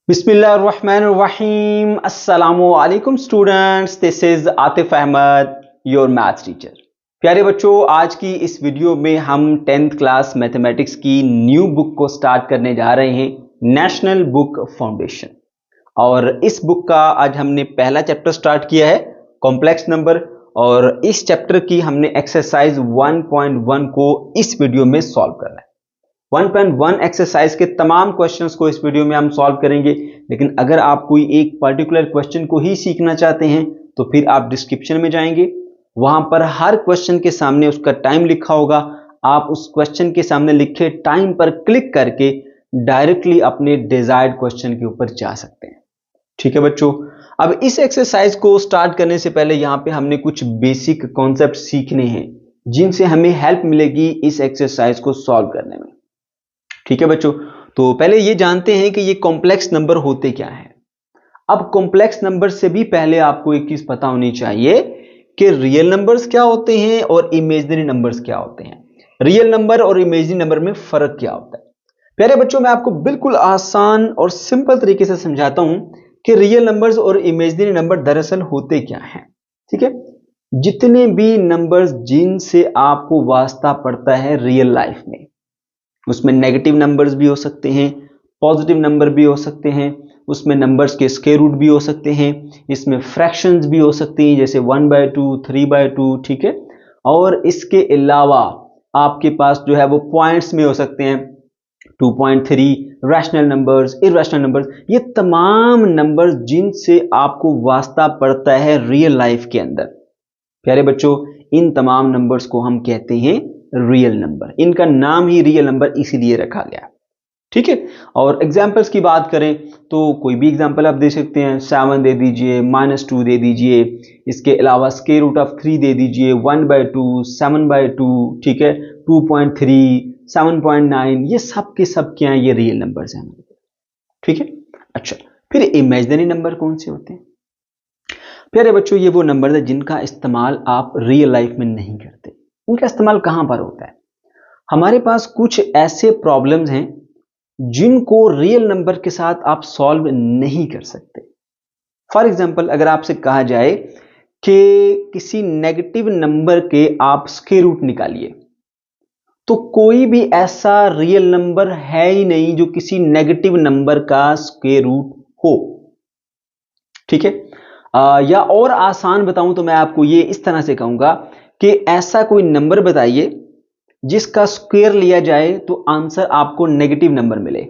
बिस्मिल्लाहिर्रहमानिर्रहीम अस्सलामुअलैकुम students, this is Atif Ahmed, your maths teacher. प्यारे बच्चों, आज की इस वीडियो में हम 10th क्लास मैथमेटिक्स की न्यू बुक को स्टार्ट करने जा रहे हैं, नेशनल बुक फाउंडेशन। और इस बुक का आज हमने पहला चैप्टर स्टार्ट किया है, कॉम्प्लेक्स नंबर। और इस चैप्टर की हमने एक्सरसाइज 1.1 को इस वीडियो में सॉल्व करना है। 1.1 एक्सरसाइज के तमाम क्वेश्चंस को इस वीडियो में हम सॉल्व करेंगे। लेकिन अगर आप कोई एक पर्टिकुलर क्वेश्चन को ही सीखना चाहते हैं तो फिर आप डिस्क्रिप्शन में जाएंगे, वहां पर हर क्वेश्चन के सामने उसका टाइम लिखा होगा। आप उस क्वेश्चन के सामने लिखे टाइम पर क्लिक करके डायरेक्टली अपने डिजायर्ड क्वेश्चन के ऊपर जा सकते हैं। ठीक है बच्चों, अब इस एक्सरसाइज को स्टार्ट करने से पहले यहां पे हमने कुछ बेसिक कॉन्सेप्ट सीखने हैं जिनसे हमें हेल्प मिलेगी इस एक्सरसाइज को सॉल्व करने में। ठीक है बच्चों, तो पहले ये जानते हैं कि ये कॉम्प्लेक्स नंबर होते क्या हैं। अब कॉम्प्लेक्स नंबर से भी पहले आपको एक चीज पता होनी चाहिए कि रियल नंबर्स क्या होते हैं और इमेजिनरी नंबर्स क्या होते हैं। रियल नंबर और इमेजिनरी नंबर में फर्क क्या होता है। प्यारे बच्चों, मैं आपको बिल्कुल आसान और सिंपल तरीके से समझाता हूं कि रियल नंबर्स और इमेजिनरी नंबर दरअसल होते क्या हैं। ठीक है, जितने भी नंबर्स जिनसे आपको वास्ता पड़ता है रियल लाइफ में, उसमें नेगेटिव नंबर्स भी हो सकते हैं, पॉजिटिव नंबर भी हो सकते हैं, उसमें नंबर्स के स्क्वायर रूट भी हो सकते हैं, इसमें फ्रैक्शंस भी हो सकती हैं जैसे 1/2, 3/2। ठीक है, और इसके अलावा आपके पास जो है वो पॉइंट्स में हो सकते हैं 2.3, रैशनल नंबर्स, इरैशनल नंबर्स। ये तमाम नंबर्स जिनसे आपको वास्ता पड़ता है रियल लाइफ के अंदर। प्यारे बच्चों, इन तमाम नंबर्स को हम कहते हैं रियल नंबर। इनका नाम ही रियल नंबर इसीलिए रखा गया। ठीक है, और एग्जाम्पल्स की बात करें तो कोई भी एग्जाम्पल आप दे सकते हैं। 7 दे दीजिए, -2 दे दीजिए, इसके अलावा स्क्वायर रूट ऑफ 3 दे दीजिए, 1/2, 7/2। ठीक है, 2.3, 7.9, ये सब के सब क्या है, ये रियल नंबर्स हैं। ठीक है, अच्छा, फिर इमेजिनरी नंबर कौन से होते हैं। प्यारे बच्चों, ये वो नंबर है जिनका इस्तेमाल आप रियल लाइफ में नहीं करते। इनका इस्तेमाल कहां पर होता है। हमारे पास कुछ ऐसे प्रॉब्लम्स हैं जिनको रियल नंबर के साथ आप सॉल्व नहीं कर सकते। फॉर एग्जाम्पल, अगर आपसे कहा जाए कि किसी नेगेटिव नंबर के आप स्क्वायर रूट निकालिए, तो कोई भी ऐसा रियल नंबर है ही नहीं जो किसी नेगेटिव नंबर का स्क्वायर रूट हो। ठीक है, या और आसान बताऊं तो मैं आपको ये इस तरह से कहूंगा कि ऐसा कोई नंबर बताइए जिसका स्क्वायर लिया जाए तो आंसर आपको नेगेटिव नंबर मिले।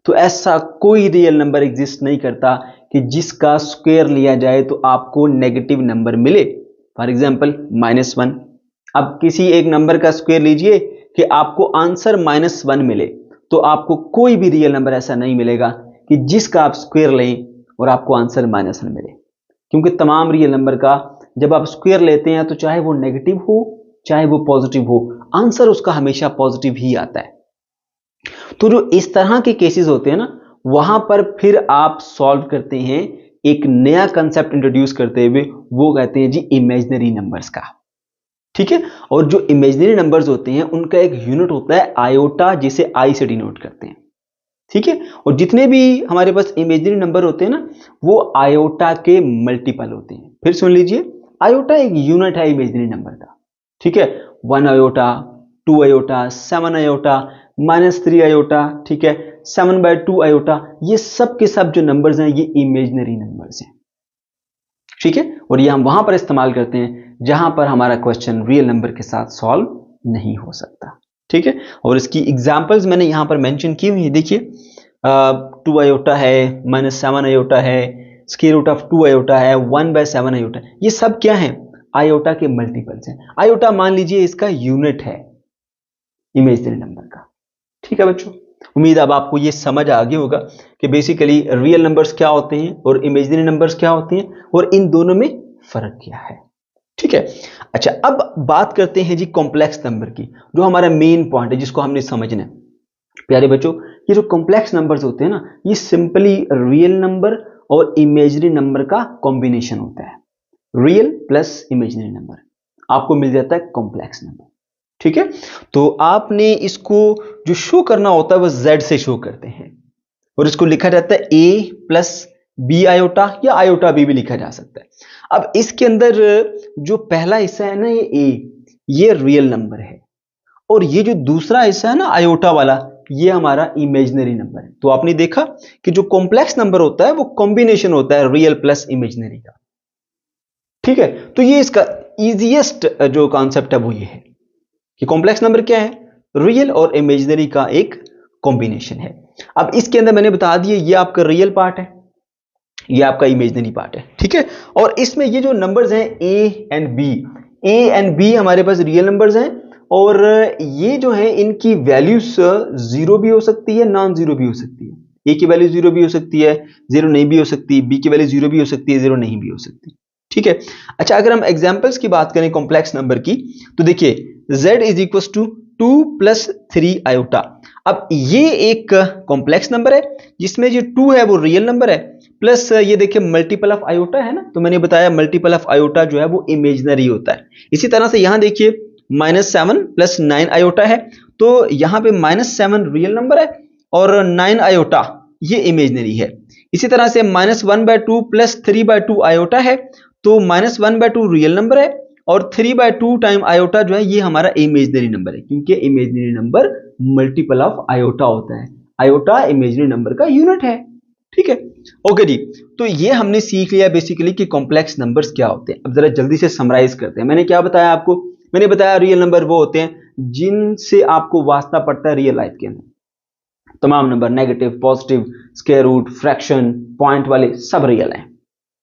तो ऐसा कोई रियल नंबर एग्जिस्ट नहीं करता कि जिसका स्क्वायर लिया जाए तो आपको नेगेटिव नंबर मिले। For example -1। अब किसी एक नंबर का स्क्वायर लीजिए कि आपको आंसर -1 मिले, तो आपको कोई भी रियल नंबर ऐसा नहीं मिलेगा कि जिसका आप स्क्वायर लें और आपको आंसर -1 मिले। क्योंकि तमाम रियल नंबर का जब आप स्क्वायर लेते हैं तो चाहे वो नेगेटिव हो चाहे वो पॉजिटिव हो, आंसर उसका हमेशा पॉजिटिव ही आता है। तो जो इस तरह के केसेस होते हैं ना, वहां पर फिर आप सॉल्व करते हैं एक नया कंसेप्ट इंट्रोड्यूस करते हुए, वो कहते हैं जी इमेजिनरी नंबर्स का। ठीक है, और जो इमेजिनरी नंबर्स होते हैं उनका एक यूनिट होता है आयोटा, जिसे आई से डिनोट करते हैं। ठीक है, और जितने भी हमारे पास इमेजिनरी नंबर होते हैं ना, वो आयोटा के मल्टीपल होते हैं। फिर सुन लीजिए, आयोटा एक यूनिट है इमेजिनरी नंबर का। ठीक है, 1 आयोटा, 2 आयोटा, 7 आयोटा, -3 आयोटा, ठीक है, 7/2 आयोटा, ये सब के सब जो नंबर्स हैं ये इमेजिनरी नंबर्स हैं। ठीक है, और ये हम वहां पर इस्तेमाल करते हैं जहां पर हमारा क्वेश्चन रियल नंबर के साथ सॉल्व नहीं हो सकता। ठीक है, और इसकी एग्जांपल्स मैंने यहां पर मेंशन की हुई है। देखिए, 2 आयोटा है, -7 आयोटा है, स्क्वायर रूट ऑफ 2 आयोटा है, 1/7 आयोटा, ये सब क्या है, आयोटा के मल्टीपल्स हैं। आयोटा मान लीजिए इसका यूनिट है इमेजिनरी नंबर का। ठीक है बच्चों, उम्मीद अब आपको ये समझ आ गया होगा कि बेसिकली रियल नंबर्स क्या होते हैं और इमेजिनरी नंबर्स क्या होते हैं और इन दोनों में फर्क क्या है। ठीक है, अच्छा, अब बात करते हैं जी कॉम्प्लेक्स नंबर की, जो हमारा मेन पॉइंट है जिसको हमने समझना है। प्यारे बच्चों, ये जो कॉम्प्लेक्स नंबर्स होते हैं ना, ये सिंपली रियल नंबर और इमेजिनरी नंबर का कॉम्बिनेशन होता है। रियल प्लस इमेजिनरी नंबर आपको मिल जाता है कॉम्प्लेक्स नंबर। ठीक है, तो आपने इसको जो शो करना होता है वो z से शो करते हैं। और इसको लिखा जाता है a प्लस बी आयोटा या आयोटा बी भी लिखा जा सकता है। अब इसके अंदर जो पहला हिस्सा है ना ये a, ये रियल नंबर है, और ये जो दूसरा हिस्सा है ना आयोटा वाला, ये हमारा इमेजिनरी नंबर है। तो आपने देखा कि जो कॉम्प्लेक्स नंबर होता है वो कॉम्बिनेशन होता है रियल प्लस इमेजिनरी का। ठीक है, तो ये इसका इजीएस्ट जो कॉन्सेप्ट है वो ये है कि कॉम्प्लेक्स नंबर क्या है, रियल और इमेजिनरी का एक कॉम्बिनेशन है। अब इसके अंदर मैंने बता दिया ये आपका रियल पार्ट है, ये आपका इमेजिनरी पार्ट है। ठीक है, और इसमें ये जो नंबर्स हैं ए एंड बी हमारे पास रियल नंबर्स हैं, और ये जो है इनकी वैल्यूज जीरो भी हो सकती है, नॉन जीरो भी हो सकती है। ए की वैल्यू जीरो भी हो सकती है, जीरो नहीं भी हो सकती, बी की वैल्यू जीरो भी हो सकती है, जीरो नहीं भी हो सकती। ठीक है, अच्छा अगर हम एग्जांपल्स की बात करें कॉम्प्लेक्स नंबर की, तो देखिए z is equal to 2 plus 3 iota. अब ये एक कॉम्प्लेक्स नंबर है जिसमें जो 2 है वो रियल नंबर है, प्लस ये देखिए मल्टीपल ऑफ आयोटा है ना, तो मैंने बताया मल्टीपल ऑफ आयोटा जो है वो इमेजिनरी होता है। इसी तरह से यहां देखिए -7 प्लस 9 आयोटा है, तो यहां पे -7 रियल नंबर है और 9 आयोटा ये इमेजिनरी है। इसी तरह से -1/2 प्लस 3/2 आयोटा है, तो -1/2 रियल नंबर है और 3/2 टाइम आयोटा जो है ये हमारा इमेजिनरी नंबर है, क्योंकि imaginary number multiple of iota होता है। आयोटा इमेजिनरी नंबर का यूनिट है। ठीक है, ओके जी, तो ये हमने सीख लिया बेसिकली कि कॉम्प्लेक्स नंबर्स क्या होते हैं। अब जरा जल्दी से समराइज करते हैं। मैंने क्या बताया आपको, मैंने बताया रियल नंबर वो होते हैं जिनसे आपको वास्ता पड़ता है रियल लाइफ के अंदर। तमाम number negative, positive, square root, fraction, point वाले सब रियल हैं।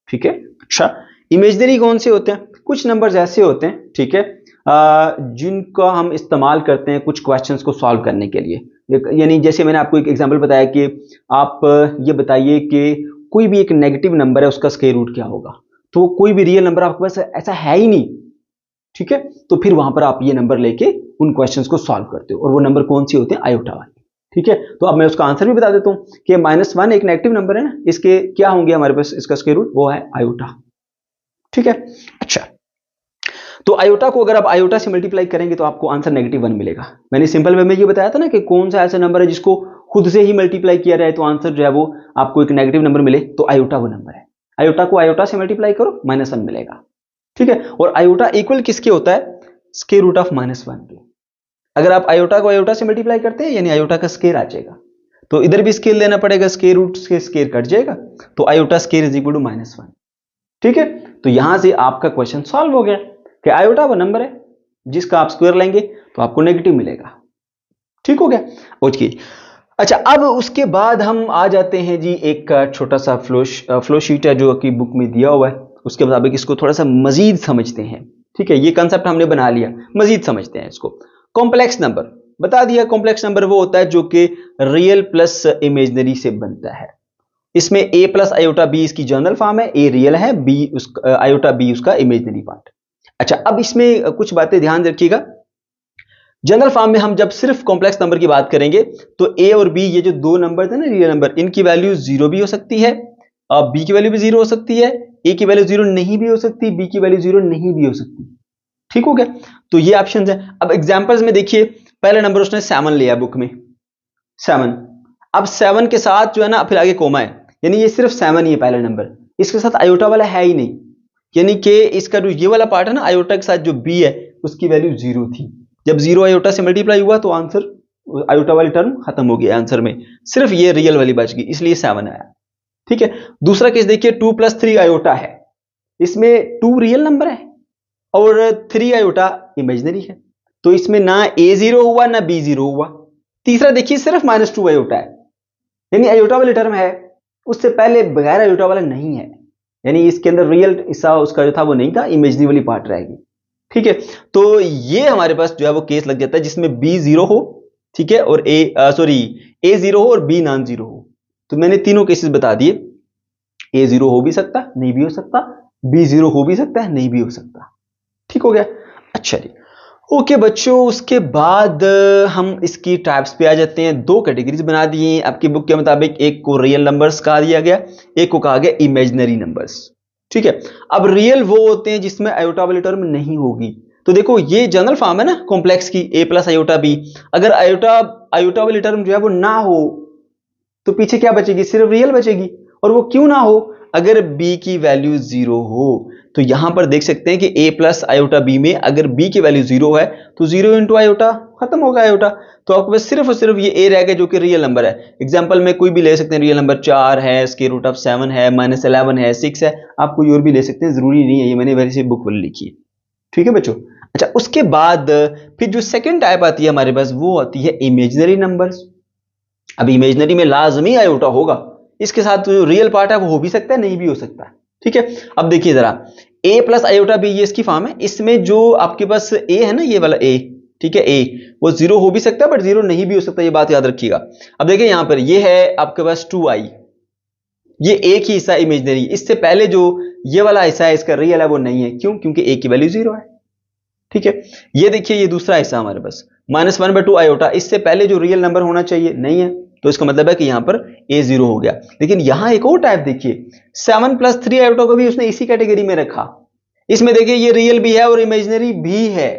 ठीक है, अच्छा इमेजिनरी कौन से होते हैं, कुछ नंबर्स ऐसे होते हैं, ठीक है, जिनका हम इस्तेमाल करते हैं कुछ क्वेश्चंस को सॉल्व करने के लिए। यानी जैसे मैंने आपको एक एग्जांपल बताया कि आप ये बताइए कि कोई भी एक नेगेटिव नंबर है उसका स्क्वायर रूट क्या होगा, तो कोई भी रियल नंबर आपके पास ऐसा है ही नहीं। ठीक है, तो फिर वहां पर आप ये नंबर लेके उन क्वेश्चंस को सॉल्व करते हो, और वो नंबर कौन सी होते हैं, आयोटा वाले। ठीक है, तो अब मैं उसका आंसर भी बता देता हूं कि -1 एक नेगेटिव नंबर है ना, इसके क्या होंगे हमारे पास, इसका स्क्वायर रूट वो है आयोटा। ठीक है, अच्छा तो आयोटा को अगर आप आयोटा से मल्टीप्लाई करेंगे तो आपको आंसर -1 मिलेगा। मैंने सिंपल वे में ये बताया था ना कि कौन सा ऐसा नंबर है जिसको खुद से ही मल्टीप्लाई किया जाए तो आंसर जो है वो आपको एक नेगेटिव नंबर मिले, तो आयोटा वो नंबर है। आयोटा को आयोटा से मल्टीप्लाई करो -1 मिलेगा। ठीक है, और आयोटा इक्वल किसके होता है, स्क्वायर रूट ऑफ -1 के। अगर आप आयोटा को आयोटा से मल्टीप्लाई करते हैं यानी आयोटा का स्क्वायर आ जाएगा, तो इधर भी स्क्वायर लेना पड़ेगा, स्क्वायर रूट से स्क्वायर कट जाएगा, तो iota square is equal to -1। ठीक है, तो यहां से आपका क्वेश्चन सॉल्व हो गया कि आयोटा वो नंबर है जिसका आप स्क्वायर लेंगे तो आपको नेगेटिव मिलेगा। ठीक हो गया, ओके। अच्छा अब उसके बाद हम आ जाते हैं जी, एक छोटा सा फ्लो शीट है जो कि बुक में दिया हुआ है, उसके मुताबिक इसको थोड़ा सा मजीद समझते हैं। ठीक है, ये कंसेप्ट हमने बना लिया, मजीद समझते हैं इसको। कॉम्प्लेक्स नंबर बता दिया, कॉम्प्लेक्स नंबर वो होता है जो कि रियल प्लस इमेजिनरी से बनता है। इसमें a प्लस आयोटा बी इसकी जनरल फॉर्म है, a रियल है, b उसका आयोटा बी उसका इमेजिनरी पार्ट। अच्छा अब इसमें कुछ बातें ध्यान रखिएगा। जनरल फॉर्म में हम जब सिर्फ कॉम्प्लेक्स नंबर की बात करेंगे तो a और b ये जो दो नंबर थे ना रियल नंबर, इनकी वैल्यू जीरो भी हो सकती है, b की वैल्यू भी जीरो हो सकती है, a की वैल्यू जीरो नहीं भी हो सकती, b की वैल्यू जीरो नहीं भी हो सकती। ठीक हो गया, तो ये ऑप्शंस है। अब एग्जांपल्स में देखिए, पहला नंबर उसने 7 लिया बुक में, 7। अब 7 के साथ जो है ना फिर आगे कोमा है, यानी ये सिर्फ 7 ही है पहला नंबर, इसके साथ आयोटा वाला है ही नहीं, यानी कि इसका जो ये वाला पार्ट है ना आयोटा के साथ जो b है उसकी वैल्यू जीरो थी। जब जीरो आयोटा से मल्टीप्लाई हुआ तो आंसर आयोटा वाली टर्म खत्म हो गया आंसर में, सिर्फ ये रियल वाली बच गई, इसलिए 7 आया। ठीक है, दूसरा केस देखिए 2 + 3 आयोटा है, इसमें 2 रियल नंबर है और 3 आयोटा इमेजिनरी है, तो इसमें ना a जीरो हुआ ना b जीरो हुआ। तीसरा देखिए सिर्फ -2 आयोटा है, यानी आयोटा वाली टर्म है, उससे पहले बगैर आयोटा वाला नहीं है, यानी इसके अंदर रियल हिस्सा उसका जो था वो नहीं था, इमेजिनरी वाली पार्ट रहेगी। ठीक है, तो ये हमारे पास जो है वो केस लग जाता है जिसमें b जीरो हो, ठीक है, और a जीरो हो और b नॉन जीरो हो। तो मैंने तीनों केसेस बता दिए, a जीरो हो भी सकता नहीं भी हो सकता, b जीरो हो भी सकता है नहीं भी हो सकता। ठीक हो गया, अच्छा जी, ओके बच्चों, उसके बाद हम इसकी टाइप्स पे आ जाते हैं। दो कैटेगरीज बना दी हैं आपकी बुक के मुताबिक, एक को रियल नंबर्स कहा दिया गया, एक को कहा गया इमेजिनरी नंबर्स। ठीक है, अब रियल वो होते हैं जिसमें आयोटा वाली टर्म नहीं होगी। तो देखो ये जनरल फॉर्म है ना कॉम्प्लेक्स की, a + आयोटा b, अगर आयोटा वाली टर्म जो है वो ना हो तो पीछे क्या बचेगी, सिर्फ रियल बचेगी। और वो क्यों ना हो, अगर b की वैल्यू 0 हो तो यहां पर देख सकते हैं कि a प्लस आयोटा b में अगर b की वैल्यू 0 है तो 0 इंटू आयोटा, खत्म होगा आयोटा। तो आपके पास सिर्फ और सिर्फ ये a रह गया जो कि रियल नंबर है। एग्जांपल में कोई भी ले सकते हैं, रियल नंबर 4 है, स्क्वायर रूट ऑफ 7 है, -11 है, 6 है, आप कोई और भी ले सकते हैं, जरूरी नहीं है, ये मैंने वैसे बुक वाली लिखी है। ठीक है बच्चों। अच्छा, उसके बाद फिर जो सेकंड टाइप आती है हमारे पास, वो आती है इमेजिनरी नंबर्स। अब इमेजिनरी में लाजमी आयोटा होगा, इसके साथ जो रियल पार्ट है वो हो भी सकता है, नहीं भी हो सकता है। ठीक है, अब देखिए जरा, a प्लस आयोटा b ये इसकी फॉर्म है। इसमें जो आपके पास a है ना, ये वाला a, ठीक है, a वो 0 हो भी सकता है बट 0 नहीं भी हो सकता, ये बात याद रखिएगा। अब देखिए यहां पर ये है आपके पास 2i, ये एक ही हिस्सा इमेजिनरी, इससे पहले जो ये वाला हिस्सा है इसका रियल है वो नहीं है। क्यों? क्योंकि a की वैल्यू 0 है। ठीक है, ये देखिए ये दूसरा हिस्सा हमारे पास -1/2 आयोटा, इससे पहले जो रियल नंबर होना चाहिए नहीं है, तो इसका मतलब है कि यहां पर a 0 हो गया। लेकिन यहां एक और टाइप देखिए, 7 + 3 आयोटा को भी उसने इसी कैटेगरी में रखा। इसमें देखिए ये रियल भी है और इमेजिनरी भी है।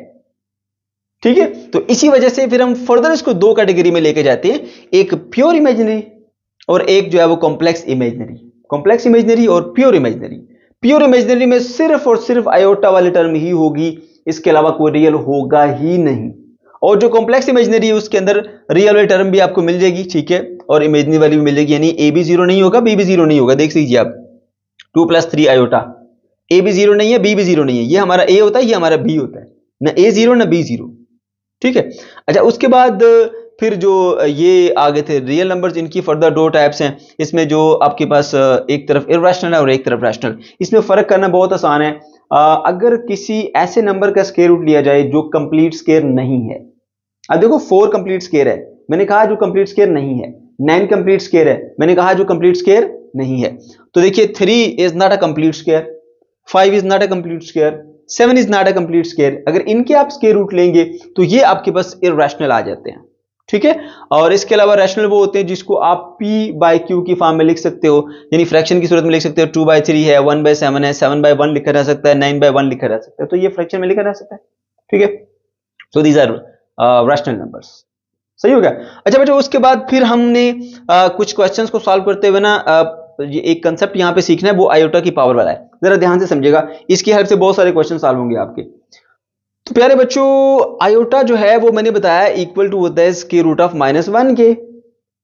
ठीक है, तो इसी वजह से फिर हम फर्दर इसको दो कैटेगरी में लेके जाते हैं, एक प्योर इमेजिनरी और एक जो है वो कॉम्प्लेक्स इमेजिनरी। कॉम्प्लेक्स इमेजिनरी और प्योर इमेजिनरी। प्योर इमेजिनरी में सिर्फ और सिर्फ आयोटा वाली टर्म ही होगी, इसके अलावा कोई रियल होगा ही नहीं। और जो कॉम्प्लेक्स इमेजिनरी है उसके अंदर रियल वाली टर्म भी आपको मिल जाएगी, ठीक है, और इमेजिनरी वाली भी मिल जाएगी, यानी a भी 0 नहीं होगा, b भी 0 नहीं होगा। देख लीजिए आप, 2 + 3 आयोटा, a भी 0 नहीं है, b भी 0 नहीं है, ये हमारा a होता है, ये हमारा b होता है, ना a 0 ना b 0। ठीक है, अच्छा उसके बाद फिर जो ये आगे थे रियल नंबर्स, इनकी फर्दर दो टाइप्स हैं। इसमें जो आपके पास एक तरफ इर्रेशनल है और एक तरफ रैशनल। इसमें फर्क करना बहुत आसान है। अगर किसी ऐसे नंबर का स्क्वायर रूट लिया जाए जो कंप्लीट स्क्वायर नहीं है, अब देखो 4 कंप्लीट स्क्वायर है, मैंने कहा जो कंप्लीट स्क्वायर नहीं है, 9 कंप्लीट स्क्वायर है, मैंने कहा जो कंप्लीट स्क्वायर नहीं है। तो देखिए 3 is not a complete square, 5 is not a complete square, 7 is not a complete square. अगर इनके आप स्क्वायर रूट लेंगे तो ये आपके पास इर्रेशनल आ जाते हैं। ठीक है, और इसके अलावा रैशनल वो होते हैं जिसको आप p/q की फॉर्म में लिख सकते हो, यानी फ्रैक्शन की सूरत में लिख सकते हो। 2/3 है, 1/7 है, 7/1 लिखा जा सकता है, 9/1 लिखा जा सकता है, तो ये फ्रैक्शन में लिखा जा सकता है। ठीक है, so these are rational numbers. सही हो गया। अच्छा बेटा, उसके बाद फिर हमने कुछ क्वेश्चंस को सॉल्व करते हुए ना ये एक कंसेप्ट यहाँ पे सीखना है, वो आयोटा की पावर वाला है, जरा ध्यान से समझिएगा, इसकी हेल्प से बहुत सारे क्वेश्चन सॉल्व होंगे आपके। तो प्यारे बच्चों, आयोटा जो है वो मैंने बताया इक्वल टू होता है स्क्वायर रूट ऑफ -1 के।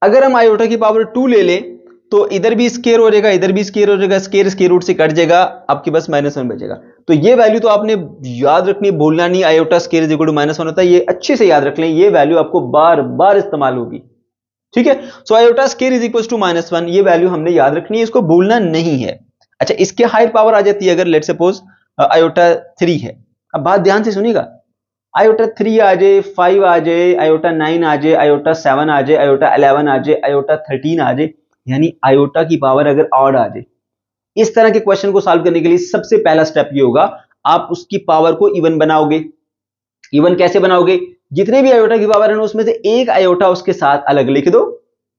अगर हम आयोटा की पावर 2 ले लें तो इधर भी स्क्वायर हो जाएगा, इधर भी स्क्वायर हो जाएगा, स्क्वायर रूट से कट जाएगा, आपके पास -1 बचेगा। तो ये वैल्यू तो आपने याद रखनी, भूलना नहीं, iota square is equal to -1 होता है, ये अच्छे से याद रख लें, ये वैल्यू आपको बार बार इस्तेमाल होगी। ठीक है, so iota square is equal to -1, ये वैल्यू हमने याद रखनी है, इसको भूलना नहीं है। अच्छा, इसके हायर पावर आ जाती है अगर लेट सपोज आयोटा 3 है। अब बात ध्यान से सुनिएगा, आयोटा 3 आ जाए, 5 आ जाए, आयोटा 9 आ जाए, आयोटा 7 आ जाए, आयोटा 11 आ जाए, आयोटा 13 आ जाए, यानी आयोटा की पावर अगर ऑड आ जाए, इस तरह के क्वेश्चन को सॉल्व करने के लिए सबसे पहला स्टेप ये होगा, आप उसकी पावर को इवन बनाओगे। इवन कैसे बनाओगे? जितने भी आयोटा की पावर है ना, उसमें से एक आयोटा उसके साथ अलग लिख दो,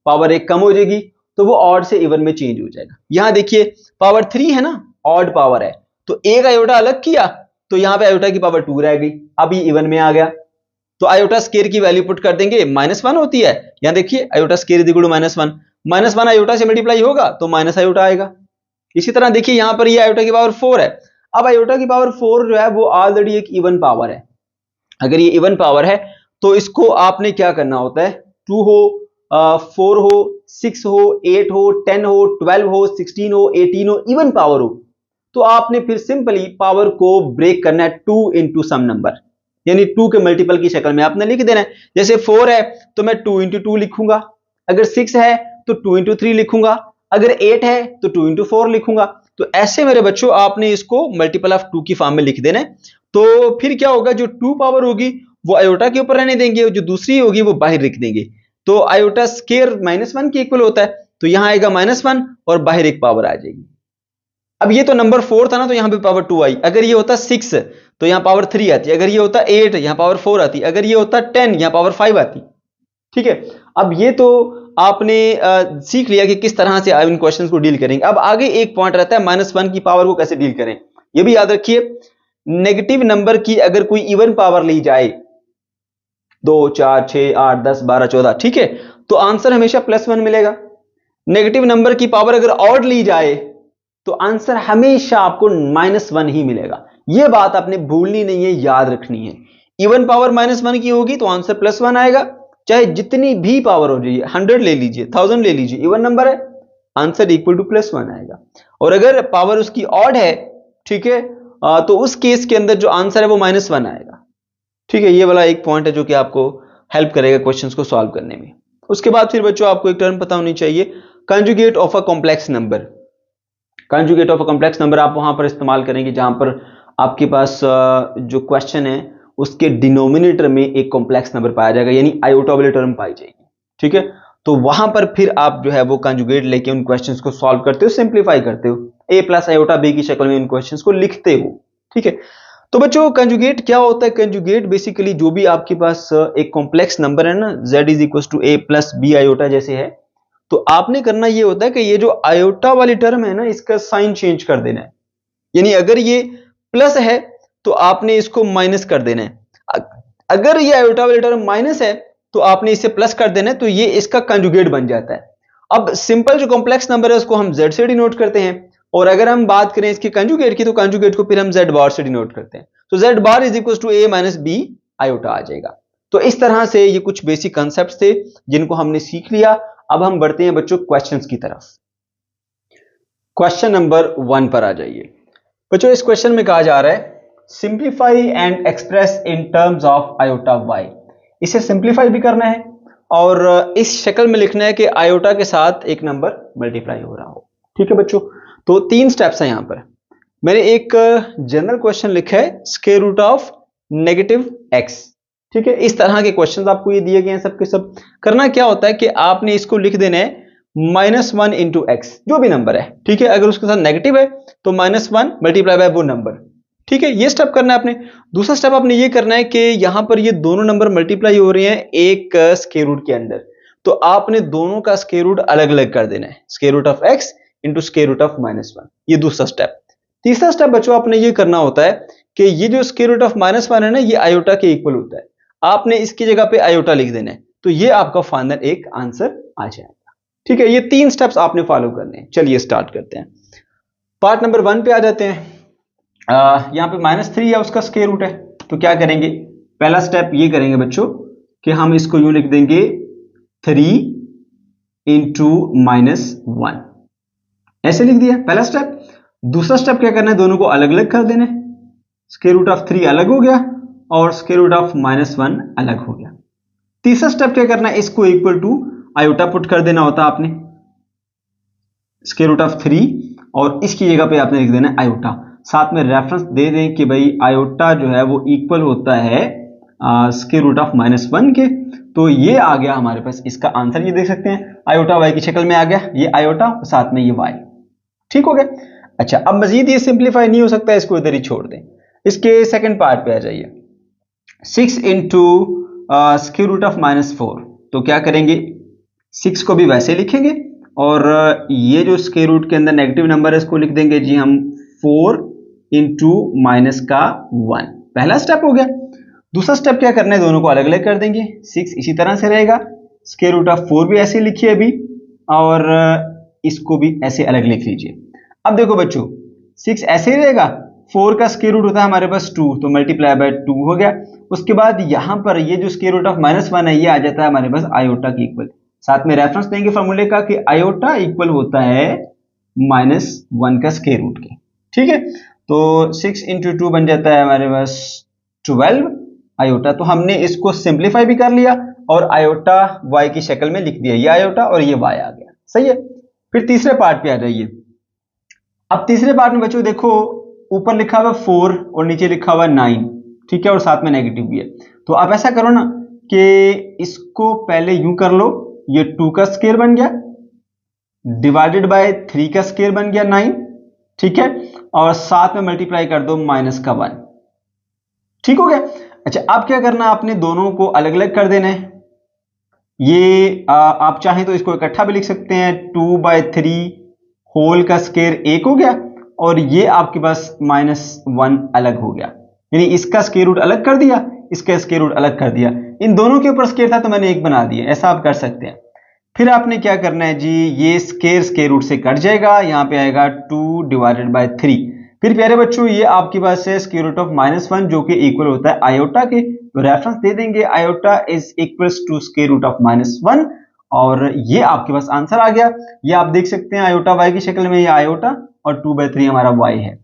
पावर एक कम हो जाएगी, तो वो ऑड से इवन में चेंज हो जाएगा। यहां देखिए पावर 3 है ना, ऑड पावर है, तो एक आयोटा अलग किया तो यहां पे आयोटा की पावर 2 रह गई, अब ये इवन में आ गया। तो आयोटा स्क्वायर की वैल्यू पुट कर देंगे, -1 होती है, यहां देखिए iota square is equal to -1, -1 iota से मल्टीप्लाई होगा तो माइनस आयोटा आएगा। इसी तरह देखिए यहां पर ये आयोटा की पावर 4 है। अब आयोटा की पावर 4 जो है वो ऑलरेडी एक इवन पावर है। अगर ये इवन पावर है तो इसको आपने क्या करना होता है, 2 हो, 4 हो, 6 हो, 8 हो, 10 हो, 12 हो, 16 हो, 18 हो, इवन पावर हो, तो आपने फिर सिंपली पावर को ब्रेक करना है 2 इंटू सम नंबर, यानी 2 के मल्टीपल की शक्ल में आपने लिख देना है। जैसे 4 है तो मैं 2 इंटू 2 लिखूंगा, अगर 6 है तो 2 इंटू 3 लिखूंगा, अगर 8 है तो 2 इंटू 4 लिखूंगा। तो ऐसे मेरे बच्चों आपने इसको मल्टीपल ऑफ 2 की फॉर्म में लिख देना है। तो फिर क्या होगा, जो 2 पावर होगी वो आयोटा के ऊपर रहने देंगे, जो दूसरी होगी वो बाहर लिख देंगे। तो आयोटा स्क्वायर -1 के इक्वल होता है, तो यहां आएगा -1 और बाहर एक पावर आ जाएगी। अब ये तो नंबर 4 था ना, तो यहां पे पावर 2 आई। अगर ये होता 6 तो यहां पावर 3 आती, अगर ये होता 8 यहां पावर 4 आती, अगर ये होता 10 यहां पावर 5 आती। ठीक है, अब ये तो आपने सीख लिया कि किस तरह से इन क्वेश्चंस को डील करेंगे। अब आगे एक पॉइंट रहता है -1 की पावर को कैसे डील करें। ये भी याद रखिए, नेगेटिव नंबर की अगर कोई इवन पावर ली जाए, 2, 4, 6, 8, 10, 12, 14, ठीक है, तो आंसर हमेशा +1 मिलेगा। नेगेटिव नंबर की पावर अगर ऑड ली जाए तो आंसर हमेशा आपको -1 ही मिलेगा। यह बात आपने भूलनी नहीं है, याद रखनी है। इवन पावर -1 की होगी तो आंसर +1 आएगा, चाहे जितनी भी पावर हो जाए, 100 ले लीजिए, 1000 ले लीजिए, इवन नंबर है, आंसर इक्वल टू +1 आएगा। और अगर पावर उसकी ऑड है, ठीक है, तो उस केस के अंदर जो आंसर है वो -1 आएगा। ठीक है, ये वाला एक पॉइंट है जो कि आपको हेल्प करेगा क्वेश्चंस को सॉल्व करने में। उसके बाद फिर बच्चों आपको एक टर्म पता होनी चाहिए, conjugate of a complex number. Conjugate of a complex number आप वहां पर इस्तेमाल करेंगे जहां पर आपके पास जो क्वेश्चन है उसके डिनोमिनेटर में एक कॉम्प्लेक्स नंबर पाया जाएगा, यानी आयोटा वाली टर्म पाई जाएगी। ठीक है, तो वहां पर फिर आप जो है वो कंजुगेट लेके उन क्वेश्चंस को सॉल्व करते हो, सिंप्लीफाई करते हो, a प्लस आयोटा b की शक्ल में उन क्वेश्चंस को लिखते हो। ठीक है, तो बच्चों कंजुगेट क्या होता है? कंजुगेट बेसिकली जो भी आपके पास एक कॉम्प्लेक्स नंबर है ना, z is equal to a plus b iota जैसे है, तो आपने करना ये होता है कि ये जो आयोटा वाली टर्म है ना, इसका साइन चेंज कर देना है। यानी अगर ये प्लस है तो आपने इसको माइनस कर देना है, अगर ये आयोटा वाली टर्म माइनस है तो आपने इसे प्लस कर देना है, तो ये इसका कंजुगेट बन जाता है। अब सिंपल जो कॉम्प्लेक्स नंबर है उसको हम z से डिनोट करते हैं, और अगर हम बात करें इसके कंजुगेट की तो कंजुगेट को फिर हम z बार से डिनोट करते हैं, तो z bar is equal to a minus b iota आ जाएगा। तो इस तरह से ये कुछ बेसिक कंसेप्ट थे जिनको हमने सीख लिया। अब हम बढ़ते हैं बच्चों क्वेश्चंस की तरफ। क्वेश्चन नंबर 1 पर आ जाइए बच्चों। इस क्वेश्चन में कहा जा रहा है simplify and express in terms of iota y। इसे सिंप्लीफाई भी करना है और इस शक्ल में लिखना है कि आयोटा के साथ एक नंबर मल्टीप्लाई हो रहा हो। ठीक है बच्चों, तो 3 स्टेप्स हैं यहां पर। मैंने एक जनरल क्वेश्चन लिखा है स्क्वायर रूट ऑफ -x। ठीक है, इस तरह के क्वेश्चंस आपको ये दिए गए हैं सबके सब। करना क्या होता है कि आपने इसको लिख देना है -1 इंटू x, जो भी नंबर है। ठीक है, अगर उसके साथ नेगेटिव है तो -1 मल्टीप्लाई बाय वो नंबर। ठीक है, ये स्टेप करना है आपने। दूसरा स्टेप आपने ये करना है कि यहां पर ये दोनों नंबर मल्टीप्लाई हो रहे हैं एक स्क्वायर रूट के अंदर, तो आपने दोनों का स्क्वायर रूट अलग अलग कर देना है, square root of x into square root of -1। ये दूसरा स्टेप। तीसरा स्टेप बच्चों आपने ये करना होता है कि ये जो स्क्वायर रूट ऑफ -1 है ना, ये आयोटा के इक्वल होता है, आपने इसकी जगह पे आयोटा लिख देना है, तो ये आपका फाइनल एक आंसर आ जाएगा। ठीक है, ये 3 स्टेप्स आपने फॉलो करने हैं। चलिए स्टार्ट करते हैं। पार्ट नंबर 1 पे आ जाते हैं। यहां पे -3 है, उसका स्क्वायर रूट है, तो क्या करेंगे? पहला स्टेप ये करेंगे बच्चों कि हम इसको यूं लिख देंगे 3 इंटू -1, ऐसे लिख दिया पहला स्टेप। दूसरा स्टेप क्या करना है? दोनों को अलग अलग कर देना है, स्क्वायर रूट ऑफ 3 अलग हो गया और स्क्वायर रूट ऑफ -1 अलग हो गया। तीसरा स्टेप क्या करना है? इसको इक्वल टू आयोटा पुट कर देना होता है आपने, स्क्वायर रूट ऑफ 3 और इसकी जगह पे आपने लिख देना है आयोटा। साथ में रेफरेंस दे दें कि भाई आयोटा जो है वो इक्वल होता है स्क्वायर रूट ऑफ -1 के। तो ये आ गया हमारे पास इसका आंसर। ये देख सकते हैं आयोटा y की शक्ल में आ गया, ये आयोटा और साथ में ये y। ठीक हो गया। अच्छा, अब मजीद ये सिंप्लीफाई नहीं हो सकता, इसको इधर ही छोड़ दें। इसके सेकंड पार्ट पे आ जाइए। 6 इंटू स्क्वायर रूट ऑफ -4, तो क्या करेंगे? 6 को भी वैसे लिखेंगे और ये जो स्क्वायर रूट के अंदर नेगेटिव नंबर है इसको लिख देंगे जी हम 4 इंटू -1। पहला स्टेप हो गया। दूसरा स्टेप क्या करना है? दोनों को अलग अलग कर देंगे। 6 इसी तरह से रहेगा, स्क्वायर रूट ऑफ 4 भी ऐसे लिखिए अभी, और इसको भी ऐसे अलग लिख लीजिए। अब देखो बच्चों, 6 ऐसे ही रहेगा, 4 का स्क्वायर रूट होता है हमारे पास 2, तो मल्टीप्लाई बाय 2 हो गया। उसके बाद यहां पर ये जो स्क्वायर रूट ऑफ -1 है ये आ जाता है हमारे पास आयोटा के इक्वल। साथ में रेफरेंस देंगे फॉर्मूले का कि आयोटा इक्वल होता है -1 का स्क्वायर रूट के। ठीक है, तो 6 इंटू 2 बन जाता है हमारे पास 12 आयोटा। तो हमने इसको सिंप्लीफाई भी कर लिया और आयोटा y की शक्ल में लिख दिया, ये आयोटा और ये y आ गया। सही है। फिर तीसरे पार्ट पे आ जाइए। अब तीसरे पार्ट में बच्चों देखो, ऊपर लिखा हुआ 4 और नीचे लिखा हुआ 9। ठीक है, और साथ में नेगेटिव भी है। तो आप ऐसा करो ना कि इसको पहले यूं कर लो, ये 2 का स्क्वायर बन गया डिवाइडेड बाय 3 का स्क्वायर बन गया 9। ठीक है, और साथ में मल्टीप्लाई कर दो -1। ठीक हो गया। अच्छा, अब क्या करना है? आपने दोनों को अलग अलग कर देना है। ये आप चाहें तो इसको इकट्ठा भी लिख सकते हैं, 2/3 होल का स्क्वायर 1 हो गया और ये आपके पास -1 अलग हो गया, यानी इसका स्क्वायर रूट अलग कर दिया, इसका स्क्वायर रूट अलग कर दिया। इन दोनों के ऊपर स्क्वायर था तो मैंने 1 बना दिया, ऐसा आप कर सकते हैं। फिर आपने क्या करना है जी, ये स्केयर रूट से कट जाएगा, यहाँ पे आएगा 2 डिवाइडेड बाय 3। फिर प्यारे बच्चों ये आपके पास है स्क्वायर रूट ऑफ -1 जो कि इक्वल होता है आयोटा के, तो रेफरेंस दे देंगे iota is equals to square root of -1 और ये आपके पास आंसर आ गया। ये आप देख सकते हैं आयोटा वाई की शक्ल में, ये आयोटा और 2/3 हमारा वाई है।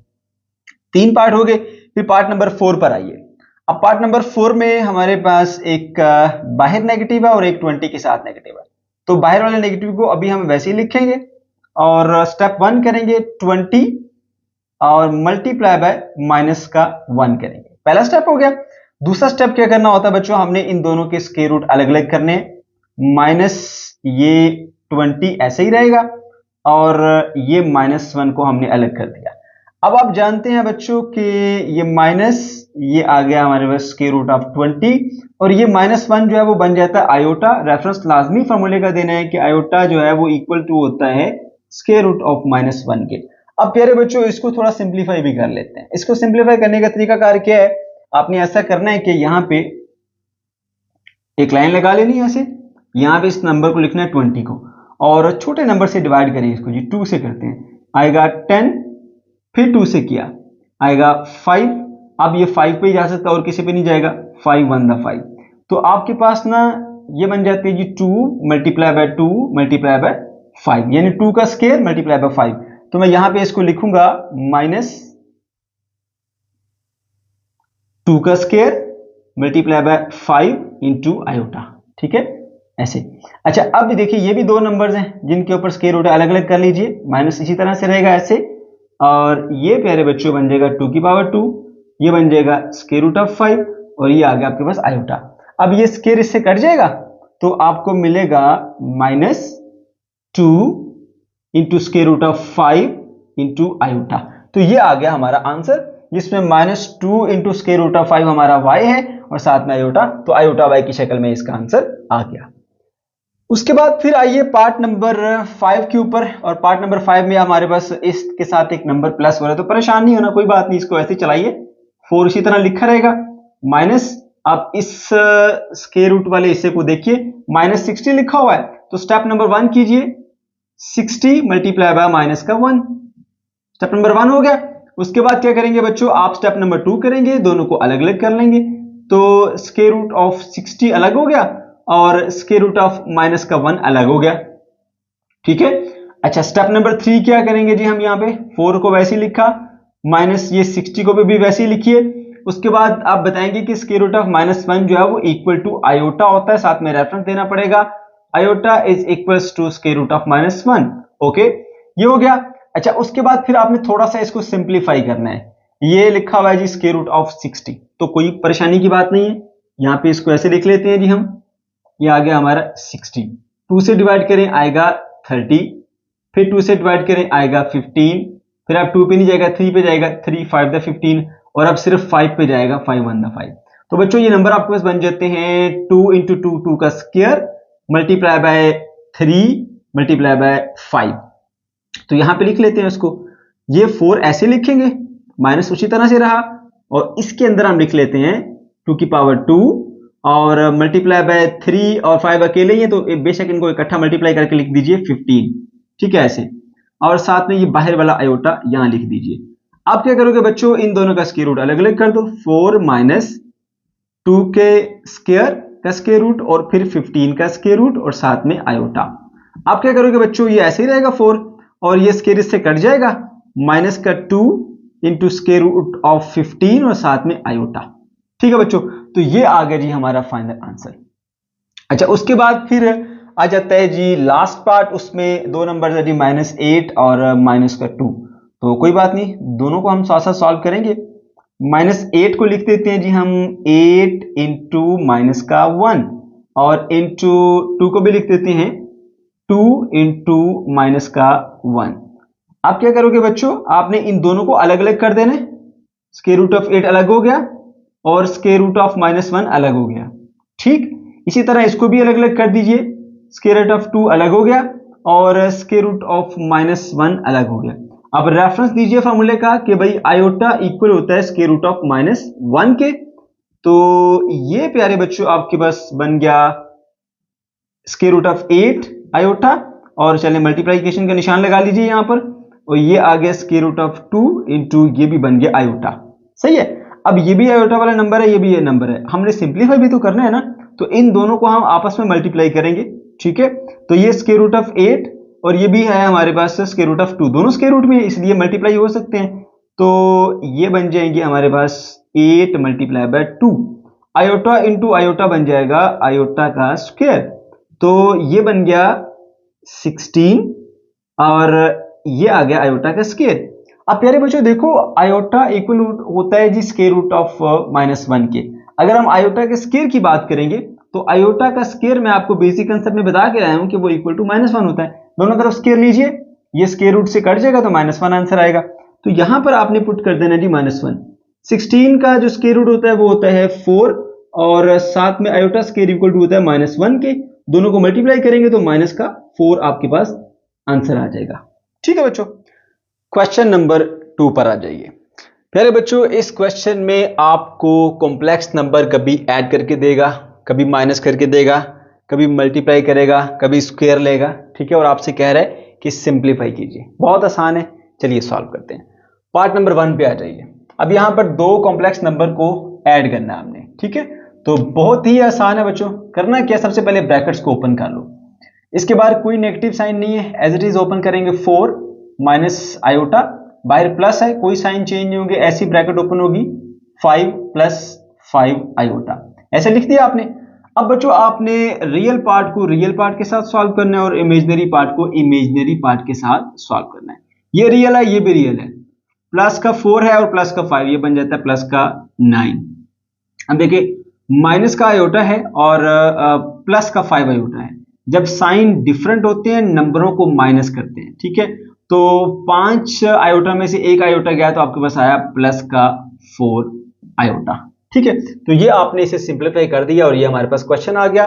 3 पार्ट हो गए। फिर पार्ट नंबर 4 पर आइए। अब पार्ट नंबर 4 में हमारे पास एक बाहर नेगेटिव है और एक 20 के साथ नेगेटिव है, तो बाहर वाले नेगेटिव को अभी हम वैसे ही लिखेंगे और स्टेप 1 करेंगे 20 और मल्टीप्लाई बाय -1 करेंगे। पहला स्टेप हो गया। दूसरा स्टेप क्या करना होता है बच्चों, हमने इन दोनों के स्क्वायर रूट अलग अलग करने हैं। माइनस ये 20 ऐसे ही रहेगा और ये -1 को हमने अलग कर दिया। अब आप जानते हैं बच्चों कि ये माइनस ये आ गया हमारे पास स्क्वायर रूट ऑफ 20 और ये -1 जो है वो बन जाता है आयोटा। रेफरेंस लाजमी फॉर्मूले का देना है कि आयोटा जो है वो इक्वल टू होता है स्क्वायर रूट ऑफ -1 के। अब प्यारे बच्चों इसको थोड़ा सिंप्लीफाई भी कर लेते हैं। इसको सिंप्लीफाई करने का तरीका कार क्या है, आपने ऐसा करना है कि यहाँ पे एक लाइन लगा लेनी है ऐसे, यहाँ पे इस नंबर को लिखना है 20 को और छोटे नंबर से डिवाइड करें इसको जी, 2 से करते हैं, आएगा 10, फिर 2 से किया आएगा 5। अब ये 5 पे जा सकता और किसी पे नहीं जाएगा, 5 1 द 5, तो आपके पास ना ये बन जाती है जी 2 मल्टीप्लाई बाय 2 मल्टीप्लाई बाय 5, यानी 2 का स्क्वायर मल्टीप्लाई बाय 5। तो मैं यहां पे इसको लिखूंगा -2 का square multiply by 5 into iota, ठीक है ऐसे। अच्छा अब देखिए ये भी दो नंबर्स हैं जिनके ऊपर स्क्वायर रूट अलग अलग कर लीजिए, माइनस इसी तरह से रहेगा ऐसे और ये प्यारे बच्चों बन जाएगा 2 की पावर 2, ये बन जाएगा स्क्वायर रूट ऑफ 5 और ये आ गया आपके पास आयोटा। अब ये स्क्वायर इससे कट जाएगा तो आपको मिलेगा -2 into square root of 5 into iota. तो ये आ गया हमारा आंसर, जिसमें -2 इंटू स्क्वायर रूट ऑफ 5 हमारा y है और साथ में आयोटा, तो आयोटा y की शक्ल में इसका आंसर आ गया। उसके बाद फिर आइए पार्ट नंबर 5 के ऊपर, और पार्ट नंबर 5 में हमारे पास इसके साथ एक नंबर प्लस हो रहा है, तो परेशान नहीं होना, कोई बात नहीं, इसको ऐसे चलाइए। 4 इसी तरह लिखा रहेगा माइनस, आप इस स्क्वायर रूट वाले हिस्से को देखिए -60 लिखा हुआ है, तो स्टेप नंबर 1 कीजिए 60 मल्टीप्लाई बाय -1, स्टेप नंबर 1 हो गया। उसके बाद क्या करेंगे बच्चों, आप स्टेप नंबर 2 करेंगे, दोनों को अलग अलग कर लेंगे, तो स्क्वायर रूट ऑफ 60 अलग हो गया और स्क्वायर रूट ऑफ -1 अलग हो गया, ठीक है। अच्छा स्टेप नंबर 3 क्या करेंगे जी, हम यहाँ पे 4 को वैसे ही लिखा, माइनस ये 60 को भी वैसे ही लिखिए। उसके बाद आप बताएंगे कि स्क्वायर रूट ऑफ -1 जो है वो इक्वल टू आयोटा होता है, साथ में रेफरेंस देना पड़ेगा, iota is equals to square root of -1, okay ये हो गया। अच्छा उसके बाद फिर आपने थोड़ा सा इसको सिंप्लीफाई करना है, ये लिखा हुआ है जी स्क्वायर रूट ऑफ 60, तो कोई परेशानी की बात नहीं है, यहाँ पे इसको ऐसे लिख लेते हैं जी हम, ये आ गया हमारा 60, 2 से डिवाइड करें आएगा 30, फिर 2 से डिवाइड करें आएगा 15, फिर आप 2 पे नहीं जाएगा 3 पे जाएगा, 3 5 द 15 और अब सिर्फ 5 पे जाएगा, 5 1 द 5। तो बच्चों ये नंबर आपके पास बन जाते हैं 2 इंटू 2 2 का square multiply by 3 multiply by 5, तो यहां पे लिख लेते हैं उसको, ये 4 ऐसे लिखेंगे, माइनस उसी तरह से रहा और इसके अंदर हम लिख लेते हैं 2 की पावर 2 और मल्टीप्लाई बाय 3 और 5 अकेले ही है तो बेशक इनको इकट्ठा मल्टीप्लाई करके लिख दीजिए 15, ठीक है ऐसे, और साथ में ये बाहर वाला आयोटा यहां लिख दीजिए। आप क्या करोगे बच्चों, इन दोनों का स्क्वायर रूट अलग अलग कर दो, 4 माइनस 2 के स्क्वायर का स्क्वायर रूट और फिर 15 का स्क्वायर रूट और साथ में आयोटा। आप क्या करोगे बच्चों, ये ऐसे ही रहेगा 4 और ये स्क्वायर इससे कट जाएगा, माइनस का 2 इंटू स्क्वायर रूट ऑफ 15 और साथ में आयोटा, ठीक है बच्चों। तो ये आ गया जी हमारा फाइनल आंसर। अच्छा उसके बाद फिर आ जाता है जी लास्ट पार्ट, उसमें दो नंबर है जी -8 और -2, तो कोई बात नहीं, दोनों को हम साथ साथ सॉल्व करेंगे। -8 को लिख देते हैं जी हम 8 इंटू -1 और इंटू 2 को भी लिख देते हैं 2 इंटू -1। आप क्या करोगे बच्चों, आपने इन दोनों को अलग अलग कर देना है, स्क्वायर रूट ऑफ 8 अलग हो गया और स्क्वायर रूट ऑफ -1 अलग हो गया, ठीक। इसी तरह इसको भी अलग अलग कर दीजिए, स्क्वायर रूट ऑफ 2 अलग हो गया और स्क्वायर रूट ऑफ -1 अलग हो गया। अब रेफरेंस दीजिए फॉर्मूले का कि भाई आयोटा इक्वल होता है स्क्वायर रूट ऑफ -1 के, तो ये प्यारे बच्चों आपके पास बन गया स्क्वायर रूट ऑफ 8 आयोटा, और चले मल्टीप्लिकेशन का निशान लगा लीजिए यहाँ पर, और ये आ गया स्क्वायर रूट ऑफ 2 इंटू ये भी बन गया आयोटा। सही है। अब ये भी आयोटा वाला नंबर है, ये भी ये नंबर है, हमने सिंप्लीफाई भी तो करना है ना, तो इन दोनों को हम आपस में मल्टीप्लाई करेंगे। ठीक है, तो ये स्क्वायर रूट ऑफ 8 और ये भी है हमारे पास स्क्वायर रूट ऑफ 2, दोनों स्क्वायर रूट में इसलिए मल्टीप्लाई हो सकते हैं। तो ये बन जाएंगे हमारे पास 8 multiply by 2, iota into iota बन जाएगा आयोटा का स्क्वायर, तो ये बन गया 16 और ये आ गया आयोटा का स्क्वायर। अब प्यारे बच्चों देखो, आयोटा इक्वल होता है जी स्क्वायर रूट ऑफ -1 के। अगर हम आयोटा के स्क्वायर की बात करेंगे तो आयोटा का स्क्वायर मैं आपको बेसिक कंसेप्ट में बता के आया हूं कि वो इक्वल टू -1 होता है। दोनों तरफ स्क्वायर लीजिए, ये स्क्वायर रूट से कट जाएगा तो -1 आंसर आएगा। तो यहां पर आपने पुट कर देना जी -1। 16 का जो स्क्वायर रूट होता है वो होता है 4, और साथ में आयोटा स्क्वायर इक्वल टू होता है -1 के, दोनों को मल्टीप्लाई करेंगे तो -4 आपके पास आंसर आ जाएगा। ठीक है बच्चों, क्वेश्चन नंबर 2 पर आ जाइए। प्यारे बच्चों, इस क्वेश्चन में आपको कॉम्प्लेक्स नंबर कभी ऐड करके देगा, कभी माइनस करके देगा, कभी मल्टीप्लाई करेगा, कभी स्क्वायर लेगा। ठीक है, और आपसे कह रहा है कि सिंप्लीफाई कीजिए। बहुत आसान है, चलिए सॉल्व करते हैं। पार्ट नंबर 1 पे आ जाइए। अब यहां पर दो कॉम्प्लेक्स नंबर को ऐड करना है हमने। ठीक है, तो बहुत ही आसान है बच्चों। करना क्या, सबसे पहले ब्रैकेट्स को ओपन कर लो, इसके बाद कोई नेगेटिव साइन नहीं है, एज इट इज ओपन करेंगे। 4 माइनस आयोटा, बाहर प्लस है, कोई साइन चेंज नहीं होंगे, ऐसी ब्रैकेट ओपन होगी। 5 प्लस 5 आयोटा, ऐसे लिख दिया आपने। अब बच्चों आपने रियल पार्ट को रियल पार्ट के साथ सॉल्व करना है और इमेजिनरी पार्ट को इमेजिनरी पार्ट के साथ सॉल्व करना है। ये रियल है, ये भी रियल है। प्लस का 4 है और प्लस का 5, ये बन जाता है प्लस का 9। अब देखिए, माइनस का आयोटा है और प्लस का 5 आयोटा है। जब साइन डिफरेंट होते हैं नंबरों को माइनस करते हैं। ठीक है, तो 5 आयोटा में से एक आयोटा गया तो आपके पास आया प्लस का 4 आयोटा। ठीक है, तो ये आपने इसे सिंप्लीफाई कर दिया और ये हमारे पास क्वेश्चन आ गया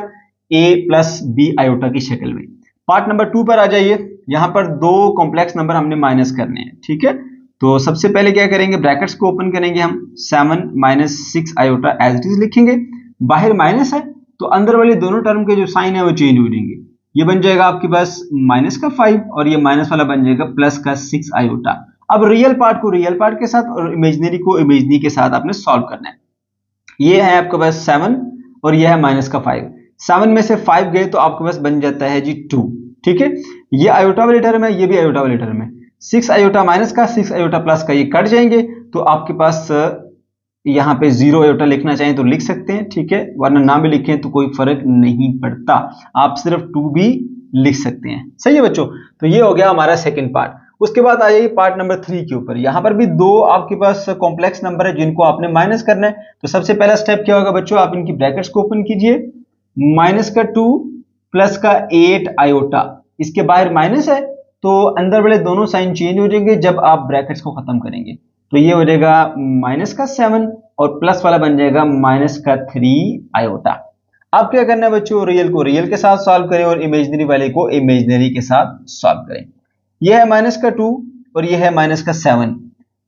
a प्लस बी आयोटा की शक्ल में। पार्ट नंबर 2 पर आ जाइए। यहां पर दो कॉम्प्लेक्स नंबर हमने माइनस करने हैं। ठीक है, तो सबसे पहले क्या करेंगे, ब्रैकेट्स को ओपन करेंगे हम। 7 minus 6 iota as it is लिखेंगे। बाहर माइनस है तो अंदर वाले दोनों टर्म के जो साइन है वो चेंज हो जाएंगे। ये बन जाएगा आपके पास माइनस का 5 और ये माइनस वाला बन जाएगा प्लस का 6 आयोटा। अब रियल पार्ट को रियल पार्ट के साथ और इमेजिनरी को इमेजिनरी के साथ आपने सॉल्व करना है। ये है आपके पास 7 और ये है माइनस का 5। 7 में से 5 गए तो आपके पास बन जाता है जी 2। ठीक है, ये आयोटा वाली टर्म है, ये भी आयोटा वाली टर्म है। 6 आयोटा माइनस का 6 आयोटा प्लस का ये कट जाएंगे तो आपके पास यहाँ पे 0 आयोटा लिखना चाहें तो लिख सकते हैं। ठीक है, वरना ना भी लिखें तो कोई फर्क नहीं पड़ता, आप सिर्फ 2 भी लिख सकते हैं। सही है बच्चों, तो ये हो गया हमारा सेकंड पार्ट। उसके बाद आ जाइए पार्ट नंबर 3 के ऊपर। यहां पर भी दो आपके पास कॉम्प्लेक्स नंबर है जिनको आपने माइनस करना है। तो सबसे पहला स्टेप क्या होगा बच्चों, आप इनकी ब्रैकेट्स को ओपन कीजिए। माइनस का 2 प्लस का 8 आयोटा, इसके बाहर माइनस है तो अंदर वाले दोनों साइन चेंज हो जाएंगे जब आप ब्रैकेट्स को खत्म करेंगे। तो ये हो जाएगा माइनस का 7 और प्लस वाला बन जाएगा माइनस का 3 आयोटा। अब क्या करना है बच्चों, रियल को रियल के साथ सॉल्व करें और इमेजिनरी वाले को इमेजिनरी के साथ सॉल्व करें। यह है माइनस का 2 और यह है माइनस का 7,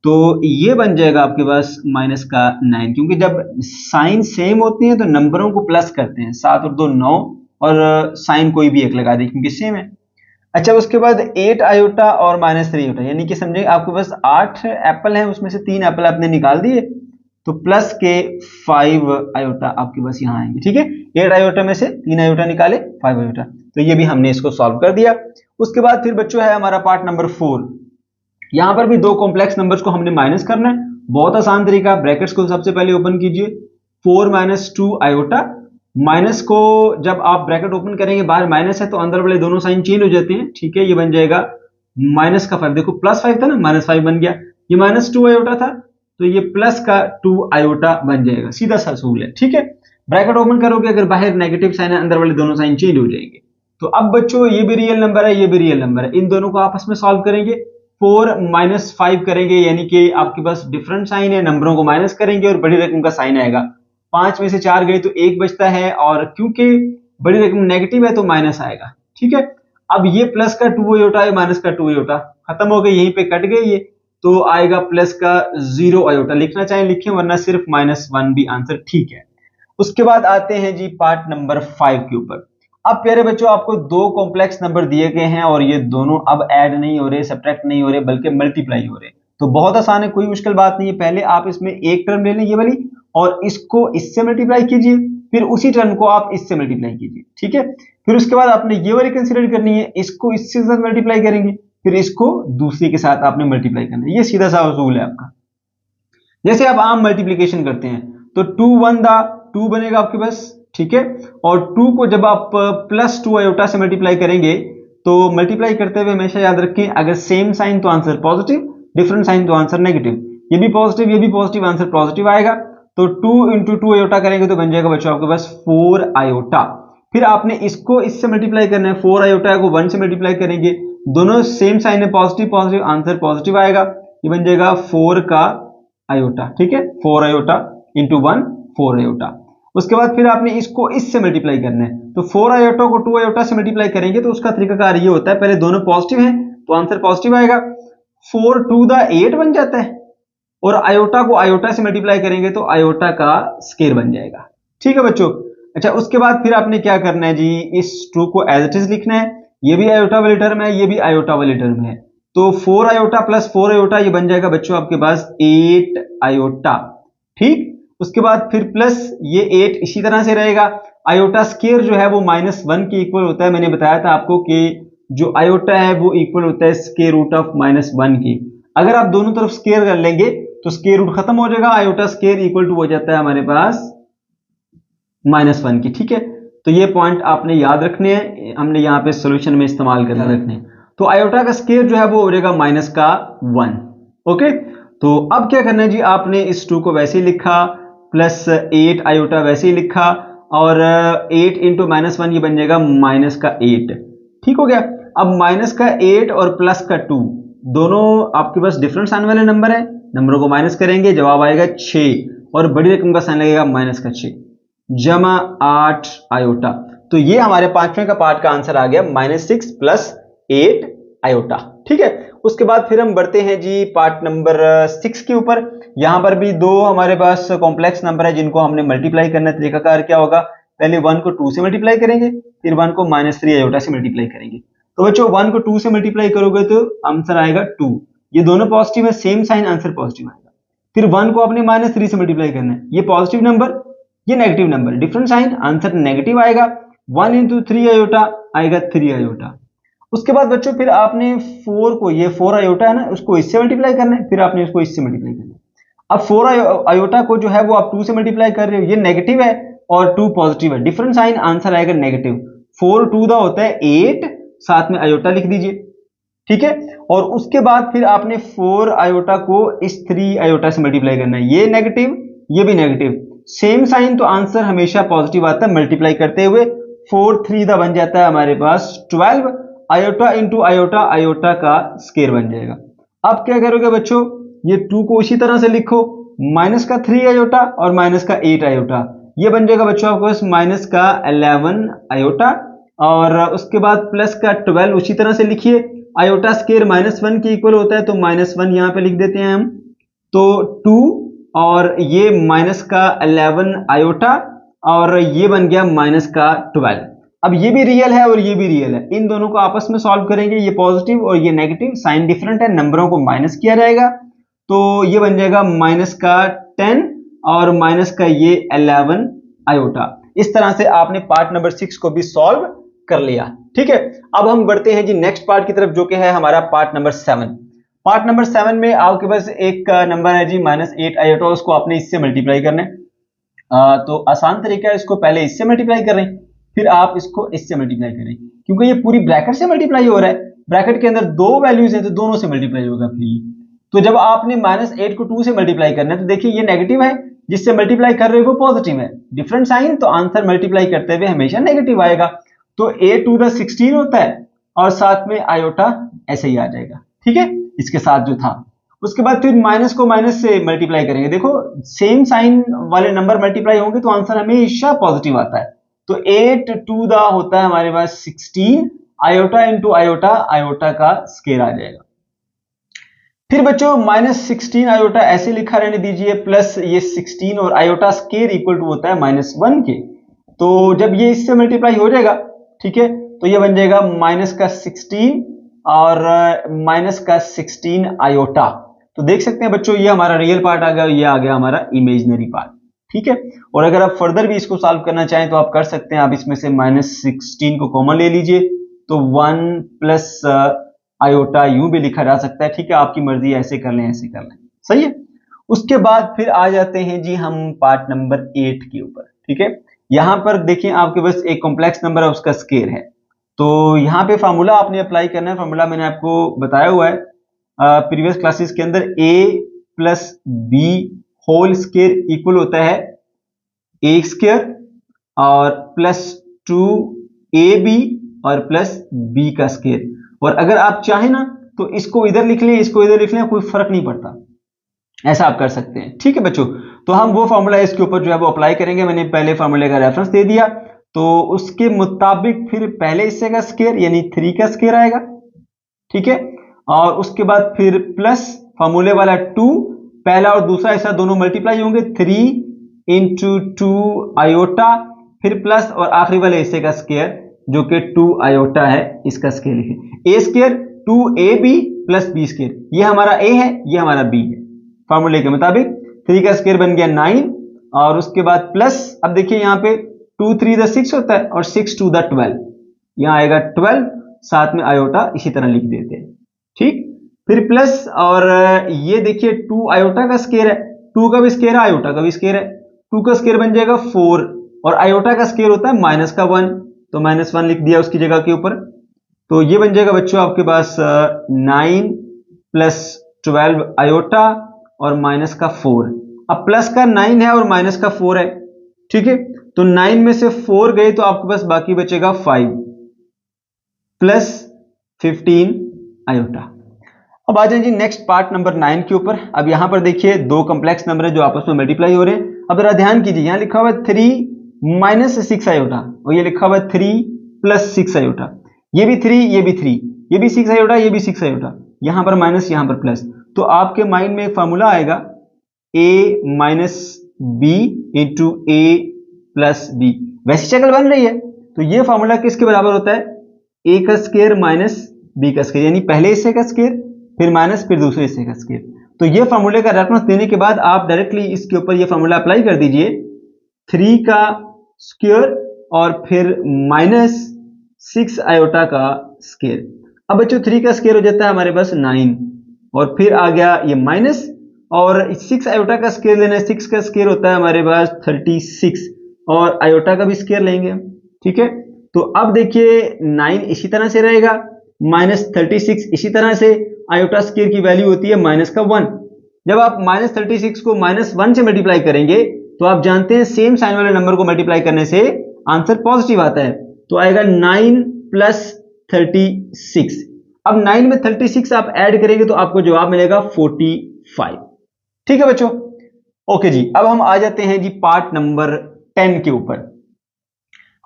तो ये बन जाएगा आपके पास माइनस का 9, क्योंकि जब साइन सेम होती हैं तो नंबरों को प्लस करते हैं। 7 और 2 9 और साइन कोई भी एक लगा दी क्योंकि सेम है। अच्छा, उसके बाद 8 आयोटा और माइनस 3 आयोटा, यानी कि समझे आपके पास 8 एप्पल हैं, उसमें से 3 एप्पल आपने निकाल दिए तो प्लस के 5 आयोटा आपके पास यहाँ आएंगे। ठीक है, 8 आयोटा में से 3 आयोटा निकाले 5 आयोटा, तो ये भी हमने इसको सॉल्व कर दिया। उसके बाद फिर बच्चों है हमारा पार्ट नंबर 4। यहां पर भी दो कॉम्प्लेक्स नंबर्स को हमने माइनस करना है। बहुत आसान तरीका, ब्रैकेट्स को सबसे पहले ओपन कीजिए। 4 माइनस 2 आयोटा, माइनस को जब आप ब्रैकेट ओपन करेंगे बाहर माइनस है तो अंदर वाले दोनों साइन चेंज हो जाते हैं। ठीक है, ये बन जाएगा माइनस का 5, देखो प्लस 5 था ना, माइनस 5 बन गया। ये माइनस 2 आयोटा था तो ये प्लस का 2 आयोटा बन जाएगा, सीधा सा असूल है। ठीक है, ब्रैकेट ओपन करोगे अगर बाहर नेगेटिव साइन है अंदर वाले दोनों साइन चेंज हो जाएंगे। तो अब बच्चों ये भी रियल नंबर है, ये भी रियल नंबर है, इन दोनों को आपस में सॉल्व करेंगे। 4 माइनस 5 करेंगे, यानी कि आपके पास डिफरेंट साइन है, नंबरों को माइनस करेंगे और बड़ी रकम का साइन आएगा। 5 में से 4 गए तो 1 बचता है और क्योंकि बड़ी रकम नेगेटिव है तो माइनस आएगा। ठीक है, अब ये प्लस का 2 आयोटा है, माइनस का 2 आयोटा खत्म हो गए, यहीं पे कट गए ये, तो आएगा प्लस का 0 आयोटा। लिखना चाहें लिखें, वरना सिर्फ -1 भी आंसर ठीक है। उसके बाद आते हैं जी पार्ट नंबर 5 के ऊपर। अब प्यारे बच्चों आपको दो कॉम्प्लेक्स नंबर दिए गए हैं और ये दोनों अब ऐड नहीं हो रहे, सब्ट्रैक्ट नहीं हो रहे, बल्कि मल्टीप्लाई हो रहे। तो बहुत आसान है, कोई मुश्किल बात नहीं है। पहले आप इसमें एक टर्म ले लें ये वाली, और इसको इससे मल्टीप्लाई कीजिए, फिर उसी टर्म को आप इससे मल्टीप्लाई कीजिए, ठीक है। फिर उसके बाद आपने ये वाली कंसीडर करनी है, इसको इसके साथ मल्टीप्लाई करेंगे, फिर इसको दूसरे के साथ आपने मल्टीप्लाई करना है। ये सीधा सा उसूल है आपका। जैसे आप आम मल्टीप्लिकेशन करते हैं तो 2 1 दा 2 बनेगा आपके पास, ठीक है। और 2 को जब आप प्लस 2 आयोटा से मल्टीप्लाई करेंगे तो मल्टीप्लाई करते हुए हमेशा याद रखें, अगर सेम साइन तो आंसर पॉजिटिव, डिफरेंट साइन तो आंसर नेगेटिव। ये भी पॉजिटिव, ये भी पॉजिटिव, आंसर पॉजिटिव आएगा। तो 2 इंटू 2 आयोटा करेंगे तो बन जाएगा बच्चों आपके पास 4 आयोटा। फिर आपने इसको इससे मल्टीप्लाई करना है, 4 आयोटा को 1 से मल्टीप्लाई करेंगे, दोनों सेम साइन है, पॉजिटिव पॉजिटिव, आंसर पॉजिटिव आएगा। ये बन जाएगा 4 का आयोटा, ठीक है। 4 आयोटा इंटू 1 4 आयोटा। उसके बाद फिर आपने इसको इससे मल्टीप्लाई करना है, तो 4 आयोटा को 2 आयोटा से मल्टीप्लाई करेंगे तो उसका तरीकाकार ये होता है, पहले दोनों पॉजिटिव हैं तो आंसर पॉजिटिव आएगा, 4 2 दा 8 बन जाता है, और आयोटा को आयोटा से मल्टीप्लाई करेंगे तो आयोटा का स्क्वायर बन जाएगा, ठीक है बच्चों। अच्छा, उसके बाद फिर आपने क्या करना है जी, इस 2 को एज इट इज लिखना है, ये भी आयोटा वाली टर्म है, ये भी आयोटा वाली टर्म है, तो 4 आयोटा प्लस 4 आयोटा ये बन जाएगा बच्चों आपके पास 8 आयोटा, ठीक। उसके बाद फिर प्लस ये 8 इसी तरह से रहेगा। आयोटा स्क्वायर जो है वो -1 के इक्वल होता है, मैंने बताया था आपको कि जो आयोटा है वो इक्वल होता है स्क्वायर रूट ऑफ -1 के। अगर आप दोनों तरफ स्क्वायर कर लेंगे तो स्क्वायर रूट खत्म हो जाएगा, आयोटा स्क्वायर इक्वल टू हो जाता है हमारे पास -1 की, ठीक है। तो ये पॉइंट आपने याद रखने हैं, हमने यहाँ पे सॉल्यूशन में इस्तेमाल करके रखने हैं। तो आयोटा का स्क्वायर जो है वो हो जाएगा -1, ओके। तो अब क्या करना है जी, आपने इस 2 को वैसे ही लिखा, प्लस 8 आयोटा वैसे ही लिखा, और 8 इंटू -1 ये बन जाएगा -8, ठीक हो गया। अब -8 और प्लस का 2 दोनों आपके पास डिफरेंट साइन वाले नंबर है, नंबरों को माइनस करेंगे, जवाब आएगा 6, और बड़ी रकम का साइन लगेगा -6 जमा 8 आयोटा। तो ये हमारे पांचवें का पार्ट का आंसर आ गया -6 प्लस 8 आयोटा, ठीक है। उसके बाद फिर हम बढ़ते हैं जी पार्ट नंबर 6 के ऊपर। यहां पर भी दो हमारे पास कॉम्प्लेक्स नंबर है जिनको हमने मल्टीप्लाई करना है। तरीकाकार क्या होगा, पहले 1 को 2 से मल्टीप्लाई करेंगे, फिर 1 को -3 आयोटा से मल्टीप्लाई करेंगे। तो बच्चों 1 को 2 से मल्टीप्लाई करोगे तो आंसर आएगा 2, ये दोनों पॉजिटिव है, सेम साइन, आंसर पॉजिटिव आएगा। फिर 1 को अपने -3 से मल्टीप्लाई करना है, ये पॉजिटिव नंबर, ये negative number, different sign, answer negative आएगा। 1 इंटू 3 आयोटा आएगा 3 आयोटा। उसके बाद बच्चों फिर आपने 4 को, ये 4 आयोटा है ना, उसको इससे मल्टीप्लाई करना है, फिर आपने इसको इससे मल्टीप्लाई करना है। अब 4 आयोटा को जो है वो आप 2 से मल्टीप्लाई कर रहे हो, ये नेगेटिव है और 2 पॉजिटिव है, डिफरेंट साइन, आंसर आएगा नेगेटिव। 4 2 दा होता है 8, साथ में आयोटा लिख दीजिए, ठीक है। और उसके बाद फिर आपने 4 आयोटा को इस 3 आयोटा से मल्टीप्लाई करना है, ये नेगेटिव, ये भी नेगेटिव, सेम साइन, तो आंसर हमेशा पॉजिटिव आता है। मल्टीप्लाई करते हुए 4 3 दा बन जाता है हमारे पास 12, आयोटा इंटू आयोटा, आयोटा का स्क्वायर बन जाएगा। अब क्या करोगे बच्चों, ये 2 को इसी तरह से लिखो, -3 आयोटा और -8 आयोटा, ये बन जाएगा बच्चों आपके पास -11 आयोटा, और उसके बाद प्लस का 12 उसी तरह से लिखिए। आयोटा स्क्वायर -1 के इक्वल होता है, तो -1 यहां पे लिख देते हैं हम, तो 2, और ये -11 आयोटा, और ये बन गया -12। अब ये भी रियल है और ये भी रियल है, इन दोनों को आपस में सॉल्व करेंगे, ये पॉजिटिव और ये नेगेटिव, साइन डिफरेंट है, नंबरों को माइनस किया जाएगा, तो ये बन जाएगा -10 और ये 11 आयोटा। इस तरह से आपने पार्ट नंबर 6 को भी सॉल्व कर लिया, ठीक है। अब हम बढ़ते हैं जी नेक्स्ट पार्ट की तरफ, जो कि है हमारा पार्ट नंबर 7। पार्ट नंबर 7 में आपके पास एक नंबर है जी -8 आयोटा, उसको आपने इससे मल्टीप्लाई करना है। तो आसान तरीका है, इसको पहले इससे मल्टीप्लाई करें, फिर आप इसको इससे मल्टीप्लाई करें, क्योंकि ये पूरी ब्रैकेट से मल्टीप्लाई हो रहा है, ब्रैकेट के अंदर दो वैल्यूज हैं तो दोनों से मल्टीप्लाई होगा। फिर तो जब आपने -8 को 2 से मल्टीप्लाई करना है, तो देखिए ये नेगेटिव है, जिससे मल्टीप्लाई कर रहे हो वो पॉजिटिव है, डिफरेंट साइन, तो आंसर मल्टीप्लाई करते हुए हमेशा नेगेटिव आएगा। तो 8 टू द 16 होता है, और साथ में आयोटा ऐसे ही आ जाएगा, ठीक है, इसके साथ जो था। उसके बाद फिर माइनस को माइनस से मल्टीप्लाई करेंगे, देखो सेम साइन वाले नंबर मल्टीप्लाई होंगे तो आंसर हमेशा पॉजिटिव आता है। तो 8 टू द होता है हमारे पास 16, आयोटा इंटू आयोटा, आयोटा का स्क्वायर आ जाएगा। फिर बच्चों -16 आयोटा ऐसे लिखा रहने दीजिए, प्लस ये 16 और आयोटा स्क्वायर इक्वल टू होता है -1 के। तो जब ये इससे मल्टीप्लाई हो जाएगा, ठीक है, तो ये बन जाएगा माइनस का 16 और माइनस का 16 आयोटा। तो देख सकते हैं बच्चों, ये हमारा रियल पार्ट आ गया, ये आ गया हमारा इमेजिनरी पार्ट। ठीक है, और अगर आप फर्दर भी इसको सॉल्व करना चाहें तो आप कर सकते हैं। आप इसमें से माइनस 16 को कॉमन ले लीजिए, तो 1 प्लस आयोटा यूं भी लिखा जा सकता है। ठीक है, आपकी मर्जी, ऐसे कर लें ऐसे कर लें, सही है। उसके बाद फिर आ जाते हैं जी हम पार्ट नंबर 8 के ऊपर। ठीक है, यहां पर देखिए आपके पास एक कॉम्प्लेक्स नंबर है, उसका स्केयर है। तो यहाँ पे फार्मूला आपने अप्लाई करना है। फार्मूला मैंने आपको बताया हुआ है प्रीवियस क्लासेस के अंदर, a plus b whole square equal होता है a स्केयर और प्लस 2ab और प्लस b का स्केयर। और अगर आप चाहें ना तो इसको इधर लिख लें, इसको इधर लिख लें, कोई फर्क नहीं पड़ता, ऐसा आप कर सकते हैं। ठीक है बच्चों, तो हम वो फार्मूला इसके ऊपर जो है वो अप्लाई करेंगे। मैंने पहले फार्मूले का रेफरेंस दे दिया, तो उसके मुताबिक फिर पहले हिस्से का स्केयर यानी 3 का स्केयर आएगा। ठीक है, और उसके बाद फिर प्लस फार्मूले वाला 2, पहला और दूसरा हिस्सा दोनों मल्टीप्लाई होंगे, 3 इंटू 2 आयोटा, फिर प्लस और आखिरी वाले हिस्से का स्केयर जो कि 2 आयोटा है, इसका स्केयर लिखें। A square 2ab plus b square, ये हमारा a है, ये हमारा b है। फार्मूले के मुताबिक 3 का स्केयर बन गया 9 और उसके बाद प्लस, अब देखिए यहाँ पे 2 3 द 6 होता है और 6 2 द 12, यहाँ आएगा 12, साथ में आयोटा इसी तरह लिख देते हैं। ठीक, फिर प्लस और ये देखिए 2 आयोटा का स्केयर है, 2 का भी स्केयर है, आयोटा का भी स्केयर है। 2 का स्केयर बन जाएगा 4 और आयोटा का स्केयर होता है माइनस का 1, तो -1 लिख दिया उसकी जगह के ऊपर। तो ये बन जाएगा बच्चों आपके पास 9 प्लस 12 आयोटा और माइनस का 4। अब प्लस का 9 है और माइनस का 4 है। ठीक है, तो 9 में से 4 गए तो आपके पास बाकी बचेगा 5 प्लस 15 आयोटा। अब आ जाए जी नेक्स्ट पार्ट नंबर 9 के ऊपर। अब यहां पर देखिए दो कॉम्प्लेक्स नंबर है जो आपस में मल्टीप्लाई हो रहे हैं। अब जरा ध्यान कीजिए, यहां लिखा हुआ है 3 माइनस 6 आयोटा और ये लिखा हुआ है 3 प्लस 6 आयोटा। ये भी 3, ये भी 3, ये भी 6 आयोटा, ये भी 6 आयोटा, यहां पर माइनस यहां पर प्लस। तो आपके माइंड में एक फार्मूला आएगा a minus b into a plus b, वैसी शक्ल बन रही है। तो ये फार्मूला किसके बराबर होता है? a का स्केयर माइनस b का स्केयर, यानी पहले हिस्से का स्केयर फिर माइनस फिर दूसरे हिस्से का स्केयर। तो ये फार्मूले का रेफरेंस देने के बाद आप डायरेक्टली इसके ऊपर ये फार्मूला अप्लाई कर दीजिए, 3 का स्क्वायर और फिर माइनस 6 आयोटा का स्क्वायर। अब बच्चों 3 का स्क्वायर हो जाता है हमारे पास 9 और फिर आ गया ये माइनस और 6 आयोटा का स्क्वायर लेना है, 6 का स्क्वायर होता है हमारे पास 36 और आयोटा का भी स्क्वायर लेंगे। ठीक है, तो अब देखिए 9 इसी तरह से रहेगा, माइनस 36 इसी तरह से, आयोटा स्क्वायर की वैल्यू होती है माइनस का 1। जब आप माइनस 36 को माइनस 1 से मल्टीप्लाई करेंगे तो आप जानते हैं सेम साइन वाले नंबर को मल्टीप्लाई करने से आंसर पॉजिटिव आता है, तो आएगा 9 प्लस 36। अब 9 में 36 आप ऐड करेंगे तो आपको जवाब मिलेगा 45। ठीक है बच्चों, ओके जी। अब हम आ जाते हैं जी पार्ट नंबर 10 के ऊपर।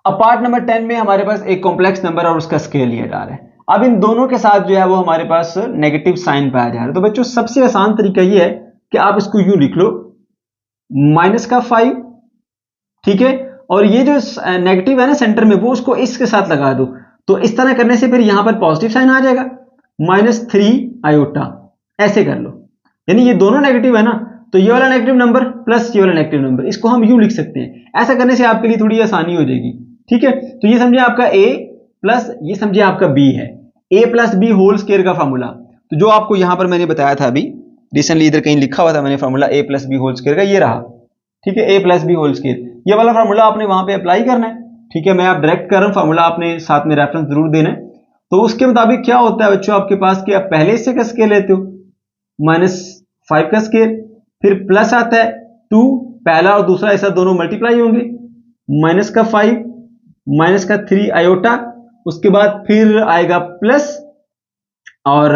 अब पार्ट नंबर 10 में हमारे पास एक कॉम्प्लेक्स नंबर और उसका स्केल लिया जा रहा है। अब इन दोनों के साथ जो है वो हमारे पास नेगेटिव साइन पाया जा रहा है। तो बच्चों सबसे आसान तरीका ये है कि आप इसको यूं लिख लो, माइनस का 5, ठीक है, और ये जो नेगेटिव है ना सेंटर में, वो उसको इसके साथ लगा दो। तो इस तरह करने से फिर यहां पर पॉजिटिव साइन आ जाएगा, -3 आयोटा, ऐसे कर लो। यानी ये दोनों नेगेटिव है ना, तो ये वाला नेगेटिव नंबर प्लस ये वाला नेगेटिव नंबर, इसको हम यूं लिख सकते हैं। ऐसा करने से आपके लिए थोड़ी आसानी हो जाएगी। ठीक है, तो ये समझिए आपका a प्लस ये समझिए आपका b है, a plus b whole square का फार्मूला। तो जो आपको यहां पर मैंने बताया था अभी रिसेंटली, इधर कहीं लिखा हुआ था मैंने formula a plus b whole square का, ये रहा। ठीक है, a plus b whole square, ये वाला फार्मूला आपने वहां पे अप्लाई करना है। ठीक है, मैं आप डायरेक्ट कर रहा हूं, फार्मूला आपने साथ में रेफरेंस जरूर देना है। तो उसके मुताबिक क्या होता है बच्चों आपके पास कि आप पहले हिस्से का स्केयर लेते हो, -5 का स्केयर, फिर प्लस आता है 2, पहला और दूसरा हिस्सा दोनों मल्टीप्लाई होंगे, माइनस का 5 माइनस का 3 आयोटा, उसके बाद फिर आएगा प्लस और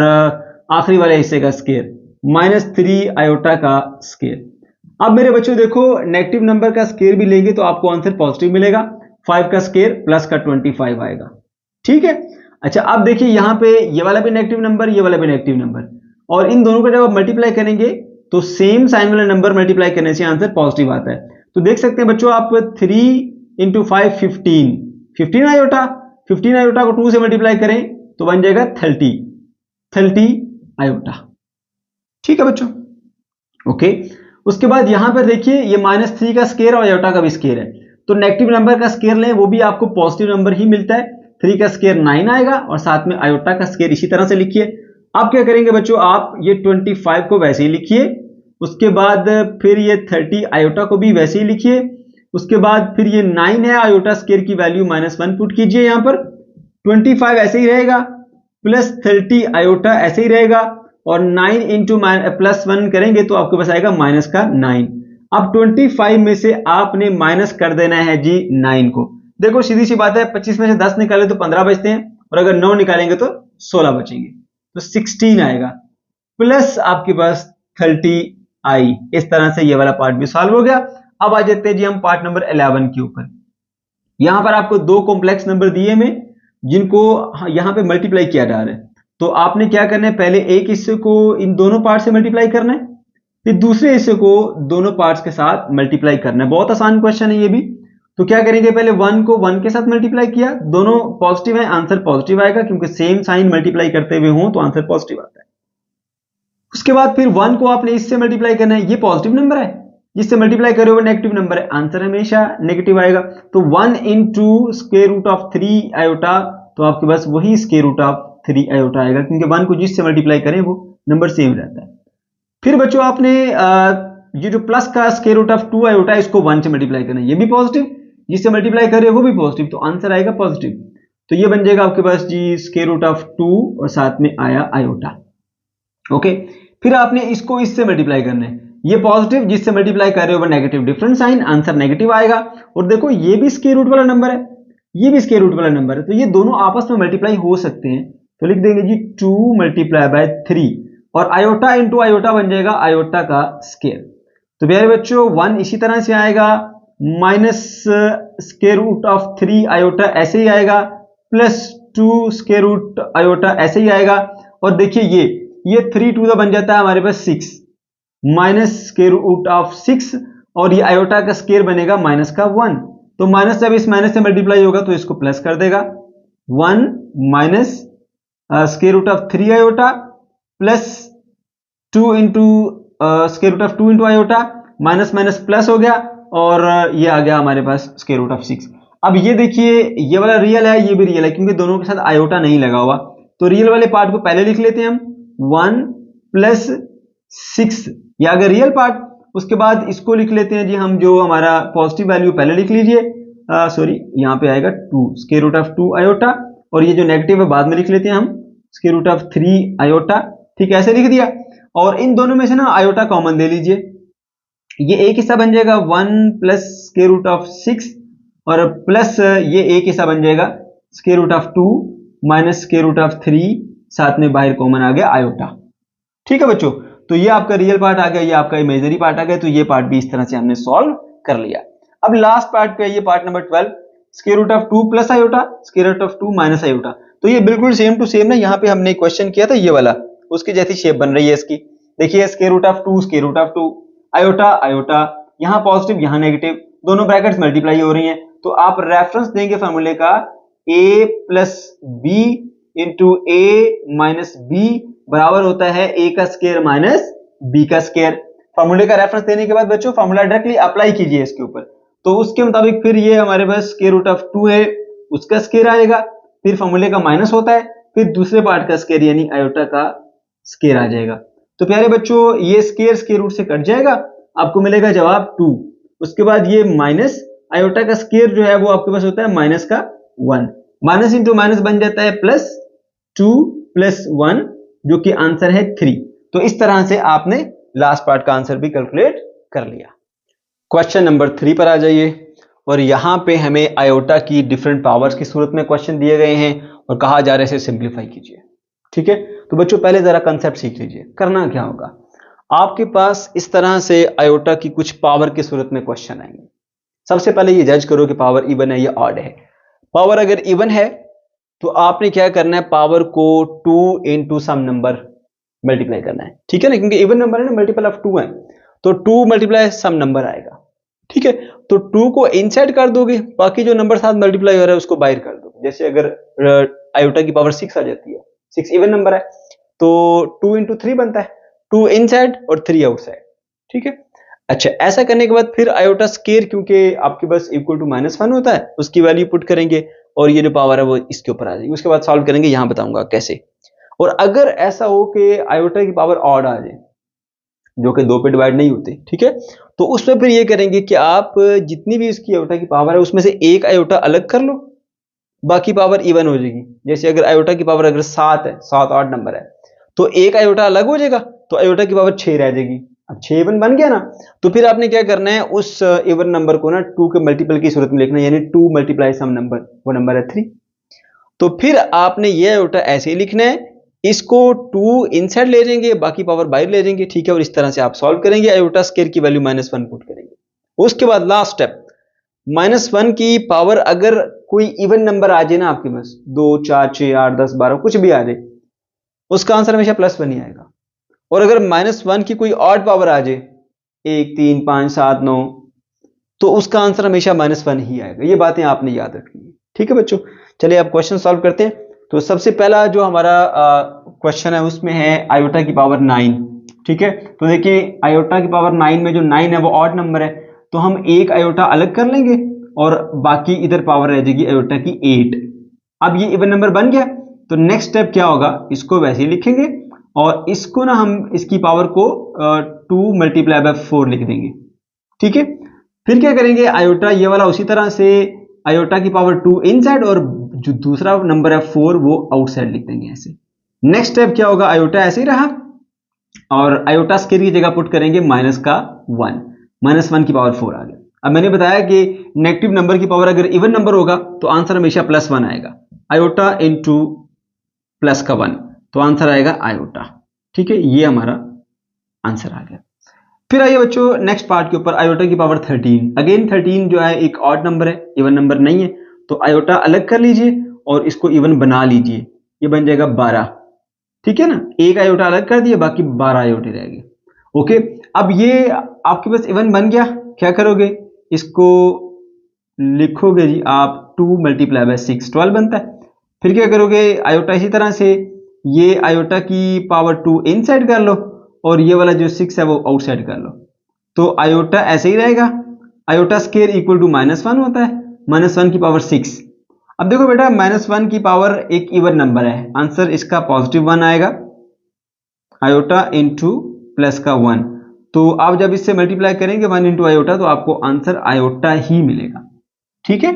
आखिरी वाले हिस्से का स्केयर -3 आयोटा का स्केयर। अब मेरे बच्चों देखो, नेगेटिव नंबर का स्केयर भी लेंगे तो आपको आंसर पॉजिटिव मिलेगा, 5 का स्केयर प्लस का 25 आएगा। ठीक है, अच्छा अब देखिए यहां पे ये वाला भी नेगेटिव नंबर, ये वाला भी नेगेटिव नंबर, और इन दोनों को जब आप मल्टीप्लाई करेंगे तो सेम साइन वाला नंबर मल्टीप्लाई करने से आंसर पॉजिटिव आता है। तो देख सकते हैं बच्चों आप 3 × 5 15 आयोटा, 15 आयोटा को 2 से मल्टीप्लाई करें तो बन जाएगा 30 आयोटा। ठीक है बच्चों, ओके। उसके बाद यहां पर देखिए ये -3 का स्केयर और आयोटा का भी स्केयर है, तो नेगेटिव नंबर का स्केयर लें वो भी आपको पॉजिटिव नंबर ही मिलता है। 3 का स्केयर 9 आएगा और साथ में आयोटा का स्केयर इसी तरह से लिखिए। आप क्या करेंगे बच्चों, आप ये 25 को वैसे ही लिखिए, उसके बाद फिर ये 30 आयोटा को भी वैसे ही लिखिए, उसके बाद फिर ये 9 है आयोटा स्केयर की वैल्यू -1 पुट कीजिए, यहां पर 25 ऐसे ही रहेगा प्लस 30 आयोटा ऐसे ही रहेगा और 9 इंटू +1 करेंगे तो आपके पास आएगा -9। अब 25 में से आपने माइनस कर देना है जी 9 को। देखो सीधी सी बात है, 25 में से 10 निकाले तो 15 बचते हैं और अगर 9 निकालेंगे तो 16 बचेंगे, तो 16 आएगा प्लस आपके पास 30 आई। इस तरह से ये वाला पार्ट भी सॉल्व हो गया। अब आ जाते हैं जी हम पार्ट नंबर 11 के ऊपर। यहां पर आपको दो कॉम्प्लेक्स नंबर दिए में जिनको यहां पे मल्टीप्लाई किया जा रहा है, तो आपने क्या करना है, पहले एक हिस्से को इन दोनों पार्ट से मल्टीप्लाई करना है, फिर दूसरे हिस्से को दोनों पार्ट्स के साथ मल्टीप्लाई करना है। बहुत आसान क्वेश्चन है ये भी। तो क्या करेंगे, पहले 1 को 1 के साथ मल्टीप्लाई किया, दोनों पॉजिटिव है, आंसर पॉजिटिव आएगा क्योंकि सेम साइन मल्टीप्लाई करते हुए हो तो आंसर पॉजिटिव आता है। उसके बाद फिर 1 को आपने इससे मल्टीप्लाई करना है, ये पॉजिटिव नंबर है, जिससे मल्टीप्लाई करे वो नेगेटिव नंबर है, आंसर हमेशा नेगेटिव आएगा। तो 1 into square root of 3 iota, तो आपके पास वही स्क्वायर रूट ऑफ 3 आयोटा आएगा क्योंकि 1 को जिससे मल्टीप्लाई करें वो नंबर सेम रहता है। फिर बच्चों आपने ये जो प्लस का स्क्वायर रूट ऑफ 2 आयोटा इसको 1 से मल्टीप्लाई करना है, ये भी पॉजिटिव, जिससे मल्टीप्लाई करे वो भी पॉजिटिव, तो आंसर आएगा पॉजिटिव। तो ये बन जाएगा आपके पास जी स्क्वायर रूट ऑफ 2 और साथ में आया आयोटा। ओके, फिर आपने इसको इससे मल्टीप्लाई करना है, ये पॉजिटिव जिससे मल्टीप्लाई कर रहे हो वो negative, different sign, answer negative आएगा। और देखो ये भी स्क्वायर रूट वाला नंबर है, ये भी स्क्वायर रूट वाला नंबर है, तो ये दोनों आपस में मल्टीप्लाई हो सकते हैं। तो लिख देंगे जी 2 मल्टीप्लाई बाय 3 और आयोटा इंटू आयोटा बन जाएगा आयोटा का स्क्वायर। तो प्यारे बच्चों 1 इसी तरह से आएगा, minus square root of 3 iota ऐसे ही आएगा, प्लस 2 स्क्वायर रूट आयोटा ऐसे ही आएगा। और देखिए ये 3 2 बन जाता है हमारे पास 6, माइनस स्क्वायर रूट ऑफ 6 और ये आयोटा का स्क्वायर बनेगा माइनस का 1, तो माइनस जब इस माइनस से मल्टीप्लाई होगा तो इसको प्लस कर देगा, 1 minus square root of 3 iota plus 2 into square root of 2 into iota, minus minus plus हो गया और ये आ गया हमारे पास स्क्वायर रूट ऑफ 6। अब ये देखिए ये वाला रियल है, ये भी रियल है क्योंकि दोनों के साथ आयोटा नहीं लगा हुआ, तो रियल वाले पार्ट को पहले लिख लेते हैं हम, 1 प्लस 6 ये आ गया रियल पार्ट। उसके बाद इसको लिख लेते हैं जी हम, जो हमारा पॉजिटिव वैल्यू पहले लिख लीजिए, सॉरी यहाँ पे आएगा 2 स्क्वायर रूट ऑफ 2 आयोटा और ये जो नेगेटिव है बाद में लिख लेते हैं हम, स्क्वायर रूट ऑफ 3 आयोटा। ठीक है, ऐसे लिख दिया और इन दोनों में से ना आयोटा कॉमन ले लीजिए, ये एक हिस्सा बन जाएगा 1 प्लस स्क्वायर रूट ऑफ 6 और प्लस ये एक हिस्सा बन जाएगा square root of 2 minus square root of 3, साथ में बाहर कॉमन आ गया आयोटा। ठीक है बच्चों, तो ये आपका रियल पार्ट आ गया, ये आपका इमेजिनरी पार्ट आ गया, तो ये पार्ट भी इस तरह से हमने सॉल्व कर लिया। अब लास्ट पार्ट पे ये part number 12, square root of 2 plus iota, square root of 2 minus iota. तो ये बिल्कुल सेम टू सेम ना, यहाँ पे हमने क्वेश्चन किया था ये वाला, उसकी जैसी शेप बन रही है इसकी। देखिए square root of 2 square root of 2 iota iota, यहाँ पॉजिटिव यहाँ नेगेटिव, दोनों ब्रैकेट्स मल्टीप्लाई हो रही हैं, तो आप रेफरेंस देंगे फॉर्मूले का a plus b into a minus b बराबर होता है a का स्क्वायर माइनस b का स्क्वायर। फॉर्मूले का रेफरेंस देने के बाद बच्चों फॉर्मूला डायरेक्टली अप्लाई कीजिए इसके ऊपर, तो उसके मुताबिक फिर ये हमारे पास स्क्वायर रूट ऑफ 2 है उसका स्क्वायर आएगा, फिर फॉर्मूले का माइनस होता है, फिर दूसरे पार्ट का स्क्वायर यानी आयोटा का स्क्वायर आ जाएगा। तो प्यारे बच्चों ये स्क्वायर रूट से कट जाएगा, आपको मिलेगा जवाब 2। उसके बाद ये माइनस आयोटा का स्क्वायर जो है वो आपके पास होता है माइनस का 1, माइनस इंटू माइनस बन जाता है प्लस 2 प्लस 1 जो कि आंसर है 3। तो इस तरह से आपने लास्ट पार्ट का आंसर भी कैलकुलेट कर लिया। क्वेश्चन नंबर 3 पर आ जाइए और यहां पे हमें आयोटा की डिफरेंट पावर्स की सूरत में क्वेश्चन दिए गए हैं और कहा जा रहा है इसे सिंप्लीफाई कीजिए। ठीक है, तो बच्चों पहले जरा कंसेप्ट सीख लीजिए। करना क्या होगा, आपके पास इस तरह से आयोटा की कुछ पावर की सूरत में क्वेश्चन आएंगे। सबसे पहले ये जज करो कि पावर इवन है या ऑड है। पावर अगर इवन है तो आपने क्या करना है, पावर को 2 इंटू सम नंबर मल्टीप्लाई करना है। ठीक है ना, क्योंकि इवन नंबर है ना, मल्टीपल ऑफ 2 है, तो 2 मल्टीप्लाई सम नंबर आएगा। ठीक है, तो 2 को इनसाइड कर दोगे, बाकी जो नंबर साथ मल्टीप्लाई हो रहा है उसको बाहर कर दोगे। जैसे अगर आयोटा की पावर 6 आ जाती है, 6 इवन नंबर है, तो 2 इंटू 3 बनता है, 2 इनसाइड और 3 आउटसाइड, ठीक है। अच्छा, ऐसा करने के बाद फिर आयोटा स्केयर, क्योंकि आपके पास इक्वल टू -1 होता है, उसकी वैल्यू पुट करेंगे और ये जो पावर है वो इसके ऊपर आ जाएगी। उसके बाद सॉल्व करेंगे, यहां बताऊंगा कैसे। और अगर ऐसा हो कि आयोटा की पावर ऑड आ जाए, जो कि 2 पे डिवाइड नहीं होते, ठीक है, तो उसमें फिर ये करेंगे कि आप जितनी भी इसकी आयोटा की पावर है उसमें से एक आयोटा अलग कर लो, बाकी पावर इवन हो जाएगी। जैसे अगर आयोटा की पावर अगर 7 है, 7 8 नंबर है, तो एक आयोटा अलग हो जाएगा, तो आयोटा की पावर 6 रह जाएगी। अब 6 इवन बन गया ना, तो फिर आपने क्या करना है, उस इवन नंबर को ना 2 के मल्टीपल की सूरत में लिखना है, यानी 2 मल्टीप्लाई सम नंबर, वो नंबर है 3। तो फिर आपने ये आयोटा ऐसे ही लिखना है, इसको 2 इनसाइड ले जाएंगे, बाकी पावर बाहर ले जाएंगे, ठीक है। और इस तरह से आप सॉल्व करेंगे, आयोटा स्क्वायर की वैल्यू -1 पुट करेंगे। उसके बाद लास्ट स्टेप, -1 की पावर अगर कोई इवन नंबर आ जाए ना आपके पास, 2 4 6 8 10 12 कुछ भी आ जाए, उसका आंसर हमेशा +1 ही आएगा। और अगर -1 की कोई ऑड पावर आ जाए, 1 3 5 7 9, तो उसका आंसर हमेशा -1 ही आएगा। ये बातें आपने याद रखनी है, ठीक है बच्चों। चलिए अब क्वेश्चन सॉल्व करते हैं। तो सबसे पहला जो हमारा क्वेश्चन है उसमें है आयोटा की पावर 9, ठीक है। तो देखिए आयोटा की पावर 9 में जो 9 है वो ऑड नंबर है, तो हम एक आयोटा अलग कर लेंगे और बाकी इधर पावर रह जाएगी आयोटा की 8। अब ये इवन नंबर बन गया, तो नेक्स्ट स्टेप क्या होगा, इसको वैसे ही लिखेंगे और इसको ना हम इसकी पावर को 2 मल्टीप्लाई बाय 4 लिख देंगे, ठीक है। फिर क्या करेंगे, आयोटा ये वाला उसी तरह से आयोटा की पावर 2 इनसाइड और जो दूसरा नंबर है 4 वो आउटसाइड लिख देंगे ऐसे। नेक्स्ट स्टेप क्या होगा, आयोटा ऐसे ही रहा और आयोटा स्क्वायर की जगह पुट करेंगे -1, -1 की पावर 4 आ गया। अब मैंने बताया कि नेगेटिव नंबर की पावर अगर इवन नंबर होगा तो आंसर हमेशा +1 आएगा, आयोटा इंटू +1, तो आंसर आएगा आयोटा, ठीक है। ये हमारा आंसर आ गया। फिर आइए बच्चों नेक्स्ट पार्ट के ऊपर, आयोटा की पावर 13। अगेन 13 जो है एक ऑड नंबर है, इवन नंबर नहीं है, तो आयोटा अलग कर लीजिए और इसको इवन बना लीजिए, ये बन जाएगा 12, ठीक है ना। एक आयोटा अलग कर दिए, बाकी 12 आयोटे रह गए, ओके। अब ये आपके पास इवन बन गया, क्या करोगे, इसको लिखोगे जी आप 2 मल्टीप्लाई बाय 6, 12 बनता है। फिर क्या करोगे, आयोटा इसी तरह से ये आयोटा की पावर 2 इनसाइड कर लो और ये वाला जो 6 है वो आउटसाइड कर लो, तो आयोटा ऐसे ही रहेगा। आयोटा स्क्वायर इक्वल टू -1 होता है, -1 की पावर 6। अब देखो बेटा -1 की पावर एक इवन नंबर है, आंसर इसका +1 आएगा, आयोटा इंटू प्लस का 1। तो आप जब इससे मल्टीप्लाई करेंगे 1 इंटू आयोटा, तो आपको आंसर आयोटा ही मिलेगा, ठीक है।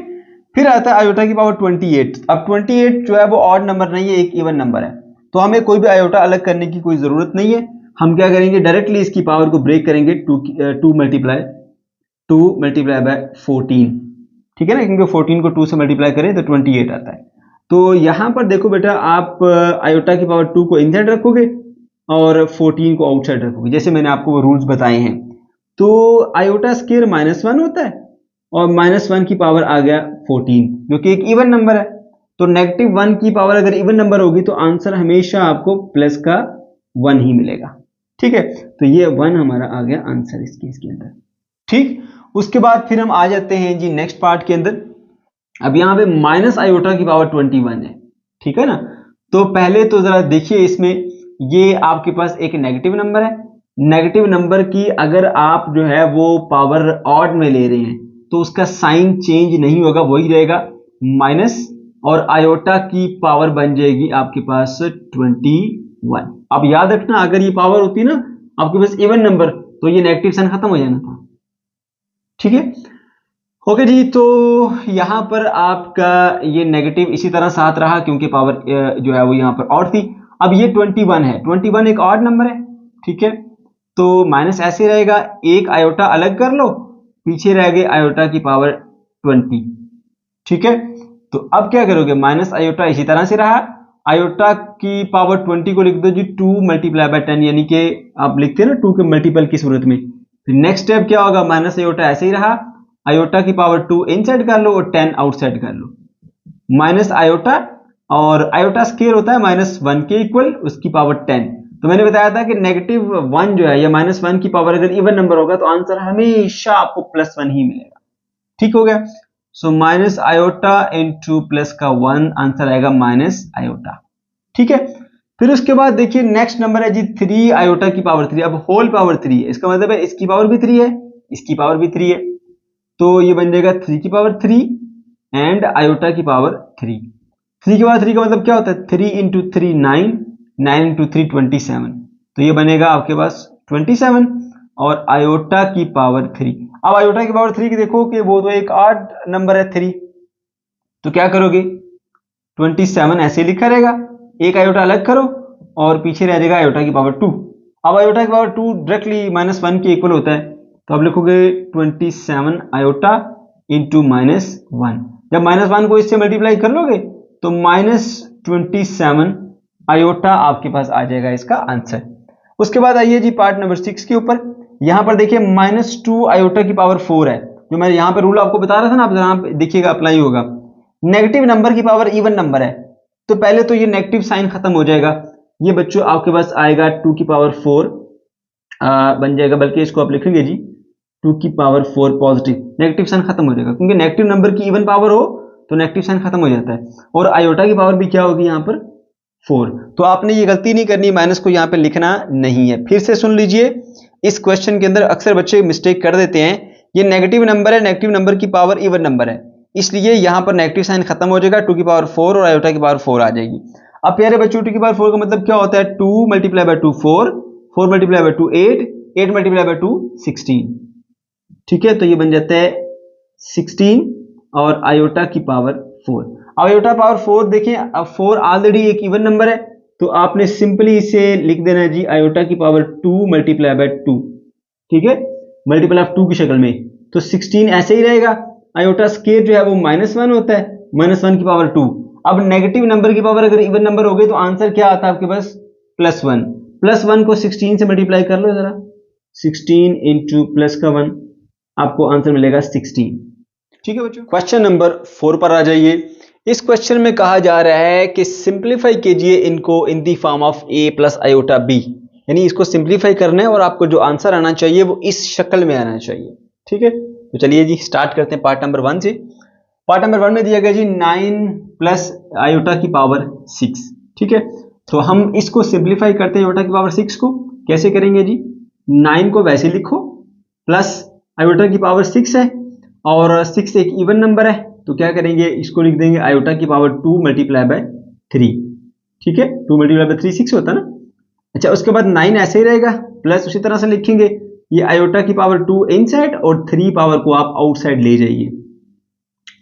फिर आता है आयोटा की पावर 28। अब 28 जो है वो ऑड नंबर नहीं है, एक इवन नंबर है, तो हमें कोई भी आयोटा अलग करने की कोई जरूरत नहीं है। हम क्या करेंगे, डायरेक्टली इसकी पावर को ब्रेक करेंगे, 2 मल्टीप्लाई बाय 14, ठीक है ना, क्योंकि 14 को 2 से मल्टीप्लाई करें तो 28 आता है। तो यहां पर देखो बेटा, आप आयोटा की पावर 2 को इनसाइड रखोगे और 14 को आउटसाइड रखोगे, जैसे मैंने आपको वो रूल्स बताए हैं। तो आयोटा स्क्वायर -1 होता है और -1 की पावर आ गया 14, जो कि एक इवन नंबर है। तो -1 की पावर अगर इवन नंबर होगी तो आंसर हमेशा आपको प्लस का 1 ही मिलेगा, ठीक है। तो ये 1 हमारा आ गया आंसर इस केस के अंदर, ठीक। उसके बाद फिर हम आ जाते हैं जी नेक्स्ट पार्ट के अंदर। अब यहाँ पे माइनस आयोटा की पावर 21 है, ठीक है ना। तो पहले तो जरा देखिए इसमें, ये आपके पास एक नेगेटिव नंबर है, नेगेटिव नंबर की अगर आप जो है वो पावर ऑड में ले रहे हैं तो उसका साइन चेंज नहीं होगा, वही रहेगा माइनस, और आयोटा की पावर बन जाएगी आपके पास 21। अब याद रखना, अगर ये पावर होती ना आपके पास इवन नंबर, तो ये नेगेटिव साइन खत्म हो जाना था, ठीक है। ओके जी, तो यहां पर आपका ये नेगेटिव इसी तरह साथ रहा क्योंकि पावर जो है वो यहां पर ऑड थी। अब ये 21 है, 21 एक ऑड नंबर है, ठीक है। तो माइनस ऐसे रहेगा, एक आयोटा अलग कर लो, पीछे रह गए आयोटा की पावर 20, ठीक है। तो अब क्या करोगे, माइनस आयोटा इसी तरह से रहा, आयोटा की पावर 20 को लिख दो जी 2 मल्टीप्लाई बाय 10, यानी कि आप लिखते हैं ना 2 के मल्टीपल की सूरत में। फिर नेक्स्ट स्टेप क्या होगा, माइनस आयोटा ऐसे ही रहा, आयोटा की पावर 2 इनसाइड कर लो और 10 आउटसाइड कर लो, माइनस आयोटा, और आयोटा स्क्वायर होता है -1 के इक्वल, उसकी पावर 10। तो मैंने बताया था कि -1 जो है या -1 की पावर अगर इवन नंबर होगा तो आंसर हमेशा आपको +1 ही मिलेगा, ठीक हो गया। So minus iota into plus का 1, आंसर आएगा माइनस आयोटा। ठीक है, फिर उसके बाद देखिए नेक्स्ट नंबर है जी 3 आयोटा की पावर 3। अब होल पावर 3 है, इसका मतलब है इसकी पावर भी 3 है, इसकी पावर भी 3 है, तो ये बन जाएगा 3 की पावर 3 एंड आयोटा की पावर 3। 3 की पावर 3 का मतलब क्या होता है, 3 इंटू 3 9, 9 इंटू 3 27, तो ये बनेगा आपके पास 27 और आयोटा की पावर 3। अब आयोटा की पावर 3 की देखो कि वो तो एक आड नंबर है 3, तो क्या करोगे, 27 ऐसे लिखा रहेगा, एक आयोटा अलग करो और पीछे रह जाएगा आयोटा की पावर 2। अब आयोटा की पावर 2 डायरेक्टली -1 के इक्वल होता है, तो अब लिखोगे 27 आयोटा इंटू -1। जब -1 को इससे मल्टीप्लाई कर लोगे तो -27 आयोटा आपके पास आ जाएगा इसका आंसर। उसके बाद आइए जी पार्ट नंबर 6 के ऊपर। यहां पर देखिए -2 आयोटा की पावर 4 है, जो मैं यहां पर रूल आपको बता रहा था ना, आप यहां देखिएगा अप्लाई होगा। नेगेटिव नंबर की पावर इवन नंबर है, तो पहले तो ये नेगेटिव साइन खत्म हो जाएगा, ये बच्चों आपके पास आएगा 2 की पावर 4 बन जाएगा, बल्कि इसको आप लिखेंगे जी 2 की पावर 4 पॉजिटिव, नेगेटिव साइन खत्म हो जाएगा, क्योंकि नेगेटिव नंबर की इवन पावर हो तो नेगेटिव साइन खत्म हो जाता है। और आयोटा की पावर भी क्या होगी यहाँ पर 4, तो आपने ये गलती नहीं करनी, माइनस को यहाँ पे लिखना नहीं है। फिर से सुन लीजिए, इस क्वेश्चन के अंदर अक्सर बच्चे मिस्टेक कर देते हैं, ये नेगेटिव नंबर है, नेगेटिव नंबर की पावर इवन नंबर है, इसलिए यहाँ पर नेगेटिव साइन खत्म हो जाएगा, 2 की पावर 4 और आयोटा की पावर 4 आ जाएगी। अब प्यारे बच्चों 2 की पावर 4 का मतलब क्या होता है, 2 multiply by 2 4, 4 multiply by 2 8, 8 multiply by 2 16। ठीक है, तो ये बन जाता है 16 और आयोटा की पावर 4। अब आयोटा पावर 4 देखिए, अब 4 ऑलरेडी एक इवन नंबर है, तो आपने सिंपली इसे लिख देना है जी आयोटा की पावर 2 मल्टीप्लाई बाय 2। ठीक है, मल्टीपल ऑफ 2 की शक्ल में, तो 16 ऐसे ही रहेगा। आयोटा स्केयर जो है वो -1 होता है, -1 की पावर 2। अब नेगेटिव नंबर की पावर अगर इवन नंबर हो गई तो आंसर क्या आता है आपके पास, +1। +1 को 16 से मल्टीप्लाई कर लो जरा, 16 इंटू प्लस का 1, आपको आंसर मिलेगा 16। ठीक है बच्चों, क्वेश्चन नंबर 4 पर आ जाइए। इस क्वेश्चन में कहा जा रहा है कि सिंप्लीफाई कीजिए इनको in the form of a plus iota b, यानी इसको सिंप्लीफाई करना है और आपको जो आंसर आना चाहिए वो इस शक्ल में आना चाहिए। ठीक है, तो चलिए जी स्टार्ट करते हैं पार्ट नंबर 1 से। पार्ट नंबर 1 में दिया गया जी 9 प्लस आयोटा की पावर 6। ठीक है, तो हम इसको सिंप्लीफाई करते हैं आयोटा की पावर 6 को, कैसे करेंगे जी, 9 को वैसे लिखो, प्लस आयोटा की पावर 6 है और 6 एक इवन नंबर है, तो क्या करेंगे, इसको लिख देंगे आयोटा की पावर 2 मल्टीप्लाई बाय 3। ठीक है, 2 मल्टीप्लाई बाय 3 6 होता है ना। अच्छा, उसके बाद 9 ऐसे ही रहेगा, प्लस उसी तरह से लिखेंगे ये आयोटा की पावर 2 इनसाइड और 3 पावर को आप आउटसाइड ले जाइए।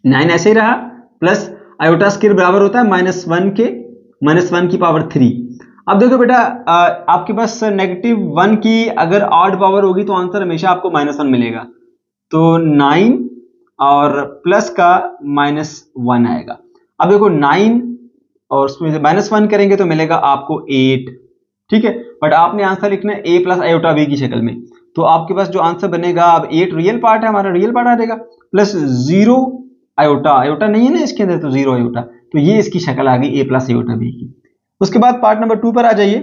9 ऐसे ही रहा, प्लस आयोटा स्क्वायर बराबर होता है -1 के -1 की पावर 3। अब देखो बेटा, आपके पास -1 की अगर ऑड पावर होगी तो आंसर हमेशा आपको -1 मिलेगा, तो 9 और प्लस का -1 आएगा। अब देखो 9 और उसमें से -1 करेंगे तो मिलेगा आपको 8। ठीक है, बट आपने आंसर लिखना है a प्लस आयोटा b की शक्ल में, तो आपके पास जो आंसर बनेगा, अब 8 रियल पार्ट है हमारा, रियल पार्ट आ जाएगा, प्लस 0 आयोटा, आयोटा नहीं है ना इसके अंदर, तो 0 आयोटा, तो ये इसकी शक्ल आ गई a प्लस आयोटा b की। उसके बाद पार्ट नंबर 2 पर आ जाइए,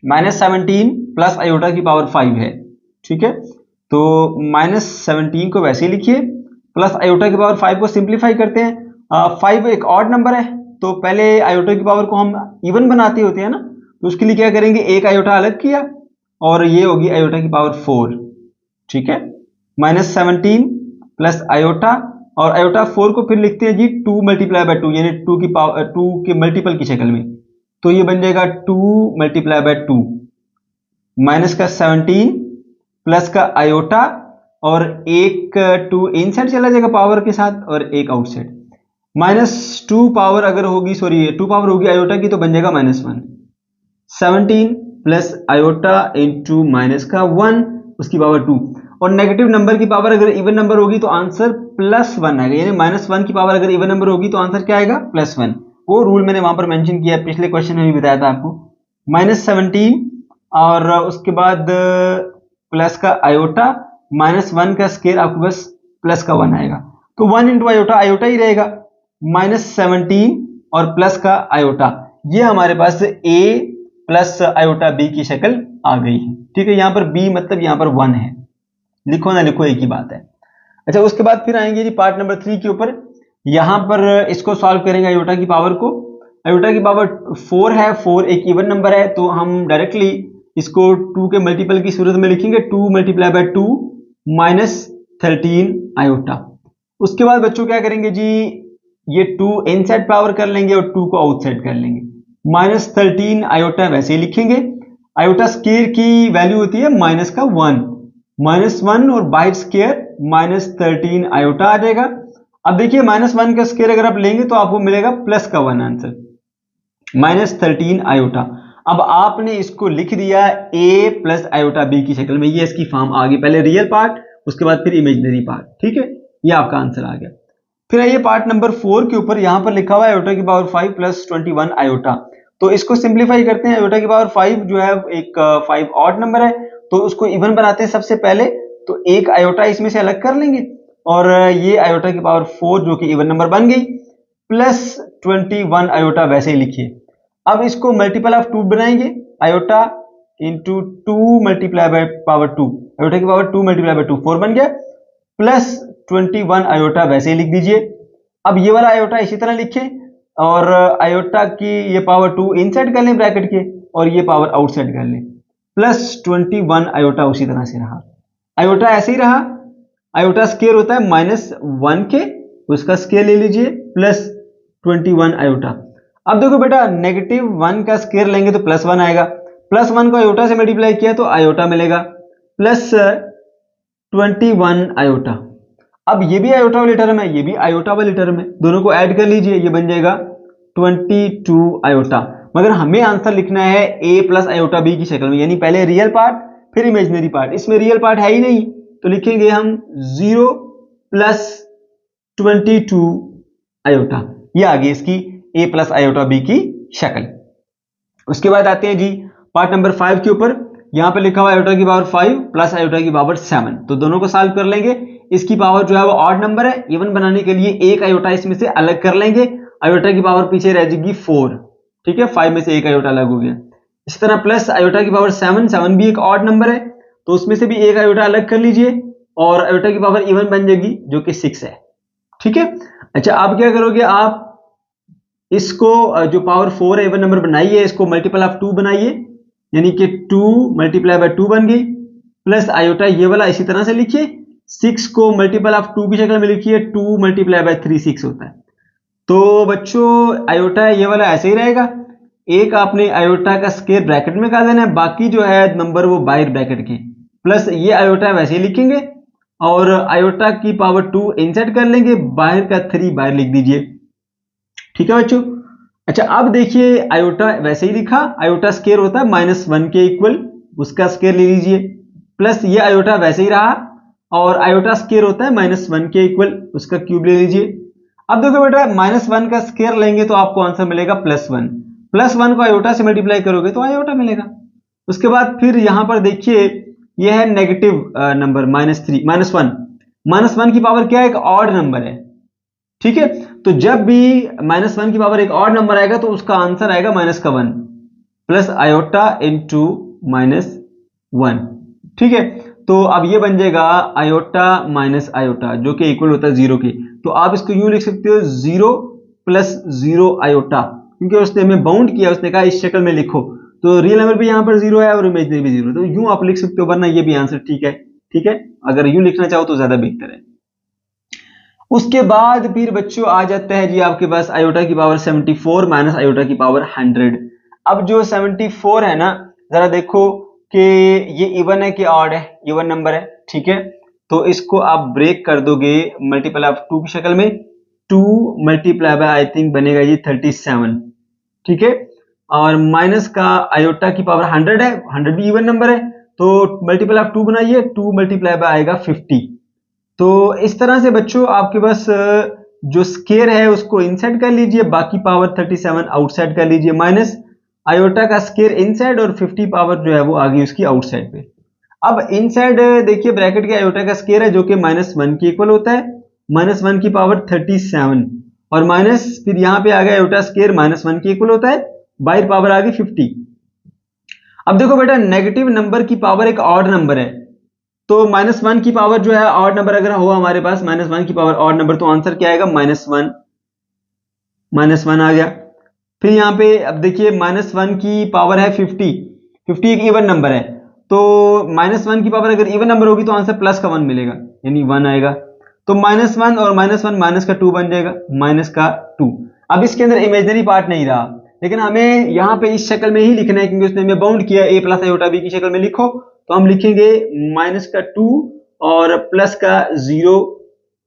-17 प्लस आयोटा की पावर 5 है। ठीक है, तो -17 को वैसे ही लिखिए, प्लस आयोटा की पावर 5 को सिंप्लीफाई करते हैं। 5 एक ऑड नंबर है, तो पहले आयोटा की पावर को हम इवन बनाते होते हैं ना, तो उसके लिए क्या करेंगे, एक आयोटा अलग किया और ये होगी आयोटा की पावर 4। ठीक है, -17 प्लस आयोटा और आयोटा 4 को फिर लिखते हैं जी 2 मल्टीप्लाई बाय 2, यानी 2 की पावर 2 के मल्टीपल की शक्ल में, तो ये बन जाएगा 2 मल्टीप्लाई बाय 2 माइनस का 17 प्लस का आयोटा और एक 2 इनसाइड चला जाएगा पावर के साथ और एक आउटसाइड, -2 पावर अगर होगी, सॉरी 2 पावर होगी आयोटा की तो बन जाएगा -1। 17 प्लस आयोटा इंटू माइनस का 1 उसकी पावर 2, और नेगेटिव नंबर की पावर अगर इवन नंबर होगी तो आंसर +1 आएगा, यानी -1 की पावर अगर इवन नंबर होगी तो आंसर क्या आएगा, +1। वो रूल मैंने वहां पर मेंशन किया है, पिछले क्वेश्चन में भी बताया था आपको। -17 और उसके बाद प्लस का आयोटा, -1 का स्केयर आपको बस प्लस का 1 आएगा, तो 1 इंटू आयोटा, आयोटा ही रहेगा, -17 और प्लस का आयोटा, ये हमारे पास a प्लस आयोटा b की शक्ल आ गई है। ठीक है, यहां पर b मतलब यहां पर 1 है, लिखो ना लिखो एक ही बात है। अच्छा, उसके बाद फिर आएंगे जी पार्ट नंबर 3 के ऊपर। यहां पर इसको सॉल्व करेंगे आयोटा की पावर को। आयोटा की पावर 4 है, 4 एक इवन नंबर है, तो हम डायरेक्टली इसको 2 के मल्टीपल की सूरत में लिखेंगे, 2 मल्टीप्लाई बाय 2 माइनस 13 आयोटा। उसके बाद बच्चों क्या करेंगे जी, ये 2 इनसाइड पावर कर लेंगे और 2 को आउटसाइड कर लेंगे, माइनस 13 आयोटा वैसे ही लिखेंगे। आयोटा स्केयर की वैल्यू होती है माइनस का 1, माइनस 1 और बाहर स्केयर माइनस 13 आयोटा आ जाएगा। अब देखिए माइनस 1 का स्केयर अगर आप लेंगे तो आपको मिलेगा प्लस का 1 आंसर, माइनस 13 आयोटा। अब आपने इसको लिख दिया a प्लस आयोटा b की शक्ल में, ये इसकी फॉर्म आ गई, पहले रियल पार्ट उसके बाद फिर इमेजिनरी पार्ट, ठीक है, ये आपका आंसर आ गया। फिर आइए पार्ट नंबर 4 के ऊपर, यहां पर लिखा हुआ है आयोटा की पावर 5 प्लस 21 आयोटा। तो इसको सिंप्लीफाई करते हैं। आयोटा की पावर 5 जो है एक 5 ऑड नंबर है, तो उसको इवन बनाते हैं सबसे पहले, तो एक आयोटा इसमें से अलग कर लेंगे और ये आयोटा की पावर 4 जो कि इवन नंबर बन गई, प्लस 21 आयोटा वैसे ही लिखिए। अब इसको मल्टीपल ऑफ 2 बनाएंगे, iota into 2 multiply by power 2, iota की पावर 2 मल्टीप्लाई बाय 2 4 बन गया, प्लस 21 आयोटा वैसे ही लिख दीजिए। अब ये वाला आयोटा इसी तरह लिखें और आयोटा की ये पावर 2 इनसाइड कर लें ब्रैकेट के और ये पावर आउटसाइड कर लें, प्लस 21 आयोटा उसी तरह से रहा, आयोटा ऐसे ही रहा। आयोटा स्केयर होता है माइनस 1 के, उसका स्केयर ले लीजिए, प्लस 21 आयोटा। अब देखो बेटा, नेगेटिव 1 का स्केयर लेंगे तो प्लस 1 आएगा, प्लस 1 को आयोटा से मल्टीप्लाई किया तो आयोटा मिलेगा, प्लस 21 आयोटा। अब ये भी आयोटा वाली टर्म है, ये भी आयोटा वाली टर्म है, दोनों को ऐड कर लीजिए, ये बन जाएगा 22 आयोटा। मगर हमें आंसर लिखना है a प्लस आयोटा b की शक्ल में, यानी पहले रियल पार्ट फिर इमेजिनरी पार्ट। इसमें रियल पार्ट है ही नहीं, तो लिखेंगे हम 0 प्लस 22 आयोटा, ये आ गई इसकी a प्लस आयोटा b की शक्ल। उसके बाद आते हैं जी पार्ट नंबर 5 के ऊपर। यहां पे लिखा हुआ आयोटा की पावर 5 प्लस आयोटा की पावर 7, तो दोनों को सॉल्व कर लेंगे। इसकी पावर जो है वो ऑड नंबर है, इवन बनाने के लिए एक आयोटा इसमें से अलग कर लेंगे, आयोटा की पावर पीछे रह जाएगी 4, ठीक है, 5 में से एक आयोटा अलग हो गया। इसी तरह प्लस आयोटा की पावर 7, 7 भी एक ऑड नंबर है, तो उसमें से भी एक आयोटा अलग कर लीजिए और आयोटा की पावर इवन बन जाएगी जो कि 6 है, ठीक है। अच्छा, आप क्या करोगे, आप इसको जो पावर 4 है इवन नंबर बनाइए, इसको मल्टीपल ऑफ 2 बनाइए, यानी कि 2 मल्टीप्लाई बाय 2 बन गई, प्लस आयोटा ये वाला इसी तरह से लिखिए, 6 को मल्टीपल ऑफ 2 की शक्ल में लिखिए, 2 मल्टीप्लाई बाय 3 6 होता है। तो बच्चों आयोटा ये वाला ऐसे ही रहेगा, एक आपने आयोटा का स्केयर ब्रैकेट में कर देना है, बाकी जो है नंबर वो बाहर ब्रैकेट के, प्लस ये आयोटा वैसे ही लिखेंगे और आयोटा की पावर 2 इनसाइड कर लेंगे, बाहर का 3 बाहर लिख दीजिए, ठीक है बच्चों। अच्छा, अब देखिए आयोटा वैसे ही लिखा, आयोटा स्केयर होता है माइनस 1 के इक्वल, उसका स्केयर ले लीजिए, प्लस ये आयोटा वैसे ही रहा और आयोटा स्केयर होता है माइनस 1 के इक्वल, उसका क्यूब ले लीजिए। अब देखो बेटा, माइनस 1 का स्केयर लेंगे तो आपको आंसर मिलेगा प्लस 1, प्लस 1 को आयोटा से मल्टीप्लाई करोगे तो आयोटा मिलेगा। उसके बाद फिर यहां पर देखिए ये है negative number minus 3, minus 1, minus 1 की पावर क्या है, एक ऑड नंबर है, ठीक है। तो जब भी माइनस 1 की पावर एक ऑड नंबर आएगा तो उसका आंसर आएगा माइनस का 1, प्लस आयोटा इंटू माइनस 1, ठीक है। तो अब ये बन जाएगा आयोटा माइनस आयोटा जो कि इक्वल होता है 0 के, तो आप इसको यूं लिख सकते हो 0 प्लस 0 आयोटा, क्योंकि उसने हमें बाउंड किया, उसने कहा इस शक्ल में लिखो, तो रियल नंबर भी यहां पर 0 है और इमेजिनरी भी 0, तो यूं आप लिख सकते हो, वरना ये भी आंसर ठीक है, ठीक है, अगर यूं लिखना चाहो तो ज्यादा बेहतर है। उसके बाद फिर बच्चों आ जाता है जी आपके पास आयोटा की पावर 74 माइनस आयोटा की पावर 100। अब जो 74 है ना, जरा देखो कि ये इवन है कि ऑड है, इवन नंबर है, ठीक है, तो इसको आप ब्रेक कर दोगे मल्टीपल ऑफ 2 की शक्ल में, 2 मल्टीप्लाई बाय आई थिंक बनेगा जी 37, ठीक है, और माइनस का आयोटा की पावर 100 है, 100 भी इवन नंबर है, तो मल्टीपल ऑफ 2 बनाइए, 2 मल्टीप्लाई बाय आएगा 50। तो इस तरह से बच्चों आपके पास जो स्केयर है उसको इनसाइड कर लीजिए, बाकी पावर 37 आउटसाइड कर लीजिए, माइनस आयोटा का स्केयर इनसाइड और 50 पावर जो है वो आ गई उसकी आउटसाइड पे। अब इनसाइड देखिए ब्रैकेट के आयोटा का स्केयर है जो कि माइनस 1 के इक्वल होता है, माइनस 1 की पावर 37 और माइनस फिर यहां पे आ गया आयोटा स्केयर माइनस 1 के इक्वल होता है, बाहर पावर आ गई 50। अब देखो बेटा, नेगेटिव नंबर की पावर एक ऑड नंबर है, तो -1 की पावर जो है ऑड नंबर अगर हुआ हमारे पास -1 की पावर ऑड नंबर, तो आंसर क्या आएगा? -1 आ गया। फिर यहाँ पे अब देखिए -1 की पावर है 50, 50 एक इवन नंबर है, तो -1 की पावर अगर इवन नंबर होगी तो आंसर प्लस का 1 मिलेगा, यानी 1 आएगा। तो -1 और -1 माइनस का 2 बन जाएगा, माइनस का 2। अब इसके अंदर इमेजिनरी पार्ट नहीं रहा, लेकिन हमें यहाँ पे इस शक्ल में ही लिखना है, क्योंकि उसने हमें बाउंड किया a प्लस आयोटा b की शक्ल में लिखो, तो हम लिखेंगे माइनस का 2 और प्लस का 0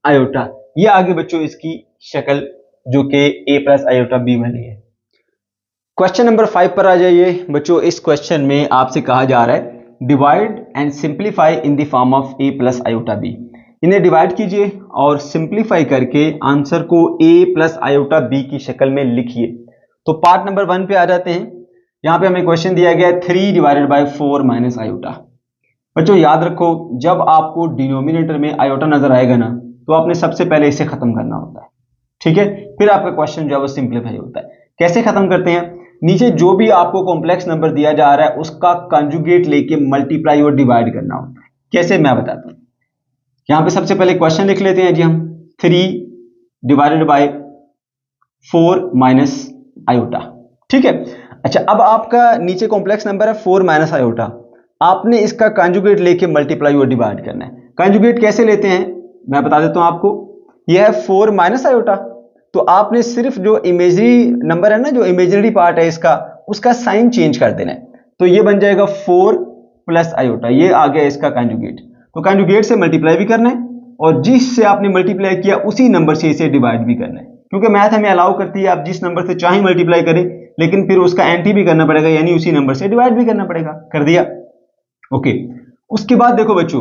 आयोटा। ये आगे बच्चों इसकी शक्ल जो कि a प्लस आयोटा b बनी है। क्वेश्चन नंबर 5 पर आ जाइए बच्चों। इस क्वेश्चन में आपसे कहा जा रहा है divide and simplify in the form of a plus iota b। इन्हें डिवाइड कीजिए और सिंप्लीफाई करके आंसर को a प्लस आयोटा b की शक्ल में लिखिए। तो पार्ट नंबर 1 पे आ जाते हैं। यहाँ पे हमें क्वेश्चन दिया गया है 3 डिवाइडेड बाय 4 माइनस आयोटा। बच्चों याद रखो, जब आपको डिनोमिनेटर में आयोटा नजर आएगा ना, तो आपने सबसे पहले इसे खत्म करना होता है, ठीक है? फिर आपका क्वेश्चन जो है वो सिंप्लीफाई होता है। कैसे खत्म करते हैं? नीचे जो भी आपको कॉम्प्लेक्स नंबर दिया जा रहा है उसका कंजुगेट लेके मल्टीप्लाई और डिवाइड करना होता है। कैसे, मैं बताता हूं। यहां पे सबसे पहले क्वेश्चन लिख लेते हैं जी हम, 3 डिवाइडेड बाय 4 माइनस आयोटा, ठीक है? अच्छा, अब आपका नीचे कॉम्प्लेक्स नंबर है 4 माइनस आयोटा, आपने इसका कंजुगेट लेके मल्टीप्लाई और डिवाइड करना है। कंजुगेट कैसे लेते हैं मैं बता देता हूं आपको। यह है 4 माइनस आयोटा, तो आपने सिर्फ जो इमेजरी नंबर है ना, जो इमेजनरी पार्ट है इसका, उसका साइन चेंज कर देना है। तो ये बन जाएगा 4 प्लस आयोटा, ये आ गया इसका कंजुगेट। तो कंजुगेट से मल्टीप्लाई भी करना है और जिससे आपने मल्टीप्लाई किया उसी नंबर से इसे डिवाइड भी करना है, क्योंकि मैथ हमें अलाउ करती है आप जिस नंबर से चाहे मल्टीप्लाई करें, लेकिन फिर उसका एंटी भी करना पड़ेगा, यानी उसी नंबर से डिवाइड भी करना पड़ेगा। कर दिया, ओके। उसके बाद देखो बच्चों,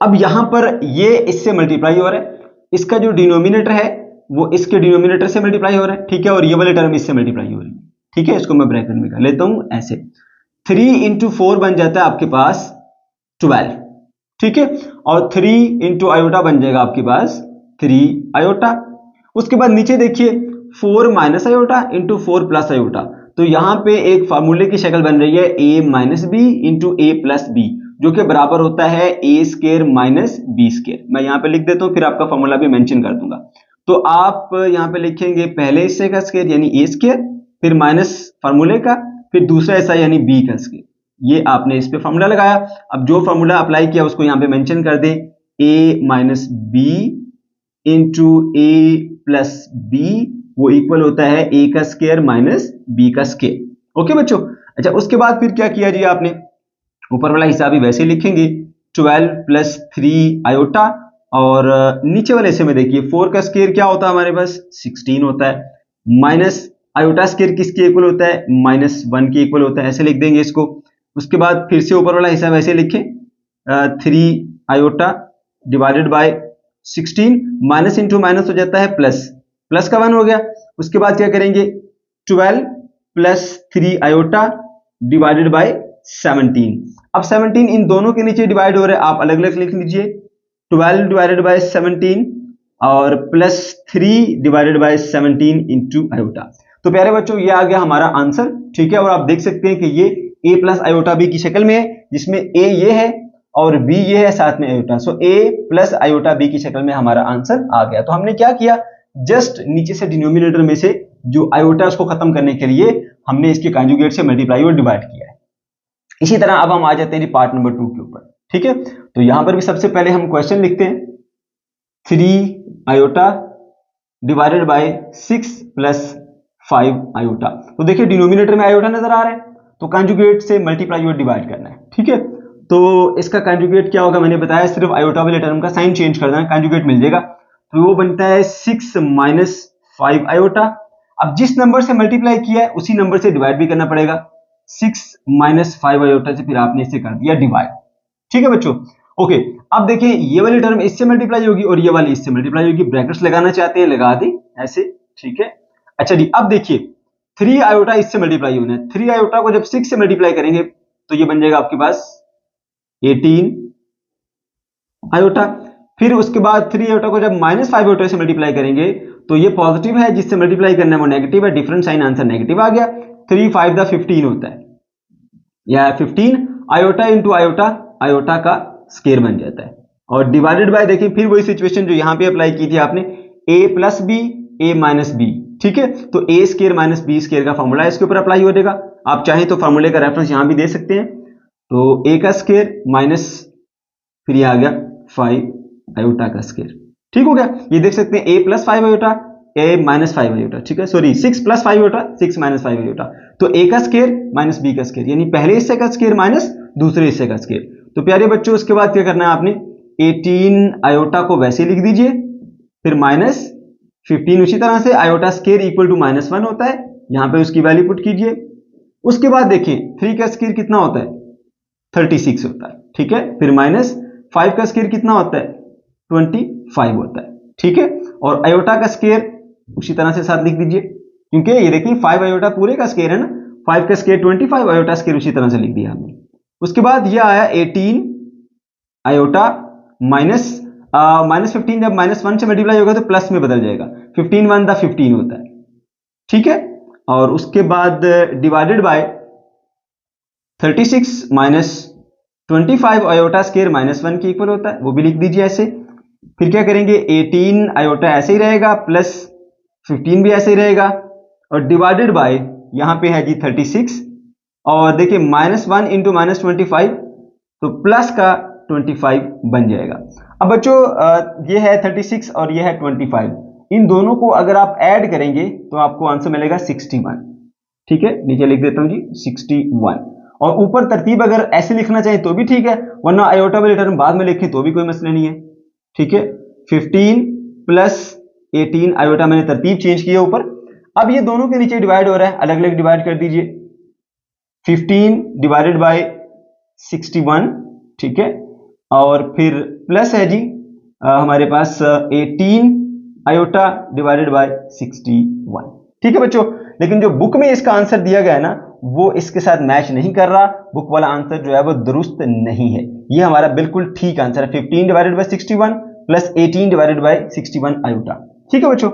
अब यहां पर ये इससे मल्टीप्लाई हो रहा है, इसका जो डिनोमिनेटर है वो इसके डिनोमिनेटर से मल्टीप्लाई हो रहा है, ठीक है? और ये वाली टर्म इससे मल्टीप्लाई हो रही है, ठीक है? इसको मैं ब्रैकेट में कर लेता हूं ऐसे। 3 इंटू 4 बन जाता है आपके पास 12, ठीक है? और 3 इंटू आयोटा बन जाएगा आपके पास 3 आयोटा। उसके बाद नीचे देखिए 4 minus iota into 4 plus iota, तो यहां पे एक फार्मूले की शक्ल बन रही है a minus b into a plus b, जो कि बराबर होता है a square minus b square. मैं यहां पे लिख देता हूं, फिर आपका फार्मूला भी मेंशन कर दूंगा। तो आप यहां पे लिखेंगे पहले हिस्से का स्केयर यानी ए स्केयर, फिर माइनस फार्मूले का, फिर दूसरा हिस्सा यानी बी का स्केयर। ये आपने इस पे फार्मूला लगाया। अब जो फार्मूला अप्लाई किया उसको यहां पे मेंशन कर दें, a minus b into a plus b, वो इक्वल होता है a का स्केयर माइनस b का स्केयर। ओके बच्चों। अच्छा, उसके बाद फिर क्या किया जी आपने, ऊपर वाला हिस्सा भी वैसे लिखेंगे 12 प्लस 3 आयोटा, और नीचे वाले हिस्से में देखिए 4 का स्केयर क्या होता है हमारे पास 16 होता है, माइनस आयोटा स्केयर किसके इक्वल होता है -1 के इक्वल होता है, ऐसे लिख देंगे इसको। उसके बाद फिर से ऊपर वाला हिस्सा वैसे लिखें 3 iota divided bye 16, minus into minus हो जाता है प्लस, प्लस का 1 हो गया। उसके बाद क्या करेंगे 12 प्लस 3 आयोटा डिवाइडेड बाय 17। अब 17 इन दोनों के नीचे डिवाइड हो रहा है, आप अलग अलग लिख लीजिए, 12 डिवाइडेड बाय 17 और plus 3 divided by 17 into iota. तो प्यारे बच्चों ये आ गया हमारा आंसर, ठीक है? और आप देख सकते हैं कि ये a प्लस आयोटा b की शक्ल में है, जिसमें a ये है और b ये है साथ में iota. So a plus iota b की शक्ल में हमारा आंसर आ गया। तो हमने क्या किया, जस्ट नीचे से डिनोमिनेटर में से जो आयोटा उसको खत्म करने के लिए हमने इसके कंजुगेट से मल्टीप्लाई और डिवाइड किया है। इसी तरह अब हम आ जाते हैं पार्ट नंबर 2 के ऊपर, ठीक है? तो यहां पर भी सबसे पहले हम क्वेश्चन लिखते हैं 3 iota divided bye 6 plus 5 iota. तो देखिए डिनोमिनेटर में आयोटा नजर आ रहा है, तो कंजुगेट से मल्टीप्लाई और डिवाइड करना है, ठीक है? तो इसका कंजुगेट क्या होगा, मैंने बताया सिर्फ आयोटा वाले टर्म का साइन चेंज कर देना, कंजुगेट मिल जाएगा। तो वो बनता है 6 माइनस 5 आयोटा। अब जिस नंबर से मल्टीप्लाई किया है उसी नंबर से डिवाइड भी करना पड़ेगा, 6 माइनस 5 आयोटा से फिर आपने इसे कर दिया डिवाइड, ठीक है बच्चों? ओके, अब देखिए ये वाली टर्म इससे मल्टीप्लाई होगी और ये वाली इससे मल्टीप्लाई होगी, ब्रैकेट्स लगाना चाहते हैं लगा दें ऐसे, ठीक है? अच्छा जी, अब देखिए 3 आयोटा इससे मल्टीप्लाई होना है, 3 आयोटा को जब 6 से मल्टीप्लाई करेंगे तो ये बन जाएगा आपके पास 18 आयोटा। फिर उसके बाद 3 आयोटा को जब -5 आयोटा से मल्टीप्लाई करेंगे तो ये पॉजिटिव है, जिससे मल्टीप्लाई करना है वो नेगेटिव है, डिफरेंट साइन आंसर नेगेटिव आ गया। 3 5 15 होता है, या 15 आयोटा इंटू आयोटा, आयोटा का स्केयर बन जाता है। और डिवाइडेड बाय देखिए फिर वही सिचुएशन जो यहां पे अप्लाई की थी आपने, a plus b a minus b, ठीक है। तो a square minus b square का फॉर्मूला इसके ऊपर अप्लाई हो जाएगा। आप चाहें तो फॉर्मूले का रेफरेंस यहां भी दे सकते हैं। तो ए का स्केयर माइनस फिर ये आ गया 5 आयोटा का स्केयर, ठीक हो गया। ये देख सकते हैं a plus 5 iota A minus 5 iota, ठीक है, sorry 6 plus 5 iota 6 minus 5 iota. तो a का स्केयर माइनस b का स्केयर, यानी पहले हिस्से का स्केयर माइनस दूसरे हिस्से का स्केयर। तो प्यारे बच्चों उसके बाद क्या करना है आपने, 18 आयोटा को वैसे लिख दीजिए, फिर माइनस 15 उसी तरह से, आयोटा स्केयर इक्वल टू -1 होता है, यहां पे उसकी वैल्यू पुट कीजिए। उसके बाद देखिए 3 का स्केयर कितना होता है, 36 होता है, ठीक है। फिर माइनस 5 का स्केयर कितना होता है, 25 होता है, ठीक है। और आयोटा का स्केयर उसी तरह से साथ लिख दीजिए, क्योंकि ये देखिए 5 आयोटा पूरे का स्केयर है ना, 5 का स्केयर 25, आयोटा स्केयर उसी तरह से लिख दिया हमने। उसके बाद ये आया 18 आयोटा माइनस 15, जब -1 से मल्टीप्लाई होगा तो प्लस में बदल जाएगा, 15 1 द 15 होता है, ठीक है। और उसके बाद divided by 36 minus 25 iota square -1 के इक्वल होता है, वो भी लिख दीजिए ऐसे। फिर क्या करेंगे, 18 आयोटा ऐसे ही रहेगा, प्लस 15 भी ऐसे ही रहेगा, और डिवाइडेड बाय यहां पे है जी 36, और देखिए -1 इंटू -25 तो प्लस का 25 बन जाएगा। अब बच्चों ये है 36 और ये है 25, इन दोनों को अगर आप ऐड करेंगे तो आपको आंसर मिलेगा 61, ठीक है। नीचे लिख देता हूं जी 61, और ऊपर तरतीब अगर ऐसे लिखना चाहें तो भी ठीक है, वरना आयोटा वाले टर्म बाद में लिखें तो भी कोई मसला नहीं है, ठीक है। 15 प्लस 18 आयोटा मैंने तरतीब चेंज की है ऊपर। अब ये दोनों के नीचे डिवाइड हो रहा है, अलग अलग डिवाइड कर दीजिए, 15 डिवाइडेड बाय 61, ठीक है। और फिर प्लस है जी हमारे पास 18 आयोटा डिवाइडेड बाय 61, ठीक है बच्चों। लेकिन जो बुक में इसका आंसर दिया गया है ना, वो इसके साथ मैच नहीं कर रहा, बुक वाला आंसर जो है वो दुरुस्त नहीं है। ये हमारा बिल्कुल ठीक आंसर है, 15 divided by 61 plus 18 divided by 61 iota, ठीक है बच्चों।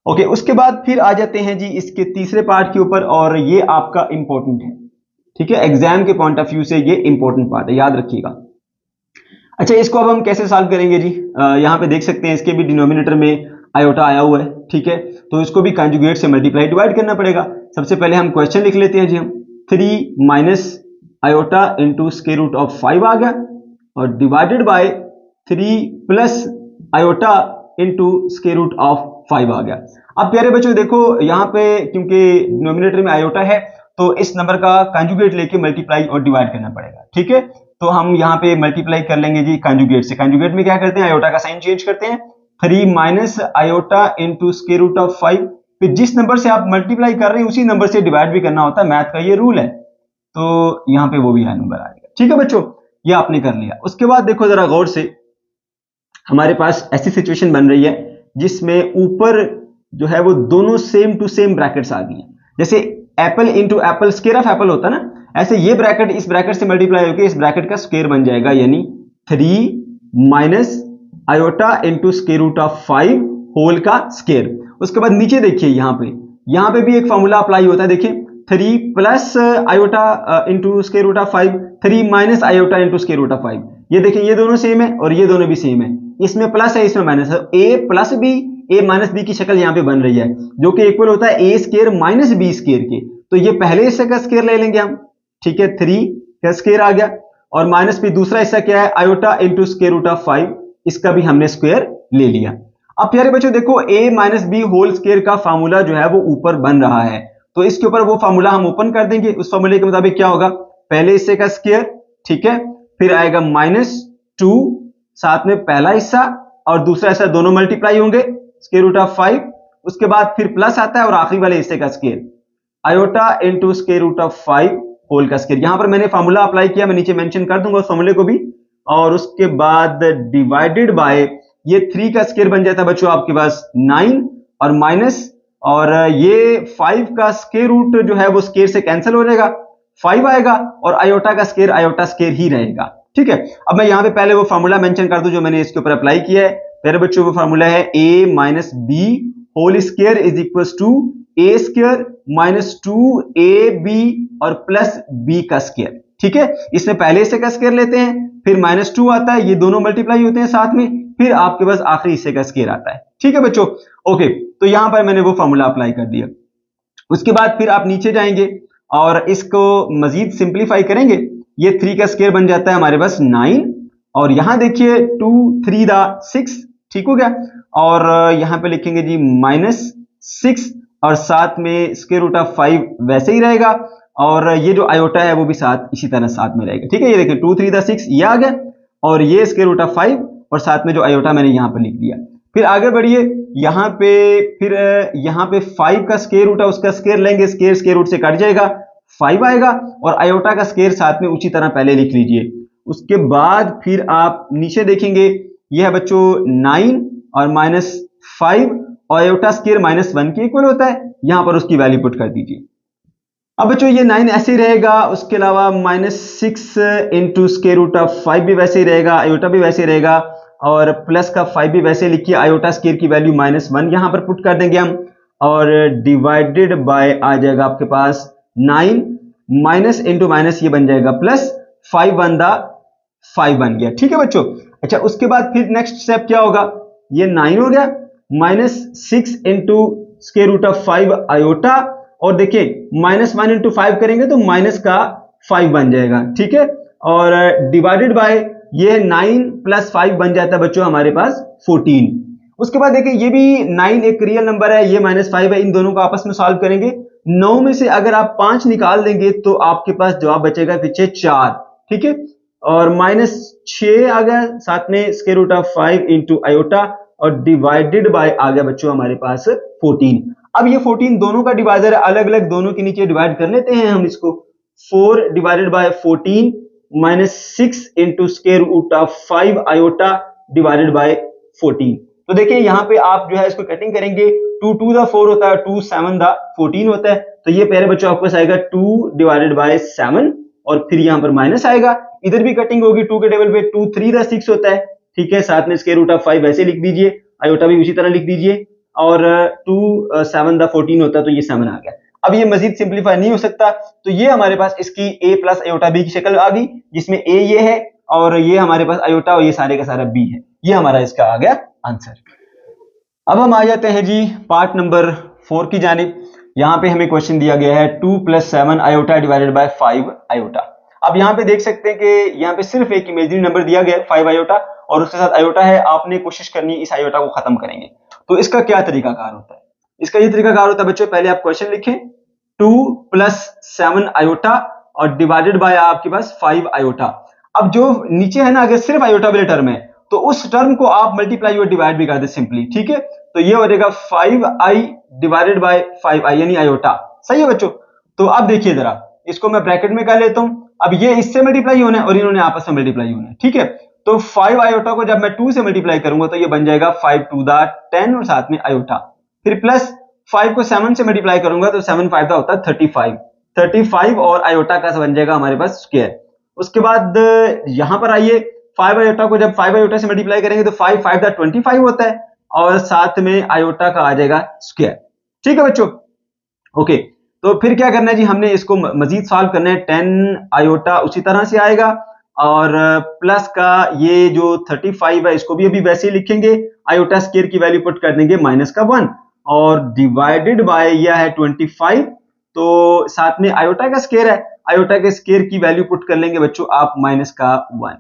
ओके, उसके बाद फिर आ जाते हैं जी इसके तीसरे पार्ट के ऊपर, और ये आपका इंपॉर्टेंट है, ठीक है। एग्जाम के पॉइंट ऑफ व्यू से ये इंपॉर्टेंट पार्ट है, याद रखिएगा। अच्छा, इसको अब हम कैसे सॉल्व करेंगे जी, यहां पे देख सकते हैं इसके भी डिनोमिनेटर में आयोटा आया हुआ है, ठीक है। तो इसको भी कंजुगेट से मल्टीप्लाई डिवाइड करना पड़ेगा। सबसे पहले हम क्वेश्चन लिख लेते हैं जी, हम 3 minus iota into square root of 5 आ गया, और divided by 3 plus iota into square root of 5 आ गया। अब प्यारे बच्चों देखो यहाँ पे क्योंकि डिनोमिनेटर में आयोटा है तो इस नंबर का कंजुगेट लेके मल्टीप्लाई और डिवाइड करना पड़ेगा, ठीक है। तो हम यहाँ पे मल्टीप्लाई कर लेंगे जी कंजुगेट से। कंजुगेट में क्या करते हैं, आयोटा का साइन चेंज करते हैं, 3 minus iota into square root of 5। फिर जिस नंबर से आप मल्टीप्लाई कर रहे हैं उसी नंबर से डिवाइड भी करना होता है, मैथ का ये रूल है। तो यहाँ पे वो भी है नंबर आएगा, ठीक है बच्चों, ये आपने कर लिया। उसके बाद देखो जरा गौर से, हमारे पास ऐसी सिचुएशन बन रही है जिसमें ऊपर जो है वो दोनों सेम टू सेम ब्रैकेट्स आ गई हैं। जैसे Apple into Apple square of Apple होता है ना, ऐसे ये ब्रैकेट इस ब्रैकेट से मल्टीप्लाई होकर इस ब्रैकेट का स्क्वायर बन जाएगा, यानी 3 minus iota into square root of 5 whole का स्क्वायर। उसके बाद नीचे देखिए यहाँ पे भी एक फॉर्मूला अप्लाई होता है, देखिए 3 plus iota into square root of 5, 3 minus iota into square root of 5। ये देखिए ये दोनों सेम है और ये दोनों भी सेम है, इसमें प्लस है इसमें माइनस है, ए plus b a minus B की शक्ल यहाँ पे बन रही है, जो कि इक्वल होता है ए स्क्वायर माइनस बी स्क्वायर के। तो ये पहले हिस्से का स्क्वायर ले लेंगे हम, ठीक है, 3 का स्क्वायर आ गया, और माइनस बी दूसरा हिस्सा क्या है, iota into square root of 5, इसका भी हमने स्क्वायर ले लिया। अब प्यारे बच्चों देखो a minus b whole square का फार्मूला जो है वो ऊपर बन रहा है, तो इसके ऊपर वो फार्मूला हम ओपन कर देंगे। उस फार्मूले के मुताबिक क्या होगा, पहले हिस्से का स्क्वायर, ठीक है, फिर आएगा -2, साथ में पहला हिस्सा और दूसरा हिस्सा दोनों मल्टीप्लाई होंगे स्क्वायर रूट ऑफ 5, उसके बाद फिर प्लस आता है और आखिरी वाले हिस्से का square iota into square root of 5 whole का स्क्वायर। यहां पर मैंने फार्मूला अप्लाई किया, मैं नीचे मेंशन कर दूंगा उस फार्मूले को भी। और उसके बाद डिवाइडेड बाय ये 3 का स्क्वायर बन जाता है बच्चों आपके पास 9, और माइनस, और ये 5 का स्क्वायर रूट जो है वो स्क्वायर से कैंसिल हो जाएगा, 5 आएगा, और आयोटा का स्क्वायर आयोटा स्क्वायर ही रहेगा, ठीक है। अब मैं यहां पे पहले वो फार्मूला मेंशन कर दूं जो मैंने इसके ऊपर अप्लाई किया है। मेरे बच्चों वो फार्मूला है a minus b whole square is equal to a square minus 2ab और प्लस b का स्क्वायर, ठीक है, इसमें पहले हिस्से का स्क्वायर लेते हैं, फिर -2 आता है, ये दोनों मल्टीप्लाई होते हैं साथ में, फिर आपके पास आखिरी हिस्से का स्क्वायर आता है। ठीक है बच्चों, ओके, तो यहां पर मैंने वो फॉर्मूला अप्लाई कर दिया। उसके बाद फिर आप नीचे जाएंगे और इसको मजीद सिंप्लीफाई करेंगे, ये 3 का स्क्वायर बन जाता है हमारे पास 9, और यहां देखिए 2 3 दा 6, ठीक हो गया, और यहां पे लिखेंगे जी -6 और साथ में स्क्वायर रूट ऑफ 5 वैसे ही रहेगा, और ये जो आयोटा है वो भी साथ इसी तरह साथ में रहेगा। ठीक है, ये देखिए 2 3 दा 6 ये आ गया, और ये स्क्वायर रूट ऑफ 5 और साथ में जो आयोटा मैंने यहां पर लिख दिया। फिर आगे बढ़िए, यहाँ पे फिर यहाँ पे 5 का स्क्वायर रूट है, उसका स्क्वायर लेंगे, स्क्वायर रूट से कट जाएगा, 5 आएगा, और आयोटा का स्क्वायर साथ में उसी तरह पहले लिख लीजिए। उसके बाद फिर आप नीचे देखेंगे, यह है बच्चों 9 और -5, और आयोटा स्क्वायर -1 के इक्वल होता है, यहां पर उसकी वैल्यू पुट कर दीजिए। अब बच्चों ये 9 ऐसे ही रहेगा, उसके अलावा -6 इंटू स्क्वायर रूट ऑफ 5 भी वैसे ही रहेगा, आयोटा भी वैसे ही रहेगा, और प्लस का 5 भी वैसे लिखिए, आयोटा स्क्वायर की वैल्यू -1 यहां पर पुट कर देंगे हम, और डिवाइडेड बाय आ जाएगा आपके पास 9 माइनस इंटू माइनस ये बन जाएगा प्लस, 5 वन दा 5 बन गया। ठीक है बच्चों, अच्छा उसके बाद फिर नेक्स्ट स्टेप क्या होगा, ये 9 हो गया, -6 into square root of 5 iota, और देखिए -1 इंटू 5 करेंगे तो माइनस का 5 बन जाएगा। ठीक है, और डिवाइडेड बाय ये 9 प्लस 5 बन जाता है बच्चों हमारे पास 14। उसके बाद देखिए ये भी 9 एक रियल नंबर है, ये -5 है, इन दोनों को आपस में सॉल्व करेंगे, 9 में से अगर आप 5 निकाल देंगे तो आपके पास जवाब बचेगा पीछे 4। ठीक है, और -6 आ गया, साथ में square root of 5 into iota, और डिवाइडेड बाय आ गया बच्चों हमारे पास 14। अब ये 14 दोनों का डिवाइजर है, अलग अलग दोनों के नीचे डिवाइड कर लेते हैं हम इसको, 4 divided by 14 -6 into square root of 5 iota divided by 14। तो देखिए यहाँ पे आप जो है इसको कटिंग करेंगे, 2 2 दा 4 होता है, 2 7 दा 14 होता है, तो ये प्यारे बच्चों आपके पास आएगा 2 डिवाइडेड बाय 7, और फिर यहाँ पर माइनस आएगा, इधर भी कटिंग होगी, 2 के टेबल पे 2 3 दा 6 होता है। ठीक है, साथ में स्क्वायर रूट ऑफ 5 वैसे लिख दीजिए, आयोटा भी उसी तरह लिख दीजिए, और 2 7 दा 14 होता है, तो ये 7 आ गया। अब ये मजीद सिंप्लीफाई नहीं हो सकता, तो ये हमारे पास इसकी a प्लस आयोटा b की शक्ल आ गई, जिसमें a ये है और ये हमारे पास आयोटा और ये सारे का सारा b है, ये हमारा इसका आ गया आंसर। अब हम आ जाते हैं जी पार्ट नंबर 4 की जानिब। यहाँ पे हमें क्वेश्चन दिया गया है 2 + 7 आयोटा डिवाइडेड बाय 5 आयोटा। अब यहाँ पे देख सकते हैं कि यहाँ पे सिर्फ एक इमेजिनरी नंबर दिया गया है 5 आयोटा, और उसके साथ आयोटा है, आपने कोशिश करनी है इस आयोटा को खत्म करेंगे। तो इसका क्या तरीकाकार होता है, इसका ये तरीकाकार होता है बच्चों, पहले आप क्वेश्चन लिखें 2 + 7 आयोटा और डिवाइडेड बाय आपके पास 5 आयोटा। अब जो नीचे है ना, अगर सिर्फ आयोटा वाले टर्म है तो उस टर्म को आप मल्टीप्लाई और डिवाइड भी कर दे सिंपली। ठीक है, तो ये हो जाएगा 5i डिवाइडेड बाय 5i यानी आयोटा। सही है बच्चों, तो अब देखिए जरा इसको मैं ब्रैकेट में कर लेता हूं, अब ये इससे मल्टीप्लाई होना है और इन्होंने आपस में मल्टीप्लाई होना है। ठीक है, तो 5 आयोटा को जब मैं 2 से मल्टीप्लाई करूंगा तो ये बन जाएगा 5 2 दा 10 और साथ में आयोटा, फिर प्लस 5 को 7 से मल्टीप्लाई करूंगा तो 7 5 दा होता है 35 और आयोटा का बन जाएगा हमारे पास स्क्वायर। उसके बाद यहां पर आइए, 5 आयोटा को जब 5 आयोटा से मल्टीप्लाई करेंगे तो 5 5 दा 25 होता है, और साथ में आयोटा का आ जाएगा स्क्वायर। ठीक है बच्चों, ओके, तो फिर क्या करना है जी, हमने इसको मजीद सॉल्व करना है। 10 आयोटा उसी तरह से आएगा, और प्लस का ये जो 35 है इसको भी अभी वैसे ही लिखेंगे, आयोटा स्क्वायर की वैल्यू पुट कर देंगे माइनस का 1, और डिवाइडेड बाय यह है 25, तो साथ में आयोटा का स्क्वायर है, आयोटा के स्क्वायर की वैल्यू पुट कर लेंगे बच्चों आप माइनस का 1।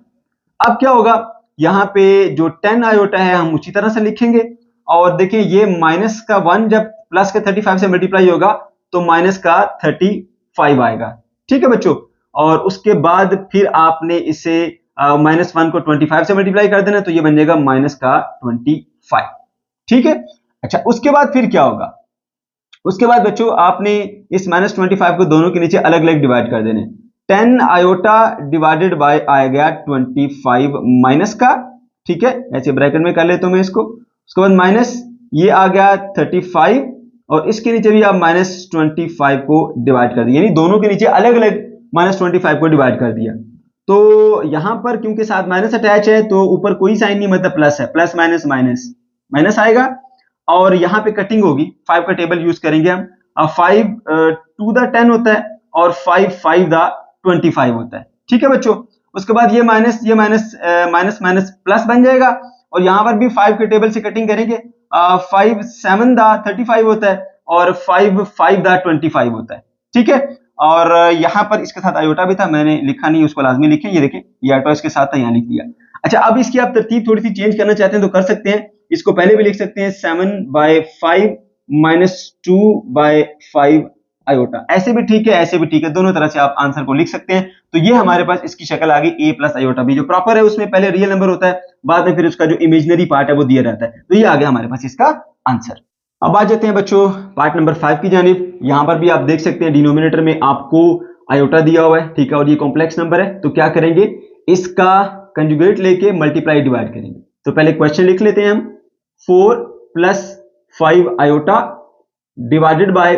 अब क्या होगा, यहाँ पे जो 10 आयोटा है हम उसी तरह से लिखेंगे, और देखिए ये माइनस का 1 जब प्लस के 35 से मल्टीप्लाई होगा तो माइनस का 35 आएगा। ठीक है बच्चों, और उसके बाद फिर आपने इसे -1 को 25 से मल्टीप्लाई कर देना, तो ये बन जाएगा माइनस का 25। ठीक है, अच्छा उसके बाद फिर क्या होगा, उसके बाद बच्चों आपने इस -25 को दोनों के नीचे अलग अलग डिवाइड कर देने। 10 आयोटा डिवाइडेड बाय आ गया 25 माइनस का, ठीक है, ऐसे ब्रैकेट में कर लेता हूं मैं इसको। उसके बाद माइनस ये आ गया 35, और इसके नीचे भी आप -25 को डिवाइड कर दिया, यानी दोनों के नीचे अलग अलग -25 को डिवाइड कर दिया। तो यहां पर क्योंकि साथ माइनस अटैच है तो ऊपर कोई साइन नहीं, मतलब प्लस है, प्लस माइनस माइनस माइनस आएगा, और यहां पे कटिंग होगी, 5 का टेबल यूज करेंगे हम। 5 2 दा 10 होता है और 5 5 दा 25 होता है। ठीक है बच्चों, उसके बाद ये माइनस माइनस माइनस प्लस बन जाएगा और यहाँ पर भी 5 के टेबल से कटिंग करेंगे। 5 7 दा 35 होता है और 5 5 दा 25 होता है। ठीक है, और यहाँ पर इसके साथ आयोटा भी था, मैंने लिखा नहीं, उसको लाजमी लिखें। ये देखिए ये आयोटा इसके साथ था, यहाँ लिख दिया। अच्छा, अब इसकी आप तरतीब थोड़ी सी चेंज करना चाहते हैं तो कर सकते हैं। इसको पहले भी लिख सकते हैं 7/5 माइनस 2/5 आयोटा, ऐसे भी ठीक है, ऐसे भी ठीक है, दोनों तरह से आप आंसर को लिख सकते हैं। तो ये हमारे पास इसकी शक्ल आ गई a प्लस आयोटा b। जो प्रॉपर है उसमें पहले रियल नंबर होता है, बाद में फिर उसका जो इमेजिनरी पार्ट है वो दिया रहता है। तो ये आ गया हमारे पास इसका आंसर। अब आ जाते हैं बच्चों पार्ट नंबर 5 की जानिब। यहां पर भी आप देख सकते हैं डिनोमिनेटर में आपको आयोटा दिया हुआ है, ठीक है, और ये कॉम्प्लेक्स नंबर है। तो क्या करेंगे, इसका कंजुगेट लेके मल्टीप्लाई डिवाइड करेंगे। तो पहले क्वेश्चन लिख लेते हैं हम, 4 plus 5 iota divided bye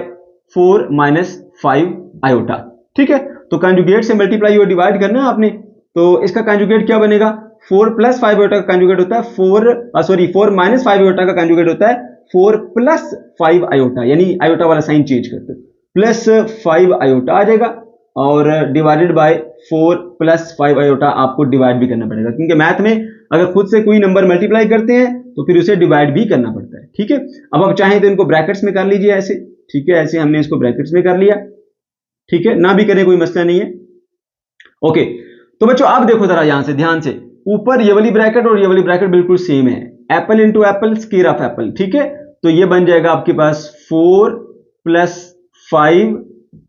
4 minus 5 iota. ठीक है, तो कंजुगेट से मल्टीप्लाई और डिवाइड करना है आपने। तो इसका कंजुगेट क्या बनेगा, 4 प्लस 5 आयोटा का कंजुगेट होता है 4 माइनस 5 आयोटा का कंजुगेट होता है 4 प्लस 5 आयोटा, यानी आयोटा वाला साइन चेंज करते प्लस 5 आयोटा आ जाएगा और डिवाइडेड बाय 4 प्लस 5 आयोटा आपको डिवाइड भी करना पड़ेगा, क्योंकि मैथ में अगर खुद से कोई नंबर मल्टीप्लाई करते हैं तो फिर उसे डिवाइड भी करना पड़ता है। ठीक है, अब आप चाहें तो इनको ब्रैकेट्स में कर लीजिए ऐसे। ठीक है, ऐसे हमने इसको ब्रैकेट्स में कर लिया। ठीक है, ना भी करें कोई मसला नहीं है। ओके, तो बच्चों आप देखो जरा यहां से ध्यान से, ऊपर ये वाली ब्रैकेट और ये वाली ब्रैकेट बिल्कुल सेम है, Apple into Apple square of Apple. ठीक है, तो ये बन जाएगा आपके पास 4 प्लस 5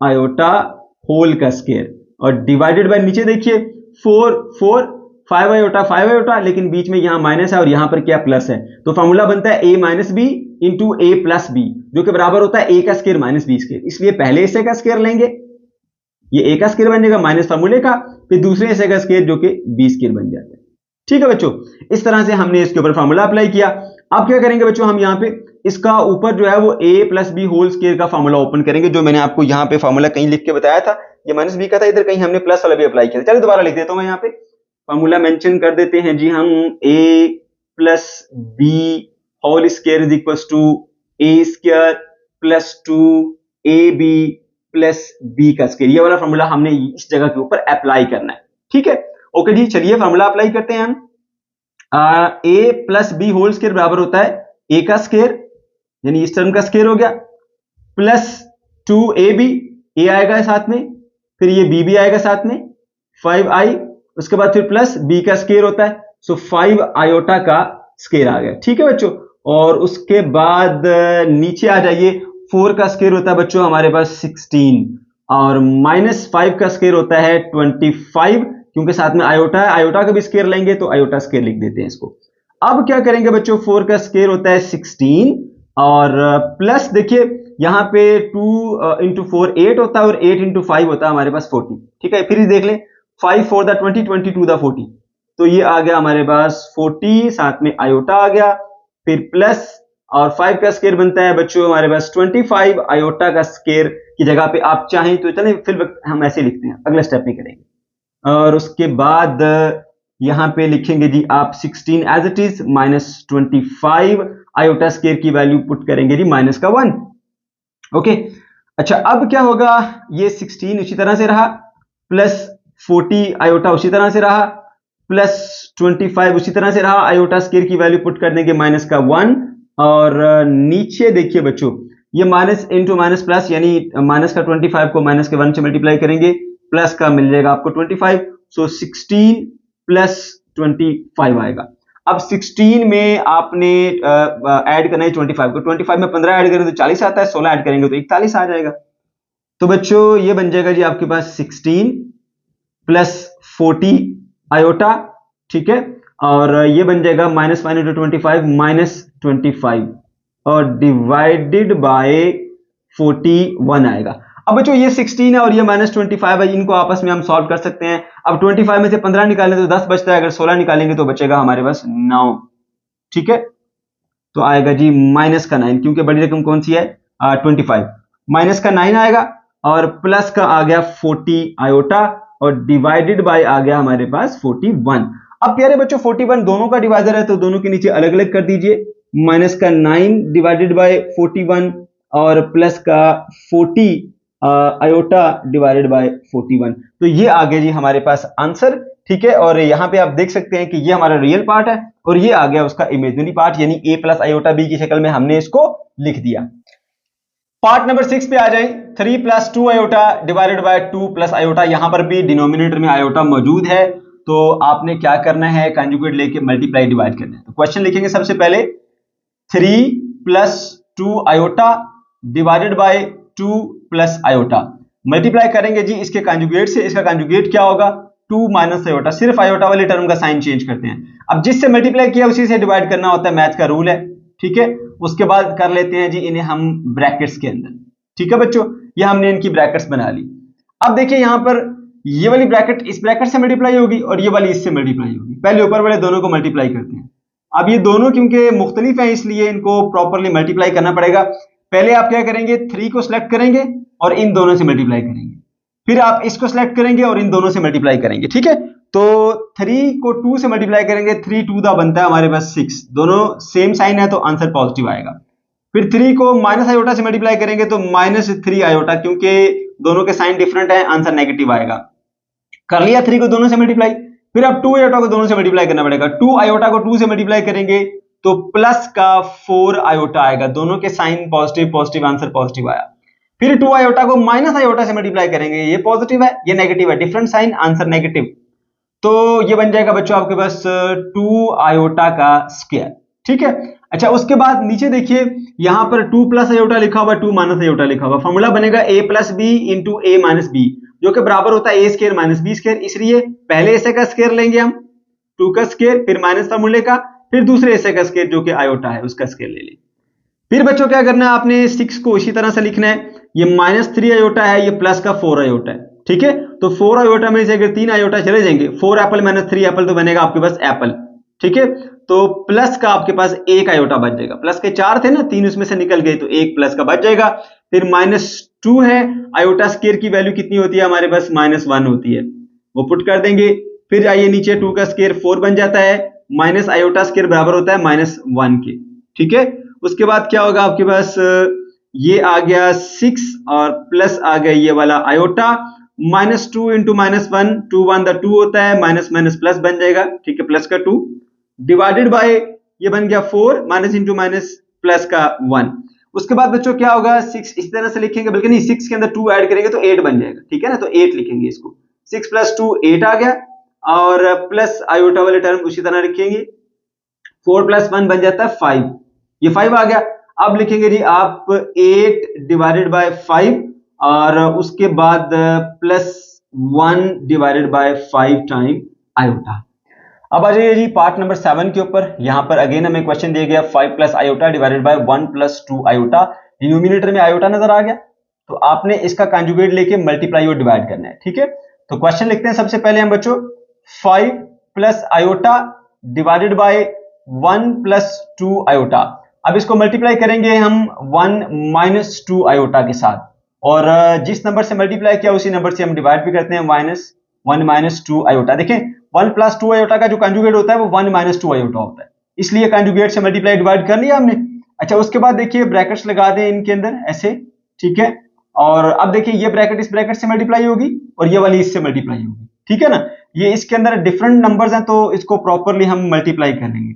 आयोटा होल का स्क्वायर और डिवाइडेड बाय नीचे देखिए 4 5 आयोटा, लेकिन बीच में यहां माइनस है और यहां पर क्या प्लस है। तो फॉर्मूला बनता है a minus b into a plus b, जो कि बराबर होता है a का स्क्वायर माइनस बी स्क्वायर। इसलिए पहले हिस्से का स्क्वायर लेंगे, ये a का स्क्वायर बन जाएगा माइनस फॉर्मूले का, फिर दूसरे हिस्से का स्क्वायर जो कि b स्क्वायर बन जाता है। ठीक है बच्चों, इस तरह से हमने इसके ऊपर फॉर्मूला अप्लाई किया। अब क्या करेंगे बच्चों, हम यहाँ पे इसका ऊपर जो है वो a plus b whole square का फॉर्मूला ओपन करेंगे, जो मैंने आपको यहाँ पे फॉर्मूला कहीं लिख के बताया था, ये माइनस बी का था, इधर कहीं हमने प्लस वाला भी अप्लाई किया था। चलिए दोबारा लिख देता हूं मैं, यहाँ पे फॉर्मूला मेंशन कर देते हैं जी हम, a plus b whole square is equal to a square plus 2ab plus b का स्क्वायर। ये वाला फॉर्मूला हमने इस जगह के ऊपर अप्लाई करना है। ठीक है, ओके जी, चलिए फॉर्मूला अप्लाई करते हैं हम। a plus b whole square बराबर होता है a का स्क्वायर, यानी इस टर्म का स्क्वायर हो गया, प्लस 2ab, a आएगा साथ में, फिर ये b भी आएगा साथ में 5i, उसके बाद फिर प्लस b का स्क्वायर होता है, सो 5 आयोटा का स्क्वायर आ गया। ठीक है बच्चों, और उसके बाद नीचे आ जाइए, 4 का स्क्वायर होता है बच्चों हमारे पास 16 और माइनस 5 का स्क्वायर होता है 25, क्योंकि साथ में आयोटा है, आयोटा का भी स्क्वायर लेंगे तो आयोटा स्क्वायर लिख देते हैं इसको। अब क्या करेंगे बच्चों, 4 का स्क्वायर होता है 16 और प्लस देखिए यहाँ पे 2 इंटू 4 8 होता है और 8 इंटू 5 होता है हमारे पास 40। ठीक है, फिर देख लें 5 4 दा 20, 22 दा 40, तो ये आ गया हमारे पास 40, साथ में आयोटा आ गया, फिर प्लस और 5 का स्क्वायर बनता है बच्चों हमारे पास 25, आयोटा का स्क्वायर की जगह पे आप चाहें तो चलें फिर हम ऐसे लिखते हैं, अगला स्टेप में करेंगे। और उसके बाद यहां पे लिखेंगे जी आप 16 as it is minus 25, iota square की वैल्यू पुट करेंगे जी माइनस का 1। ओके, अच्छा अब क्या होगा, ये 16 उसी तरह से रहा, प्लस 40 आयोटा उसी तरह से रहा, प्लस 25 उसी तरह से रहा, आयोटा स्क्वायर की वैल्यू पुट कर देंगे माइनस का 1 और नीचे देखिए बच्चों ये माइनस इंटू माइनस प्लस, यानी माइनस का 25 को माइनस के 1 से मल्टीप्लाई करेंगे, प्लस का मिल जाएगा आपको 25, सो 16 प्लस 25 आएगा। अब 16 में आपने ऐड करना है 25 को, 25 में 15 ऐड करेंगे तो 40 आता है, 16 ऐड करेंगे तो 41 आ जाएगा। तो बच्चों ये बन जाएगा जी आपके पास 16 प्लस 40 आयोटा, ठीक है, और ये बन जाएगा माइनस 1 इंटू 25 माइनस 25 और डिवाइडेड बाय 41 आएगा। अब बच्चों ये 16 है और ये माइनस 25 है, इनको आपस में हम सॉल्व कर सकते हैं। अब 25 में से 15 निकालें तो 10 बचता है, अगर 16 निकालेंगे तो बचेगा हमारे पास 9। ठीक है, तो आएगा जी माइनस का 9, क्योंकि बड़ी रकम कौन सी है 25, माइनस का 9 आएगा और प्लस का आ गया 40 आयोटा और डिवाइडेड बाय आ गया हमारे पास 41। अब प्यारे बच्चों 41 दोनों का डिवाइजर है तो दोनों के नीचे अलग अलग कर दीजिए, माइनस का 9 डिवाइडेड बाय 41 और प्लस का 40 आयोटा डिवाइडेड बाय 41। तो ये आ गया जी हमारे पास आंसर, ठीक है। और यहाँ पे आप देख सकते हैं कि ये हमारा रियल पार्ट है और ये आ गया उसका इमेजिनरी पार्ट, यानी a प्लस आयोटा b की शक्ल में हमने इसको लिख दिया। पार्ट नंबर 6 पे आ जाए। 3 plus 2 iota divided bye 2 plus iota, यहां पर भी डिनोमिनेटर में आयोटा मौजूद है, तो आपने क्या करना है, कंजुगेट लेके मल्टीप्लाई डिवाइड करना है। तो क्वेश्चन लिखेंगे सबसे पहले 3 plus 2 iota divided bye 2 plus iota, multiply करेंगे जी इसके कंजुगेट से। इसका कंजुगेट क्या होगा, 2 माइनस आयोटा, सिर्फ आयोटा वाले टर्म का साइन चेंज करते हैं। अब जिससे मल्टीप्लाई किया उसी से डिवाइड करना होता है, मैथ का रूल है, ठीक है। उसके बाद कर लेते हैं जी इन्हें हम ब्रैकेट्स के अंदर, ठीक है बच्चों, ये हमने इनकी ब्रैकेट्स बना ली। अब देखिए यहां पर ये वाली ब्रैकेट इस ब्रैकेट से मल्टीप्लाई होगी और ये वाली इससे मल्टीप्लाई होगी। पहले ऊपर वाले दोनों को मल्टीप्लाई करते हैं। अब ये दोनों क्योंकि मुख्तलिफ हैं इसलिए इनको प्रॉपरली मल्टीप्लाई करना पड़ेगा। पहले आप क्या करेंगे, 3 को सिलेक्ट करेंगे और इन दोनों से मल्टीप्लाई करेंगे, फिर आप इसको सिलेक्ट करेंगे और इन दोनों से मल्टीप्लाई करेंगे, ठीक है। तो 3 को 2 से मल्टीप्लाई करेंगे, 3 2 दा बनता है हमारे पास 6, दोनों सेम साइन है तो आंसर पॉजिटिव आएगा। फिर 3 को माइनस आयोटा से मल्टीप्लाई करेंगे तो -3 आयोटा, क्योंकि दोनों के साइन डिफरेंट है, आंसर नेगेटिव आएगा। कर लिया 3 को दोनों से मल्टीप्लाई, फिर अब 2 आयोटा को दोनों से मल्टीप्लाई करना पड़ेगा। 2 आयोटा को 2 से मल्टीप्लाई करेंगे तो प्लस का 4 आयोटा आएगा, दोनों के sign positive positive, answer positive आया। फिर 2 आयोटा को माइनस आयोटा से मल्टीप्लाई करेंगे, ये पॉजिटिव है ये नेगेटिव है, डिफरेंट साइन, आंसर नेगेटिव। तो ये बन जाएगा बच्चों आपके पास 2 आयोटा का स्क्वायर, ठीक है। अच्छा उसके बाद नीचे देखिए यहां पर 2 प्लस आयोटा लिखा हुआ, 2 माइनस आयोटा लिखा हुआ, फॉर्मूला बनेगा a plus b into a minus b, जो कि बराबर होता है a square minus b square. इसलिए पहले ऐसे का स्क्वायर लेंगे हम 2 का स्क्वायर, फिर माइनस फॉर्मूले का, फिर दूसरे ऐसे का स्क्वायर जो कि आयोटा है उसका स्क्वायर ले लें। फिर बच्चों क्या करना है, आपने 6 को इसी तरह से लिखना है, ये -3 आयोटा है, ये प्लस का 4 आयोटा है, ठीक है। तो 4 आयोटा में से अगर 3 आयोटा चले जाएंगे, 4 एप्पल माइनस 3 एप्पल तो बनेगा आपके पास एप्पल, ठीक है। तो प्लस का आपके पास 1 आयोटा बच जाएगा, प्लस के 4 थे ना, 3 उसमें से निकल गए तो 1 प्लस का बच जाएगा। फिर -2 है, आयोटा स्क्वायर की वैल्यू कितनी होती है हमारे पास, -1 होती है, वो पुट कर देंगे। फिर आइए नीचे 2 का स्क्वायर 4 बन जाता है, माइनस आयोटा स्क्वायर बराबर होता है -1 के, ठीक है। उसके बाद क्या होगा आपके पास, ये आ गया 6 और प्लस आ गया ये वाला आयोटा, -2 इंटू -1, 2 1 2 होता है, माइनस माइनस प्लस बन जाएगा, ठीक है, प्लस का 2 डिवाइडेड बाय ये बन गया 4, माइनस इंटू माइनस प्लस का 1। उसके बाद बच्चों क्या होगा, 6 इस तरह से लिखेंगे, बल्कि नहीं 6 के अंदर 2 ऐड करेंगे तो 8 बन जाएगा, ठीक है ना, तो 8 लिखेंगे इसको, 6 प्लस 2 8 आ गया, और प्लस आयोटा वाले टर्म उसी तरह लिखेंगे, 4 प्लस 1 बन जाता है 5, ये 5 आ गया। अब लिखेंगे जी आप 8 डिवाइडेड बाय 5 और उसके बाद plus 1 divided by 5 time iota. अब आ जाइए जी पार्ट नंबर 7 के ऊपर। यहां पर अगेन हमें क्वेश्चन दिया गया 5 plus iota divided by 1 plus 2 iota, denominator में आयोटा नजर आ गया, तो आपने इसका कंजुगेट लेके मल्टीप्लाई और डिवाइड करना है, ठीक है। तो क्वेश्चन लिखते हैं सबसे पहले हम बच्चों, 5 plus iota divided by 1 plus 2 iota. अब इसको मल्टीप्लाई करेंगे हम 1 माइनस 2 आयोटा के साथ, और जिस नंबर से मल्टीप्लाई किया उसी नंबर से हम डिवाइड भी करते हैं, -1 माइनस 2 आयोटा। देखें 1 प्लस 2 आयोटा का जो कंजुगेट होता है वो 1 माइनस 2 आयोटा होता है, इसलिए कंजुगेट से मल्टीप्लाई डिवाइड कर लिया हमने। अच्छा उसके बाद देखिए ब्रैकेट्स लगा दें इनके अंदर ऐसे, ठीक है। और अब देखिए ये ब्रैकेट इस ब्रैकेट से मल्टीप्लाई होगी और ये वाली इससे मल्टीप्लाई होगी, ठीक है ना। ये इसके अंदर डिफरेंट नंबर्स हैं तो इसको प्रॉपरली हम मल्टीप्लाई कर लेंगे।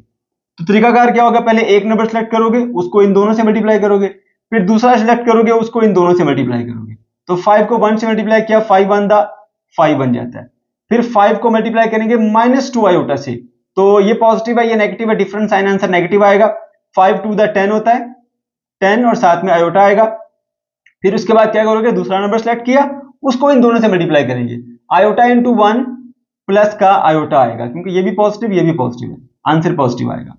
तो तरीकाकार क्या होगा, पहले एक नंबर सेलेक्ट करोगे उसको इन दोनों से मल्टीप्लाई करोगे, फिर दूसरा सेलेक्ट करोगे उसको इन दोनों से मल्टीप्लाई करोगे। तो 5 को 1 से मल्टीप्लाई किया, 5 1 दा 5 बन जाता है। फिर 5 को मल्टीप्लाई करेंगे -2 आयोटा से, तो ये पॉजिटिव है ये नेगेटिव है, डिफरेंट साइन, आंसर नेगेटिव आएगा। 5 2 दा 10 होता है, 10 और साथ में आयोटा आएगा। फिर उसके बाद क्या करोगे, दूसरा नंबर सेलेक्ट किया उसको इन दोनों से मल्टीप्लाई करेंगे, आयोटा इंटू 1 प्लस का आयोटा आएगा, क्योंकि ये भी पॉजिटिव ये भी पॉजिटिव है, आंसर पॉजिटिव आएगा।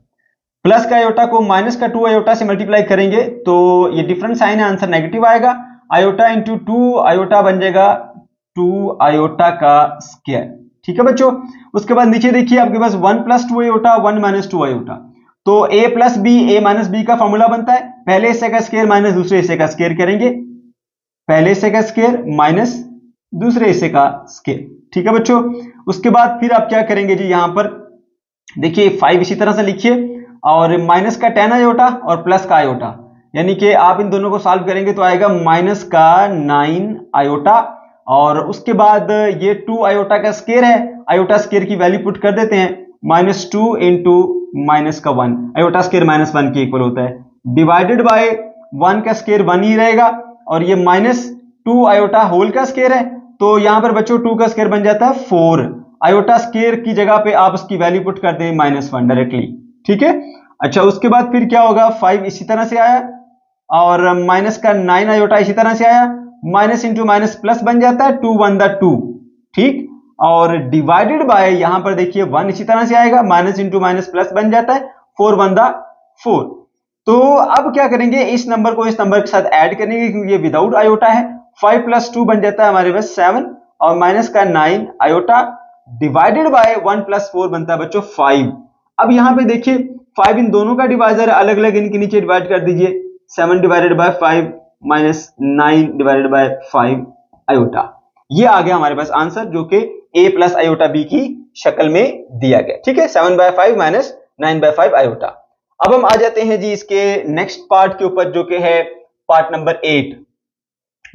प्लस का आयोटा को माइनस का 2 आयोटा से मल्टीप्लाई करेंगे तो ये डिफरेंट साइन है, आंसर नेगेटिव आएगा। आयोटा इंटू 2 आयोटा बन जाएगा 2 आयोटा का स्क्वायर, ठीक है बच्चों। उसके बाद नीचे देखिए आपके पास 1 प्लस 2 आयोटा 1 माइनस 2 आयोटा, तो a plus b a minus b का फॉर्मूला बनता है, पहले हिस्से का स्क्वायर माइनस दूसरे हिस्से का स्क्वायर करेंगे, पहले हिस्से का स्क्वायर माइनस दूसरे हिस्से का स्क्वायर, ठीक है बच्चों। उसके बाद फिर आप क्या करेंगे जी, यहां पर देखिए 5 इसी तरह से लिखिए और माइनस का 10 आयोटा और प्लस का आयोटा, यानी कि आप इन दोनों को सॉल्व करेंगे तो आएगा माइनस का 9 आयोटा, और उसके बाद ये 2 आयोटा का स्क्वायर है, आयोटा स्क्वायर की वैल्यू पुट कर देते हैं, -2 इंटू माइनस का 1, आयोटा स्क्वायर -1 के इक्वल होता है, डिवाइडेड बाय 1 का स्क्वायर 1 ही रहेगा, और ये -2 आयोटा होल का स्क्वायर है, तो यहां पर बच्चों 2 का स्क्वायर बन जाता है 4, आयोटा स्क्वायर की जगह पे आप उसकी वैल्यू पुट कर दें -1 डायरेक्टली, ठीक है। अच्छा, उसके बाद फिर क्या होगा, 5 इसी तरह से आया, और माइनस का 9 आयोटा इसी तरह से आया, माइनस इंटू माइनस प्लस बन जाता है, 2 1 दा 2, ठीक, और डिवाइडेड बाय यहां पर देखिए 1 इसी तरह से आएगा, माइनस इंटू माइनस प्लस बन जाता है, 4 1 दा 4। तो अब क्या करेंगे, इस नंबर को इस नंबर के साथ ऐड करेंगे क्योंकि ये विदाउट आयोटा है, 5 प्लस 2 बन जाता है हमारे पास 7, और माइनस का 9 आयोटा डिवाइडेड बाय 1 प्लस 4 बनता है बच्चों 5। अब यहां पे देखिए 5 इन दोनों का डिवाइजर अलग अलग इनके नीचे डिवाइड कर दीजिए, 7 divided by 5 minus 9 divided by 5 iota, ये आ गया हमारे पास आंसर जो कि a प्लस आयोटा b की शक्ल में दिया गया, ठीक है, 7 बाय 5 माइनस 9 बाय 5 आयोटा। अब हम आ जाते हैं जी इसके नेक्स्ट पार्ट के ऊपर जो कि है पार्ट नंबर 8।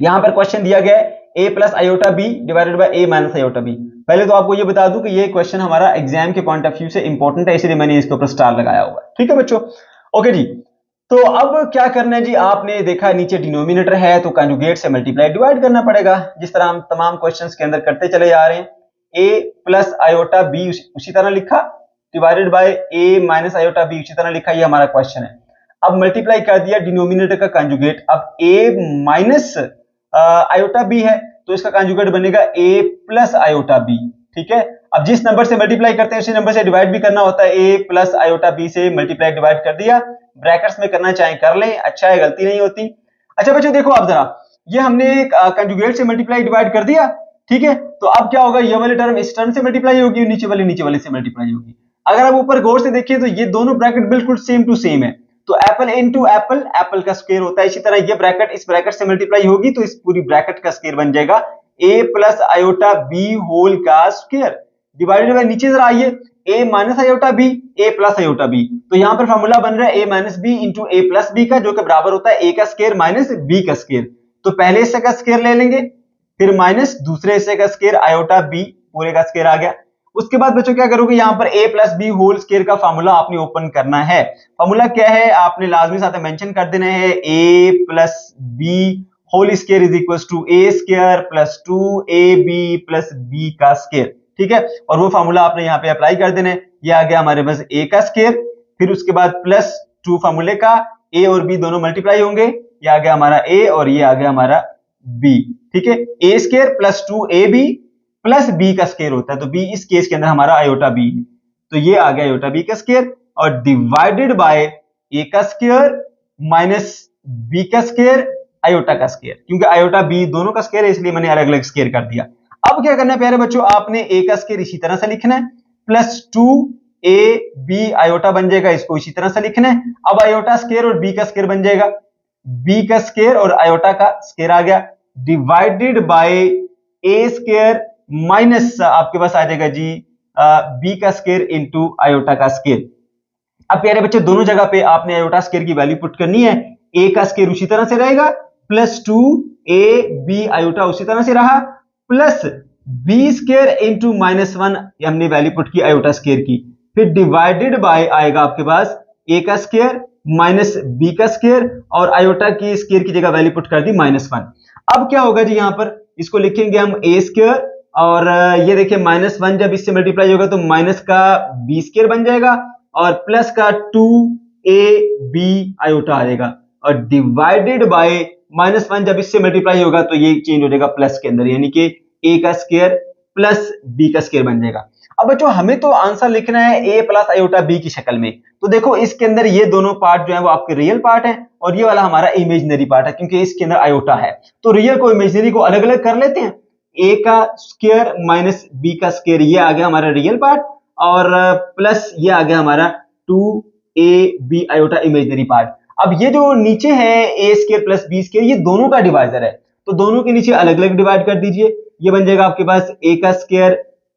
यहां पर क्वेश्चन दिया गया है a plus iota b divided by a minus iota b। पहले तो आपको ये बता दूं कि ये क्वेश्चन हमारा एग्जाम के पॉइंट ऑफ व्यू से इंपॉर्टेंट है, इसलिए मैंने इसके ऊपर स्टार लगाया हुआ है, ठीक है बच्चों। ओके जी, तो अब क्या करना है जी, आपने देखा नीचे डिनोमिनेटर है तो कंजुगेट से मल्टीप्लाई डिवाइड करना पड़ेगा, जिस तरह हम तमाम क्वेश्चंस के अंदर करते चले जा रहे हैं। a प्लस आयोटा b उसी तरह लिखा, divided by a minus iota b उसी तरह लिखा, ये हमारा क्वेश्चन है। अब मल्टीप्लाई कर दिया डिनोमिनेटर का कंजुगेट, अब a माइनस आयोटा b है तो इसका कंजुगेट बनेगा a प्लस आयोटा b, ठीक है। अब जिस नंबर से मल्टीप्लाई करते हैं उसी नंबर से डिवाइड भी करना होता है, a प्लस आयोटा b से मल्टीप्लाई डिवाइड कर दिया, ब्रैकेट्स में करना चाहे कर लें, अच्छा है, गलती नहीं होती। अच्छा बच्चों देखो आप जरा, ये हमने कंजुगेट से मल्टीप्लाई डिवाइड कर दिया, ठीक है, तो अब क्या होगा, ये वाली टर्म इस टर्म से मल्टीप्लाई होगी, नीचे वाले से मल्टीप्लाई होगी। अगर आप ऊपर गौर से देखिए तो ये दोनों ब्रैकेट बिल्कुल सेम टू सेम है, तो एप्पल इनटू एप्पल, एप्पल का स्क्वायर होता है, इसी तरह ये ब्रैकेट इस ब्रैकेट से मल्टीप्लाई होगी तो इस पूरी ब्रैकेट का स्क्वायर बन जाएगा a plus iota b whole का स्क्वायर, डिवाइडेड बाय नीचे जरा आइए a minus iota b, a plus iota b, तो यहां पर फॉर्मूला बन रहा है a minus b into a plus b का, जो कि बराबर होता है a का स्क्वायर माइनस b का स्क्वायर। तो पहले हिस्से का स्क्वायर ले लेंगे, फिर माइनस दूसरे हिस्से का स्क्वायर आयोटा b पूरे का स्क्वायर आ गया। उसके बाद बच्चों क्या करोगे, यहां पर a plus b whole square का फॉर्मूला आपने ओपन करना है। फॉर्मूला क्या है, आपने लाजमी साथ मेंशन कर देना है, a plus b whole square is equal to a square plus 2ab plus b का स्क्वायर, ठीक है, और वो फॉर्मूला आपने यहाँ पे अप्लाई कर देना है। ये आ गया हमारे पास a का स्क्वायर, फिर उसके बाद प्लस 2 फॉर्मूले का, a और b दोनों मल्टीप्लाई होंगे, ये आ गया हमारा a और ये आ गया हमारा b, ठीक है, a square plus 2ab plus b का स्क्वायर होता है, तो b इस केस के अंदर हमारा आयोटा b है, तो ये आ गया आयोटा b का स्क्वायर, और डिवाइडेड बाय a का स्क्वायर माइनस b का स्क्वायर आयोटा का स्क्वायर, क्योंकि आयोटा b दोनों का स्क्वायर है इसलिए मैंने अलग अलग स्क्वायर कर दिया। अब क्या करना है प्यारे बच्चों, आपने a का स्क्वायर इसी तरह से लिखना है, प्लस 2ab आयोटा बन जाएगा, इसको इसी तरह से लिखना है। अब आयोटा स्क्वायर और b का स्क्वायर बन जाएगा, b का स्क्वायर और आयोटा का स्क्वायर आ गया, divided by a square minus आपके पास आ जाएगा जी b का स्क्वायर इंटू आयोटा का स्क्वायर। अब प्यारे बच्चे दोनों जगह पे आपने आयोटा स्क्वायर की वैल्यू पुट करनी है, a का स्क्वायर उसी तरह से रहेगा, प्लस 2ab आयोटा उसी तरह से रहा, प्लस b स्क्वायर इंटू -1 हमने वैल्यू पुट की आयोटा स्क्वायर की, फिर डिवाइडेड बाय आएगा आपके पास a का स्क्वायर माइनस b का स्क्वायर, और आयोटा की स्क्वायर की जगह वैल्यू पुट कर दी -1। अब क्या होगा जी, यहां पर इसको लिखेंगे हम a स्क्वायर, और ये देखिए -1 जब इससे मल्टीप्लाई होगा तो माइनस का b स्क्वायर बन जाएगा, और प्लस का 2ab आयोटा आएगा, और डिवाइडेड बाय -1 जब इससे मल्टीप्लाई होगा तो ये चेंज हो जाएगा प्लस के अंदर, यानी कि a का स्क्वायर प्लस b का स्क्वायर बन जाएगा। अब बच्चों हमें तो आंसर लिखना है a प्लस आयोटा b की शक्ल में, तो देखो इसके अंदर ये दोनों पार्ट जो है वो आपके रियल पार्ट है, और ये वाला हमारा इमेजिनरी पार्ट है, क्योंकि इसके अंदर आयोटा है, तो रियल को इमेजिनरी को अलग अलग कर लेते हैं। a का स्क्वायर माइनस b का स्क्वायर, ये आ गया हमारा रियल पार्ट, और प्लस ये आ गया हमारा 2ab आयोटा इमेजिनरी पार्ट। अब ये जो नीचे है a square plus b square, ये दोनों का डिवाइजर है, तो दोनों के नीचे अलग अलग डिवाइड कर दीजिए, ये बन जाएगा आपके पास a का स्क्वायर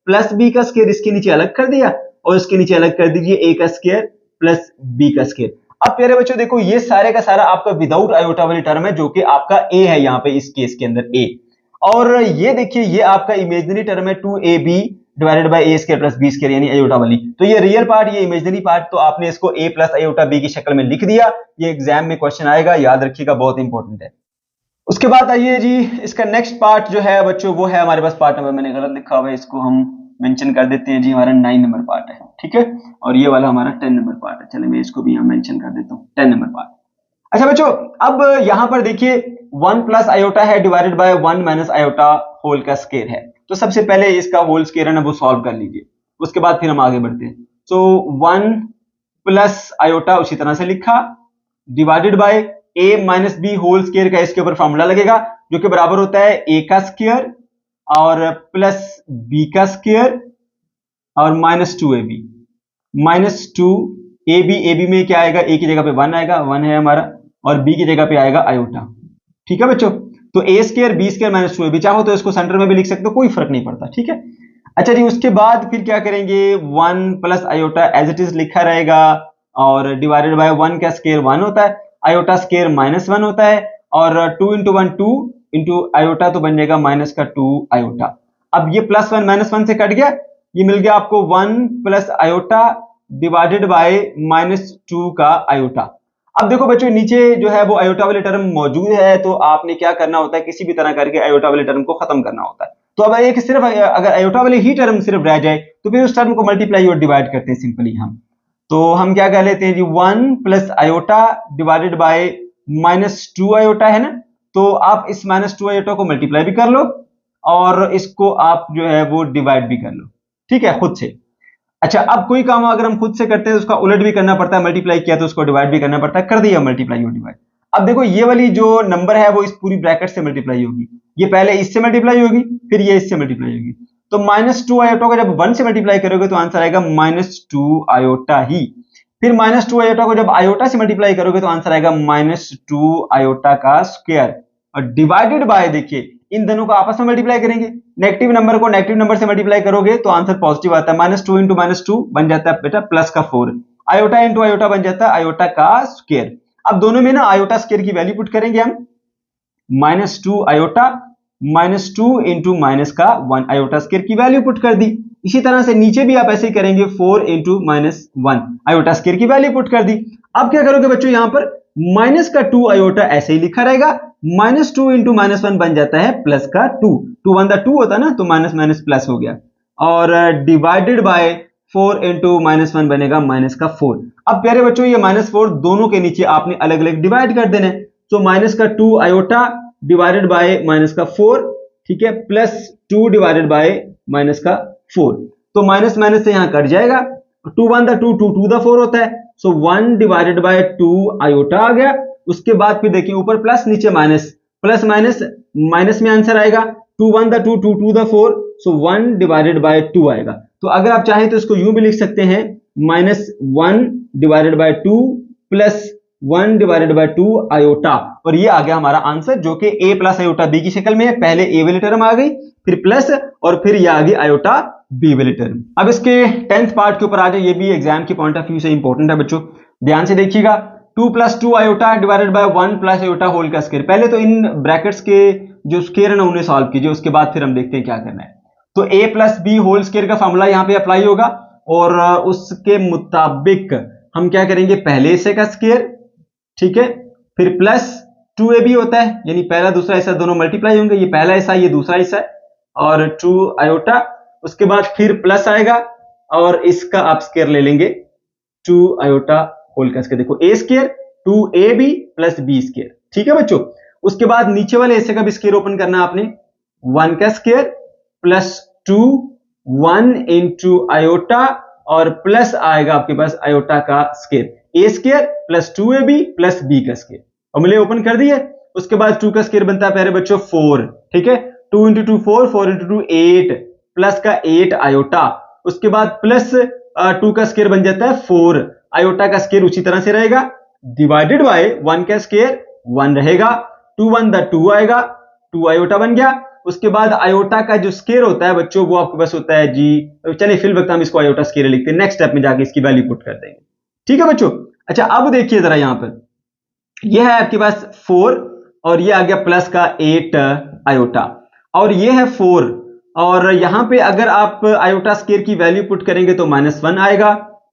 प्लस b का स्क्वायर, इसके नीचे अलग कर दिया, और इसके नीचे अलग कर दीजिए a का स्क्वायर प्लस b का स्क्वायर। अब प्यारे बच्चों देखो ये सारे का सारा आपका विदाउट आयोटा वाली टर्म है जो कि आपका ए है यहाँ पे इस केस के अंदर ए। और ये देखिए ये आपका इमेजिनरी टर्म है 2ab divided by a square plus b square यानी आयोटा वाली। तो ये रियल पार्ट ये इमेजिनरी पार्ट तो आपने इसको a प्लस आयोटा b की शक्ल में लिख दिया। ये एग्जाम में क्वेश्चन आएगा, याद रखिएगा, बहुत इंपॉर्टेंट है। उसके बाद आइए जी इसका नेक्स्ट पार्ट जो है बच्चों वो है हमारे पास पार्ट नंबर, मैंने गलत लिखा हुआ है, इसको हम मेंशन कर देते हैं जी, हमारा 9 नंबर पार्ट है, ठीक है। और ये वाला हमारा 10 नंबर पार्ट है, चलिए मैं इसको भी यहाँ मेंशन कर देता हूँ, 10 नंबर पार्ट। अच्छा बच्चों अब यहाँ पर देखिए 1 प्लस आयोटा है divided by 1 minus iota whole का स्क्वायर है। तो सबसे पहले इसका होल स्क्वायर है ना वो सॉल्व कर लीजिए, उसके बाद फिर हम आगे बढ़ते हैं। सो 1 प्लस आयोटा उसी तरह से लिखा divided by a minus b whole square का इसके ऊपर फॉर्मूला लगेगा जो कि बराबर होता है a का स्क्वायर और प्लस b का स्क्वायर और माइनस 2ab माइनस 2ab में क्या आएगा, a की जगह पे 1 आएगा, 1 है हमारा, और b की जगह पे आएगा आयोटा, ठीक है बच्चों। तो a square b square minus 2ab, चाहो तो इसको सेंटर में भी लिख सकते हो, कोई फर्क नहीं पड़ता, ठीक है। अच्छा जी उसके बाद फिर क्या करेंगे, 1 plus iota as it is लिखा रहेगा और डिवाइडेड बाय 1 का स्क्वायर 1 होता है, आयोटा स्क्वायर माइनस 1 होता है, और 2 इंटू 1 2 इंटू आयोटा तो बन जाएगा माइनस का 2 आयोटा। अब ये प्लस 1 माइनस 1 से कट गया, ये मिल गया आपको 1 plus iota divided bye minus 2 का आयोटा। अब देखो बच्चों नीचे जो है वो आयोटा वाली टर्म मौजूद है, तो आपने क्या करना होता है, किसी भी तरह करके आयोटा वाली टर्म को खत्म करना होता है। तो अब एक सिर्फ अगर आयोटा वाली ही टर्म सिर्फ रह जाए तो फिर उस टर्म को मल्टीप्लाई और डिवाइड करते हैं सिंपली हम। तो हम क्या कह लेते हैं जी 1 plus iota divided bye minus 2 iota है ना, तो आप इस माइनस 2 आयोटा को मल्टीप्लाई भी कर लो और इसको आप जो है वो डिवाइड भी कर लो, ठीक है, खुद से। अच्छा अब कोई काम अगर हम खुद से करते हैं तो उसका उलट भी करना पड़ता है, मल्टीप्लाई किया तो उसको डिवाइड भी करना पड़ता है, कर दिया मल्टीप्लाई और डिवाइड। अब देखो ये वाली जो नंबर है वो इस पूरी ब्रैकेट से मल्टीप्लाई होगी, ये पहले इससे मल्टीप्लाई होगी फिर ये इससे मल्टीप्लाई होगी। तो माइनस 2 आयोटा को जब 1 से मल्टीप्लाई करोगे तो आंसर आएगा माइनस 2 आयोटा ही, फिर माइनस 2 आयोटा को जब आयोटा से मल्टीप्लाई करोगे तो आंसर आएगा माइनस 2 आयोटा का स्क्वायर, और डिवाइडेड बाय देखिए इन दोनों को आपस में मल्टीप्लाई करेंगे, नेगेटिव नंबर को नेगेटिव नंबर से मल्टीप्लाई करोगे तो आंसर पॉजिटिव आता है, माइनस 2 इंटू माइनस 2 बन जाता है बेटा प्लस का 4, आयोटा इंटू आयोटा बन जाता है आयोटा का स्क्वायर। अब दोनों में ना आयोटा स्क्वायर की वैल्यू पुट करेंगे हम, minus 2 iota minus 2 into minus का 1 आयोटा स्क्वायर की वैल्यू पुट कर दी। इसी तरह से नीचे भी आप ऐसे ही करेंगे 4 इंटू माइनस 1 आयोटा स्क्वायर की वैल्यू पुट कर दी। अब क्या करोगे बच्चों, यहां पर माइनस का 2 आयोटा ऐसे ही लिखा रहेगा, माइनस 2 इंटू माइनस 1 बन जाता है प्लस का 2, 2 1 2 होता है ना, तो माइनस माइनस प्लस हो गया, और डिवाइडेड बाय 4 इंटू माइनस 1 बनेगा माइनस का 4। अब प्यारे बच्चों ये माइनस 4 दोनों के नीचे आपने अलग अलग डिवाइड कर देना है, तो माइनस का 2 आयोटा डिवाइडेड बाय माइनस का 4, ठीक है, प्लस 2 डिवाइडेड बाय माइनस का 4, तो माइनस माइनस से यहां कट जाएगा, 2 1 2 2 2 4 होता है, सो 1 डिवाइडेड बाय 2 आयोटा आ गया। उसके बाद फिर देखिए ऊपर प्लस नीचे माइनस, प्लस माइनस माइनस में आंसर आएगा, 2 1 2 2 2 4, सो 1 डिवाइडेड बाय 2 आएगा। तो अगर आप चाहें तो इसको यूं भी लिख सकते हैं, minus 1 divided by 2 plus 1 divided by 2 iota, और ये आ गया हमारा आंसर जो कि a प्लस आयोटा b की शक्ल में है। पहले a वाली टर्म आ गई, फिर प्लस, और फिर ये आ गई आयोटा b वाली टर्म। अब इसके 10th पार्ट के ऊपर आ जाए, ये भी एग्जाम के पॉइंट ऑफ व्यू से इंपॉर्टेंट है बच्चों, ध्यान से देखिएगा। 2 plus 2 iota divided by 1 plus iota whole का स्क्वायर। पहले तो इन ब्रैकेट्स के जो स्क्वायर है ना उन्हें सॉल्व कीजिए, उसके बाद फिर हम देखते हैं क्या करना है। तो a plus b whole square का फॉर्मूला यहाँ पे अप्लाई होगा, और उसके मुताबिक हम क्या करेंगे, पहले हिस्से का स्क्वायर, ठीक है, फिर प्लस 2ab होता है, यानी पहला दूसरा हिस्सा दोनों मल्टीप्लाई होंगे, ये पहला हिस्सा ये दूसरा हिस्सा है, और 2 आयोटा, उसके बाद फिर प्लस आएगा और इसका आप स्क्वायर ले लेंगे 2 आयोटा होल का स्क्वायर। देखो a square 2ab plus b square, ठीक है बच्चों। उसके बाद नीचे वाले हिस्से का भी स्क्वायर ओपन करना आपने, 1 का स्क्वायर प्लस 2 1 इंटू आयोटा, और प्लस आएगा आपके पास आयोटा का square, a square plus 2ab plus b का स्क्वायर, और मिले ओपन कर दिए। उसके बाद 2 का स्क्वायर बनता है प्यारे बच्चों 4, ठीक है, 2 इंटू 2 4, 4 इंटू 2 8, प्लस का 8 आयोटा, उसके बाद प्लस 2 का स्क्वायर बन जाता है 4, आयोटा का स्क्वायर उसी तरह से रहेगा, डिवाइडेड बाय 1 का स्क्वायर 1 रहेगा, 2 1 2 आएगा, 2 आयोटा बन गया। उसके बाद आयोटा का जो स्क्वायर होता है बच्चों वो आपके पास होता है जी, चलिए फिल वक्त हम इसको आयोटा स्क्वायर लिखते हैं, नेक्स्ट स्टेप में जाके इसकी वैल्यू पुट कर देंगे, ठीक है बच्चों। अच्छा अब देखिए जरा यहां पर, यह है आपके पास 4 और ये आ गया प्लस का 8 आयोटा, और ये है 4, और यहां पे अगर आप आयोटा स्क्वायर की वैल्यू पुट करेंगे तो -1 आएगा।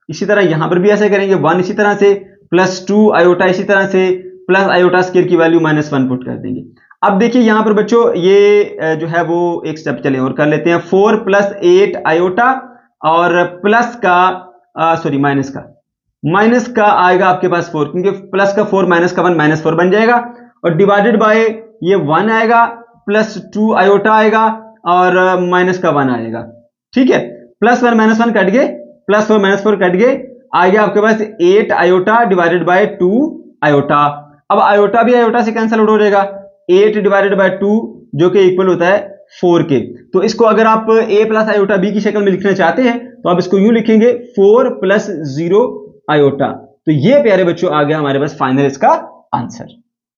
इसी तरह यहां पर भी ऐसे करेंगे, 1 इसी तरह से, +2 आयोटा इसी तरह से, प्लस आयोटा स्क्वायर की वैल्यू -1 पुट कर देंगे। अब देखिए यहां पर बच्चों ये जो है वो एक स्टेप चले और कर लेते हैं, 4 + 8 आयोटा और प्लस का सॉरी माइनस का आएगा आपके पास 4, क्योंकि प्लस का 4 माइनस का 1 -4 बन जाएगा, और डिवाइडेड बाय ये 1 आएगा, +2 आयोटा आएगा और माइनस का 1 आएगा। ठीक है, +1 -1 कट गए, +4 -4 कट गए, आ गया आपके पास 8 आयोटा डिवाइडेड बाय 2 आयोटा। अब आयोटा भी आयोटा से कैंसिल आउट हो जाएगा, 8 डिवाइडेड बाय 2 जो कि इक्वल होता है 4 के। तो इसको अगर आप a + आयोटा b की शक्ल में लिखना चाहते हैं तो आप इसको यूं लिखेंगे 4 + 0 आयोटा। तो ये प्यारे बच्चों आ गया हमारे पास फाइनल इसका आंसर।